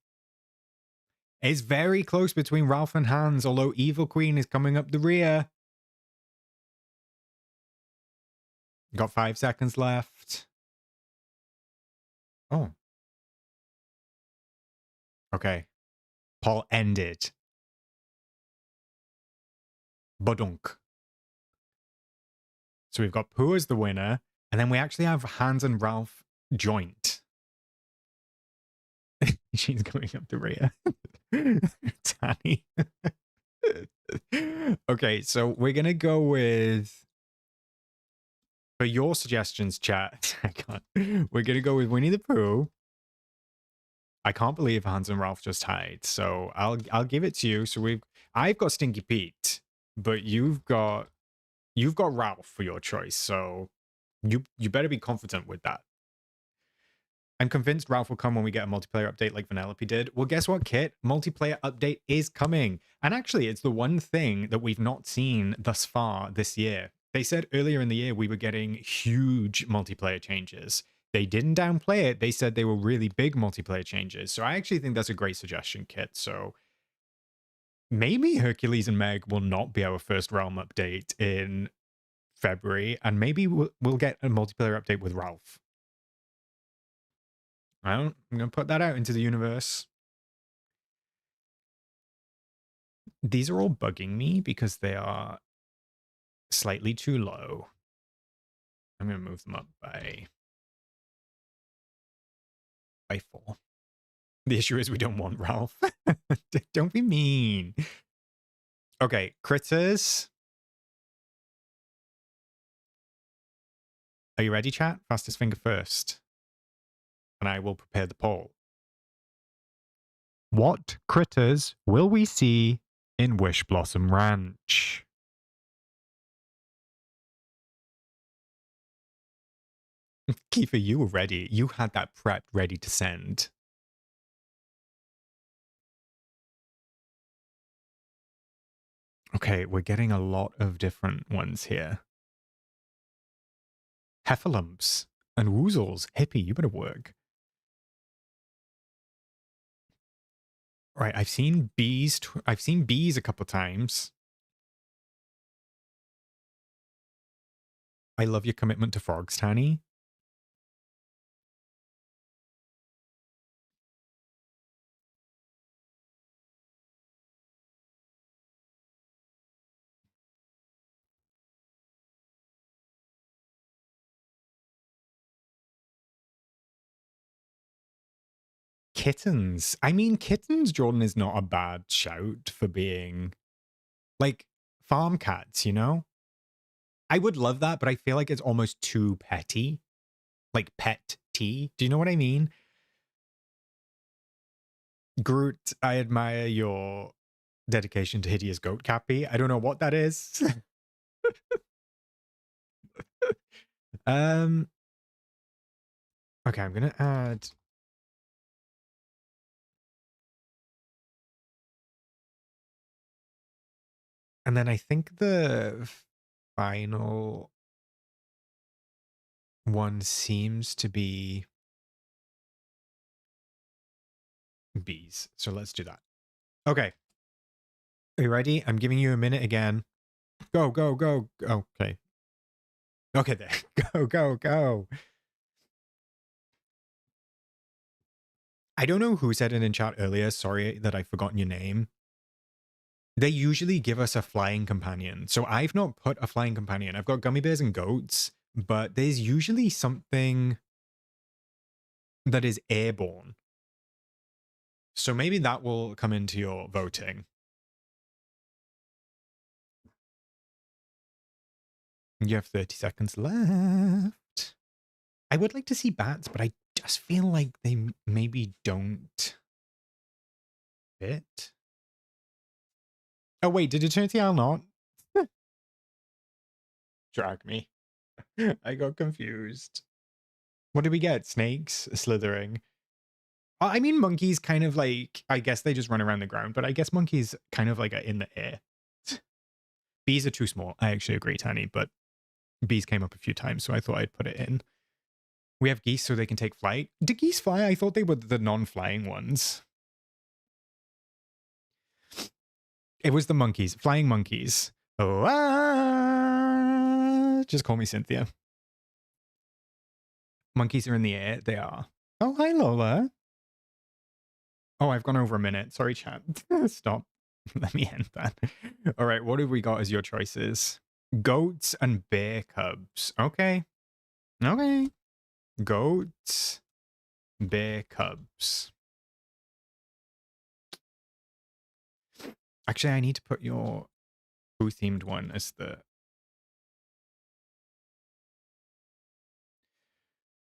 It's very close between Ralph and Hans, although Evil Queen is coming up the rear. Got 5 seconds left. Oh. Okay. Paul ended. Badunk. So we've got Pooh as the winner, and then we actually have Hans and Ralph joint. She's going up the rear. Tanny. Okay, so we're going to go with... For your suggestions, chat, we're going to go with Winnie the Pooh. I can't believe Hans and Ralph just tied, so I'll give it to you. So I've got Stinky Pete, but you've got Ralph for your choice, so you better be confident with that. I'm convinced Ralph will come when we get a multiplayer update like Vanellope did. Well, guess what, Kit? Multiplayer update is coming. And actually, it's the one thing that we've not seen thus far this year. They said earlier in the year we were getting huge multiplayer changes. They didn't downplay it. They said they were really big multiplayer changes. So I actually think that's a great suggestion, Kit. So maybe Hercules and Meg will not be our first Realm update in February. And maybe we'll get a multiplayer update with Ralph. I'm going to put that out into the universe. These are all bugging me because they are slightly too low. I'm going to move them up by 4. The issue is we don't want Ralph. Don't be mean. Okay, critters. Are you ready, chat? Fastest finger first. And I will prepare the poll. What critters will we see in Wishblossom Ranch? Kiefer, you were ready. You had that prepped ready to send. Okay, we're getting a lot of different ones here. Heffalumps and woozles. Hippie, you better work. Right, I've seen bees. I've seen bees a couple times. I love your commitment to frogs, Tanny. Kittens. I mean, kittens, Jordan, is not a bad shout for being like farm cats, you know? I would love that, but I feel like it's almost too petty. Like pet tea. Do you know what I mean? Groot, I admire your dedication to hideous goat cappy. I don't know what that is. um okay, I'm gonna add and then I think the final one seems to be bees. So let's do that. Okay. Are you ready? I'm giving you a minute again. Go, go, go. Okay. Okay, there. Go, go, go. I don't know who said it in chat earlier. Sorry that I've forgotten your name. They usually give us a flying companion. So I've not put a flying companion. I've got gummy bears and goats, but there's usually something that is airborne. So maybe that will come into your voting. You have 30 seconds left. I would like to see bats, but I just feel like they maybe don't fit. Oh, wait, did Eternity Isle not? Drag me. I got confused. What did we get? Snakes slithering. I mean, monkeys kind of like, I guess they just run around the ground, but I guess monkeys kind of like are in the air. Bees are too small. I actually agree, Tanny, but bees came up a few times, so I thought I'd put it in. We have geese so they can take flight. Do geese fly? I thought they were the non-flying ones. It was the monkeys. Flying monkeys. Oh, ah! Just call me Cynthia. Monkeys are in the air. They are. Oh, hi, Lola. Oh, I've gone over a minute. Sorry, chat. Stop. Let me end that. All right, what have we got as your choices? Goats and bear cubs. Okay. Okay. Goats, bear cubs. Actually, I need to put your Who-themed one as the...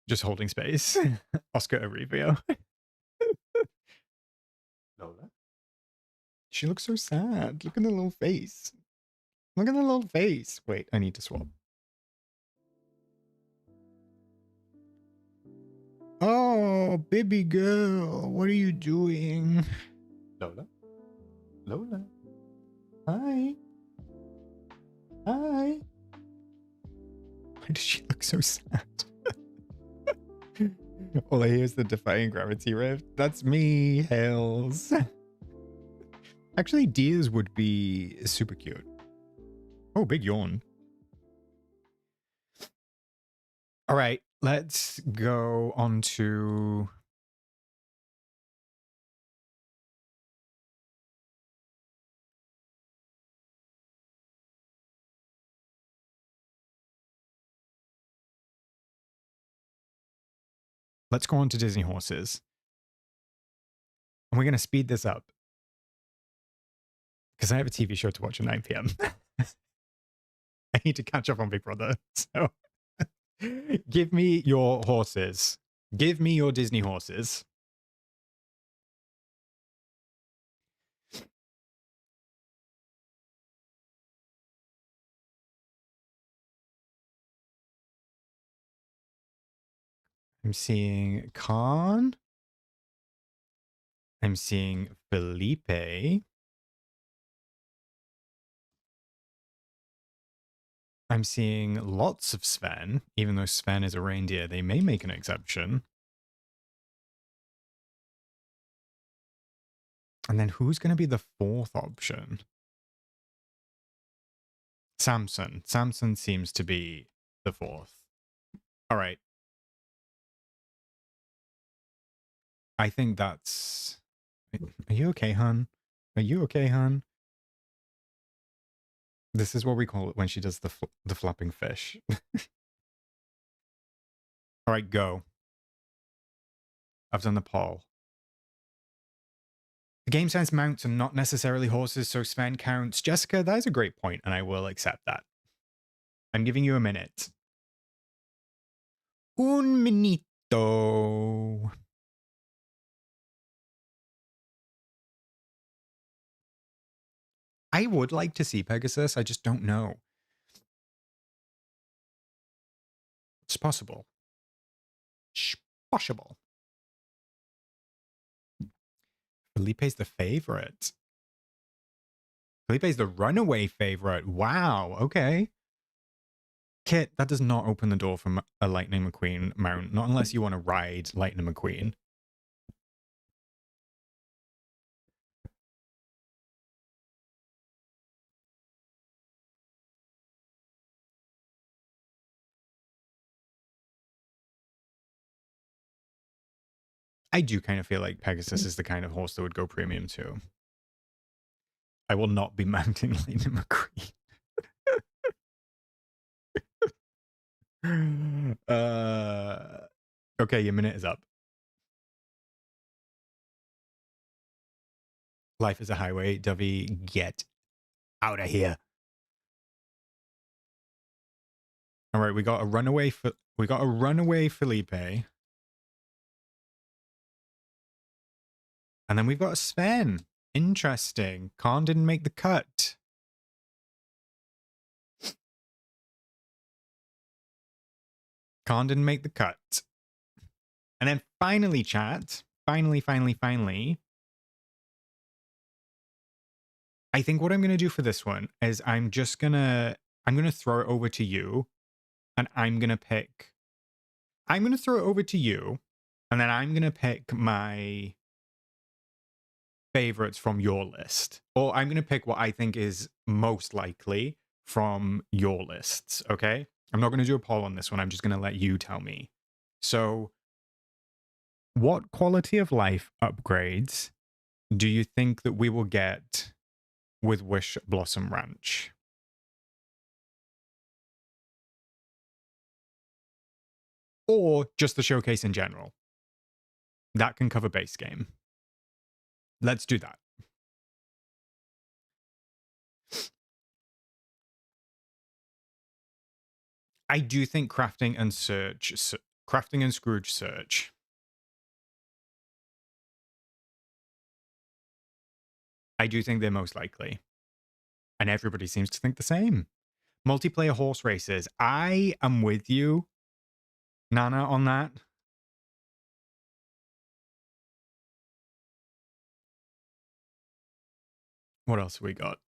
Just holding space. Oscar Arevio. Lola? She looks so sad. Look at the little face. Look at the little face. Wait, I need to swap. Oh, baby girl, what are you doing? Lola? Lola? Hi? Hi? Why does she look so sad? All I hear is the defying gravity rift. That's me, Hales. Actually, deers would be super cute. Oh, big yawn. All right, let's go on to... Let's go on to Disney horses. And we're going to speed this up. Because I have a TV show to watch at 9 p.m. I need to catch up on Big Brother. So give me your horses. Give me your Disney horses. I'm seeing Khan. I'm seeing Felipe. I'm seeing lots of Sven. Even though Sven is a reindeer, they may make an exception. And then who's going to be the fourth option? Samson. Samson seems to be the fourth. All right. I think that's... Are you okay, hon? Are you okay, hon? This is what we call it when she does the flapping fish. All right, go. I've done the poll. The game sense mounts are not necessarily horses, so Sven counts. Jessica, that is a great point, and I will accept that. I'm giving you a minute. Un minito. I would like to see Pegasus. I just don't know. It's possible. It's possible. Felipe's the favorite. Felipe's the runaway favorite. Wow. Okay. Kit, that does not open the door for a Lightning McQueen mount. Not unless you want to ride Lightning McQueen. I do kind of feel like Pegasus is the kind of horse that would go premium too. I will not be mounting Lightning McQueen. Okay, your minute is up. Life is a highway. Dovey, get out of here. All right, we got a runaway Felipe. And then we've got a Sven. Interesting. Khan didn't make the cut. Khan didn't make the cut. And then finally, chat. Finally. I think what I'm going to do for this one is I'm going to throw it over to you. And I'm going to throw it over to you. And then I'm going to pick my favorites from your list. Or I'm going to pick what I think is most likely from your lists, okay? I'm not going to do a poll on this one. I'm just going to let you tell me. So, what quality of life upgrades do you think that we will get with Wishblossom Ranch? Or just the showcase in general? That can cover base game. Let's do that. I do think crafting and Scrooge search. I do think they're most likely. And everybody seems to think the same. Multiplayer horse races. I am with you, Nana, on that. What else have we got?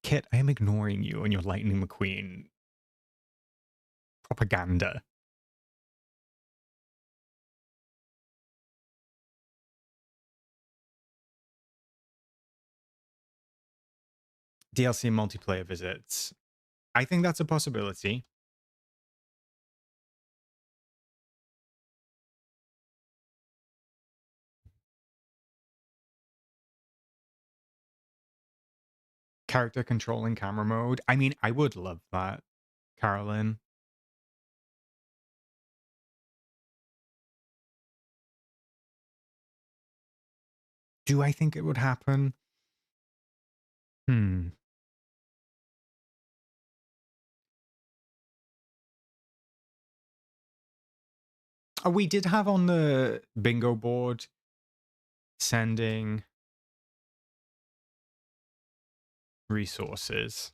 Kit, I am ignoring you and your Lightning McQueen propaganda. DLC multiplayer visits. I think that's a possibility. Character controlling camera mode. I mean, I would love that, Carolyn. Do I think it would happen? Oh, we did have on the bingo board sending resources.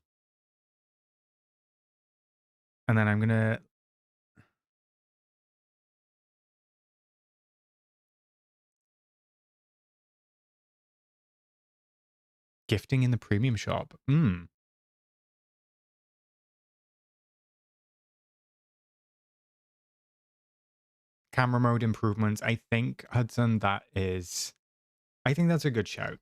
And then I'm going to gifting in the premium shop. Camera mode improvements. I think, Hudson, I think that's a good shout.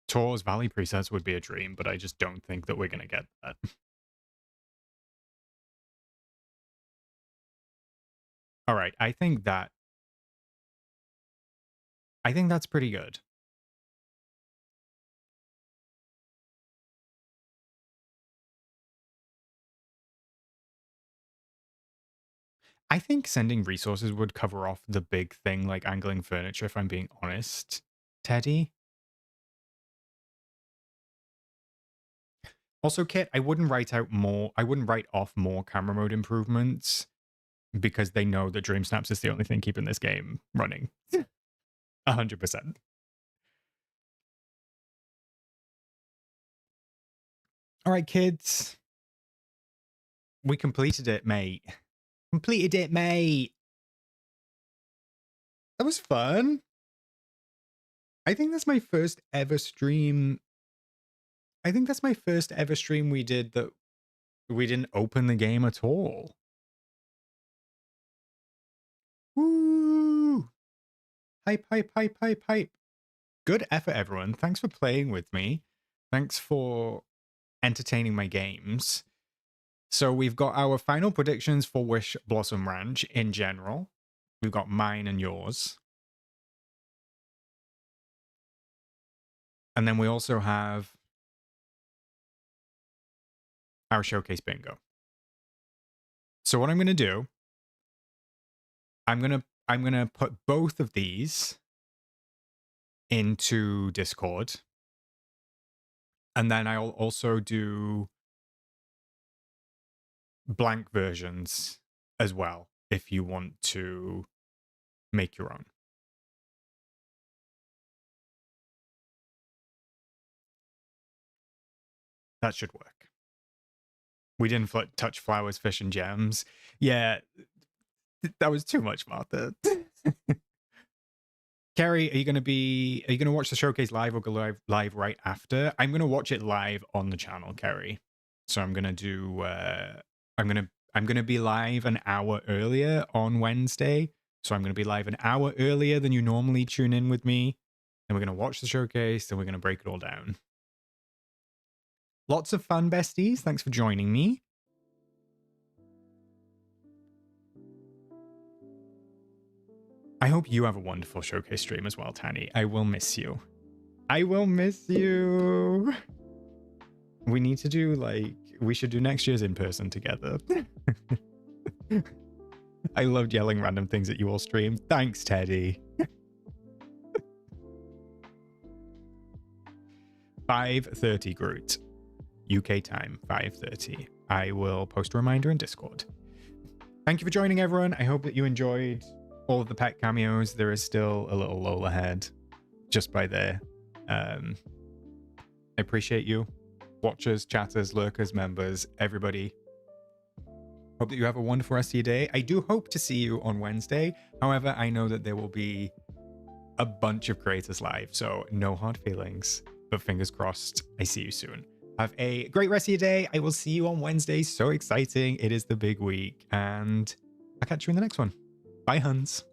Tours Valley presets would be a dream, but I just don't think that we're going to get that. All right, I think that's pretty good. I think sending resources would cover off the big thing like angling furniture, if I'm being honest, Teddy. Also, Kit, I wouldn't write off more camera mode improvements because they know that Dream Snaps is the only thing keeping this game running. 100%. All right, kids. We completed it, mate. Completed it, mate. That was fun. I think that's my first ever stream. I think that's my first ever stream we did that we didn't open the game at all. Woo! Hype, hype, hype, hype, hype. Good effort, everyone. Thanks for playing with me. Thanks for entertaining my games. So we've got our final predictions for Wishblossom Ranch in general. We've got mine and yours. And then we also have our showcase bingo. So what I'm going to do, I'm going to put both of these into Discord. And then I'll also do blank versions as well if you want to make your own. That should work. We didn't touch flowers, fish, and gems. Yeah, that was too much, Martha. Kerry, are you gonna watch the showcase live or go live right after? I'm gonna watch it live on the channel, Kerry. So I'm gonna do I'm gonna be live an hour earlier on Wednesday. So I'm gonna be live an hour earlier than you normally tune in with me. Then we're gonna watch the showcase, then we're gonna break it all down. Lots of fun, besties. Thanks for joining me. I hope you have a wonderful showcase stream as well, Tanny. I will miss you. I will miss you. We need to do, like, we should do next year's in person together. I loved yelling random things at you all stream. Thanks, Teddy. 5:30 Groot. UK time, 5:30. I will post a reminder in Discord. Thank you for joining, everyone. I hope that you enjoyed all of the pet cameos. There is still a little lull ahead just by there. I appreciate you. Watchers, chatters, lurkers, members, everybody. Hope that you have a wonderful rest of your day. I do hope to see you on Wednesday. However, I know that there will be a bunch of creators live, so no hard feelings, but fingers crossed I see you soon. Have a great rest of your day. I will see you on Wednesday. So exciting. It is the big week, and I'll catch you in the next one. Bye, Huns.